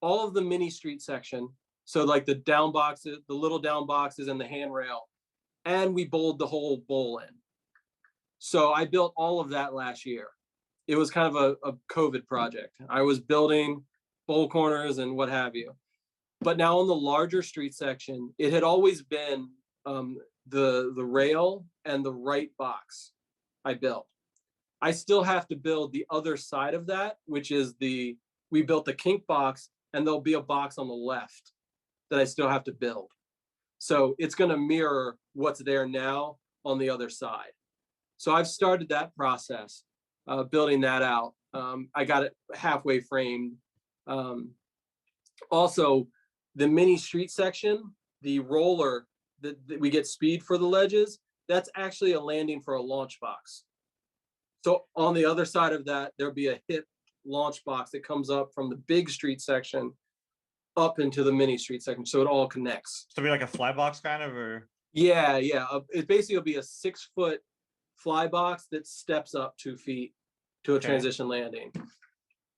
all of the mini street section. So like the down boxes, the little down boxes and the handrail, and we bowled the whole bowl in. So I built all of that last year. It was kind of a COVID project. I was building bowl corners and what have you. But now on the larger street section, it had always been the rail and the right box I built. I still have to build the other side of that, which is we built the kink box, and there'll be a box on the left that I still have to build. So it's going to mirror what's there now on the other side. So I've started that process, building that out. I got it halfway framed. Also, the mini street section, the roller that we get speed for the ledges, that's actually a landing for a launch box. So on the other side of that, there'll be a hip launch box that comes up from the big street section up into the mini street section, so it all connects. So it'll be like a fly box kind of, or Yeah, it basically will be a 6-foot fly box that steps up 2 feet to a okay. transition landing.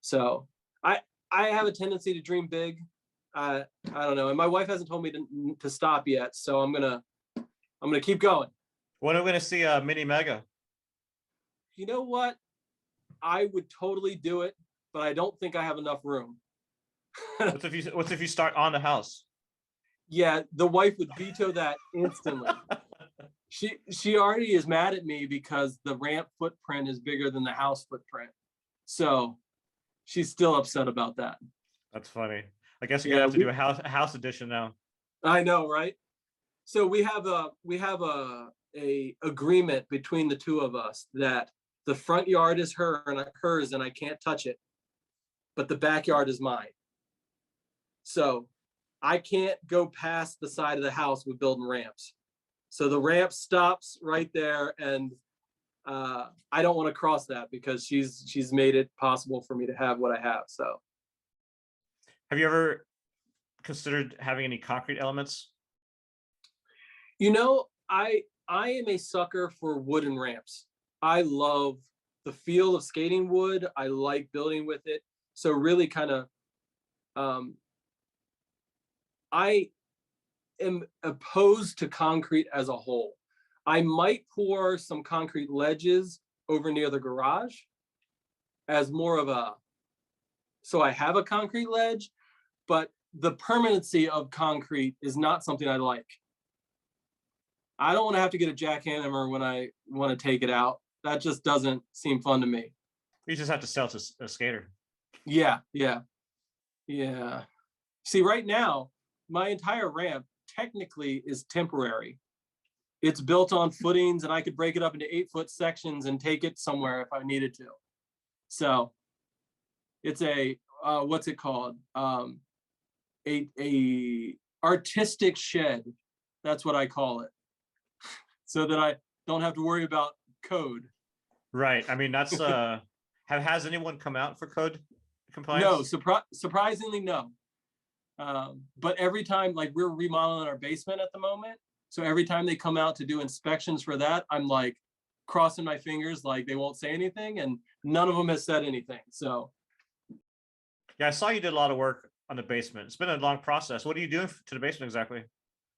So I have a tendency to dream big. I don't know, and my wife hasn't told me to stop yet, so I'm gonna keep going. When are we gonna see a mini mega? You know what? I would totally do it, but I don't think I have enough room. What's if you start on the house? Yeah, the wife would veto that instantly. She already is mad at me because the ramp footprint is bigger than the house footprint. So she's still upset about that. That's funny. I guess you're Yeah, gonna have to do a house edition now. I know, right? So we have a agreement between the two of us that the front yard is hers and I can't touch it, but the backyard is mine. So I can't go past the side of the house with building ramps. So the ramp stops right there, and I don't want to cross that because she's made it possible for me to have what I have. So Have you ever considered having any concrete elements? you know, I am a sucker for wooden ramps. I love the feel of skating wood. I like building with it. So really kind of I am opposed to concrete as a whole. I might pour some concrete ledges over near the garage as more of a, so I have a concrete ledge, but the permanency of concrete is not something I like. I don't want to have to get a jackhammer when I want to take it out. That just doesn't seem fun to me. You just have to sell to a skater. Yeah. See, right now, my entire ramp technically is temporary. It's built on footings, and I could break it up into 8-foot sections and take it somewhere if I needed to. So it's a what's it called? A artistic shed. That's what I call it, so that I don't have to worry about code. Right. I mean, that's has anyone come out for code compliance? No, surprisingly, no. But every time, like, we're remodeling our basement at the moment, so every time they come out to do inspections for that, I'm like crossing my fingers, like they won't say anything, and none of them has said anything. So Yeah, I saw you did a lot of work on the basement. It's been a long process. What are you doing to the basement exactly?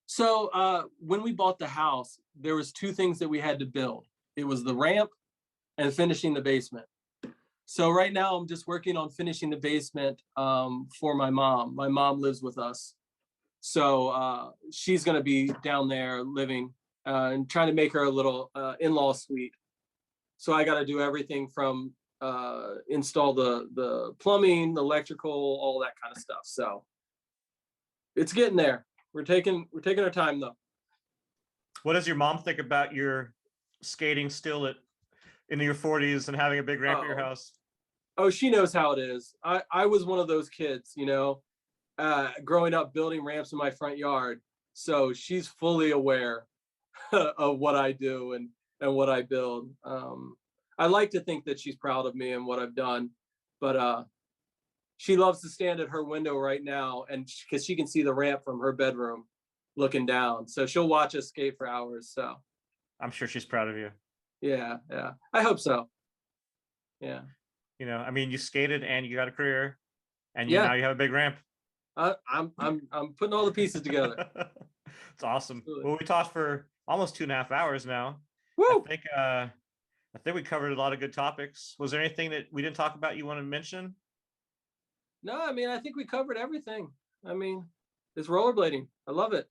so when we bought the house, there was 2 things that we had to build. It was the ramp and finishing the basement. So right now I'm just working on finishing the basement for my mom. My mom lives with us. So she's going to be down there living and trying to make her a little in-law suite. So I got to do everything from install the plumbing, the electrical, all that kind of stuff. So it's getting there. We're taking our time though. What does your mom think about your skating still in your 40s and having a big ramp at your house? Oh, she knows how it is. I was one of those kids, growing up building ramps in my front yard. So she's fully aware of what I do and what I build. I like to think that she's proud of me and what I've done, but she loves to stand at her window right now, and because she can see the ramp from her bedroom looking down. So she'll watch us skate for hours. So I'm sure she's proud of you. yeah. I hope so. Yeah. I mean, you skated and you got a career, and Yeah. now you have a big ramp. I'm putting all the pieces together. It's awesome. Absolutely. Well, we talked for almost 2.5 hours now. Woo! I think we covered a lot of good topics. Was there anything that we didn't talk about you want to mention? No, I mean, I think we covered everything. I mean, it's rollerblading. I love it.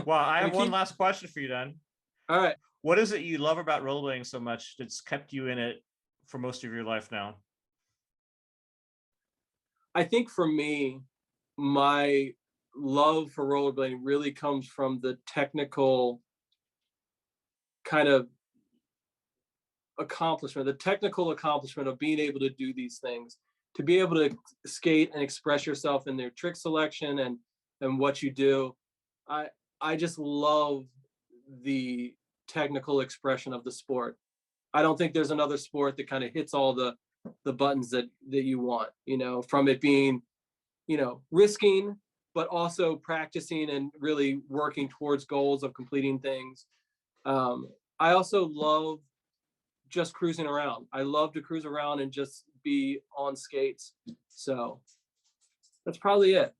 Well, I have one last question for you then. All right. What is it you love about rollerblading so much that's kept you in it for most of your life now? I think for me, my love for rollerblading really comes from the technical kind of accomplishment, the technical accomplishment of being able to do these things, to be able to skate and express yourself in their trick selection and what you do. I just love the technical expression of the sport. I don't think there's another sport that kind of hits all the buttons that you want, from it being, risking but also practicing and really working towards goals of completing things. I also love just cruising around. I love to cruise around and just be on skates. So that's probably it.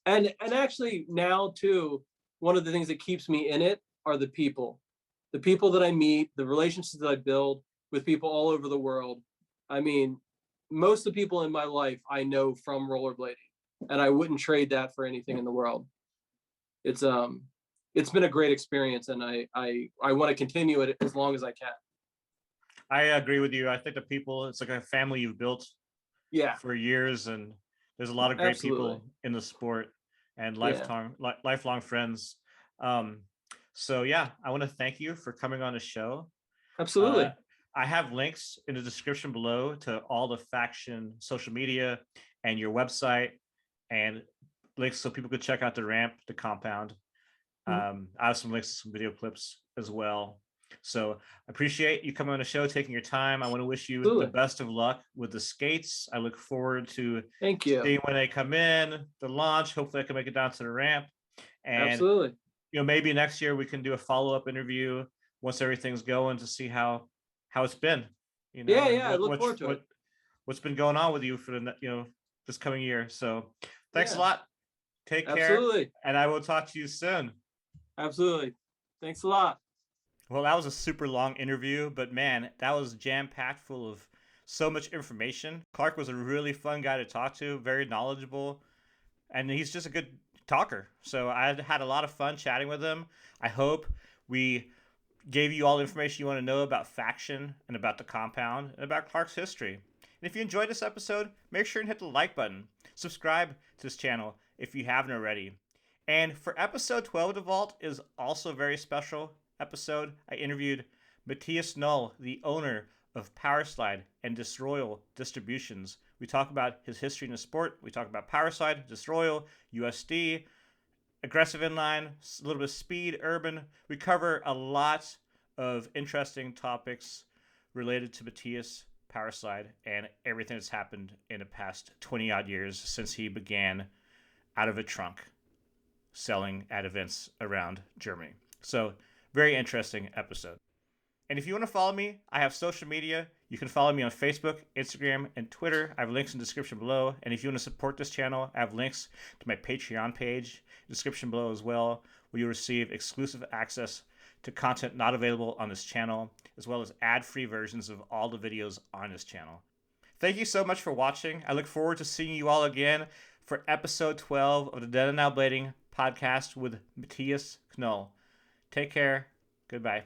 And actually now too, one of the things that keeps me in it are the people. The people that I meet, the relationships that I build with people all over the world. I mean, most of the people in my life I know from rollerblading, and I wouldn't trade that for anything in the world. It's been a great experience, and I want to continue it as long as I can. I agree with you. I think the people, it's like a family you've built Yeah, for years, and there's a lot of great absolutely. people in the sport and Yeah, lifelong friends. Um, so yeah, I want to thank you for coming on the show. Uh, absolutely. I have links in the description below to all the faction social media and your website, and links so people could check out the ramp, the compound. Mhm. I have some links to some video clips as well. So I appreciate you coming on the show, taking your time. I want to wish you the Absolutely. best of luck with the skates. I look forward to Thank you. seeing when they come in, the launch. Hopefully I can make it down to the ramp. And Absolutely. maybe next year we can do a follow-up interview once everything's going to see how it's been, Yeah, and yeah. I look forward to it. what's been going on with you for the this coming year. So thanks a Yeah, lot. Take care, absolutely. and I will talk to you soon. Absolutely. Thanks a lot. Well, that was a super long interview, but man, that was jam packed full of so much information. Clark was a really fun guy to talk to, very knowledgeable, and he's just a good talker. So I had a lot of fun chatting with him. I hope we gave you all the information you want to know about Faction and about the compound and about Clark's history. And if you enjoyed this episode, make sure and hit the like button. Subscribe to this channel if you haven't already. And for episode 12 of The Vault is also a very special episode. I interviewed Matthias Null, the owner of Powerslide and Disroyal Distributions. We talk about his history in the sport. We talk about Powerslide, Disroyal, USD, aggressive inline, a little bit of speed, urban. We cover a lot of interesting topics related to Matthias Powerslide and everything that's happened in the past 20 odd years since he began out of a trunk selling at events around Germany. So, very interesting episode. And if you want to follow me, I have social media. You can follow me on Facebook, Instagram, and Twitter. I have links in the description below. And if you want to support this channel, I have links to my Patreon page, description below as well, where you'll receive exclusive access to content not available on this channel, as well as ad-free versions of all the videos on this channel. Thank you so much for watching. I look forward to seeing you all again for episode 12 of the Then and Now Blading podcast with Matthias Knoll. Take care. Goodbye.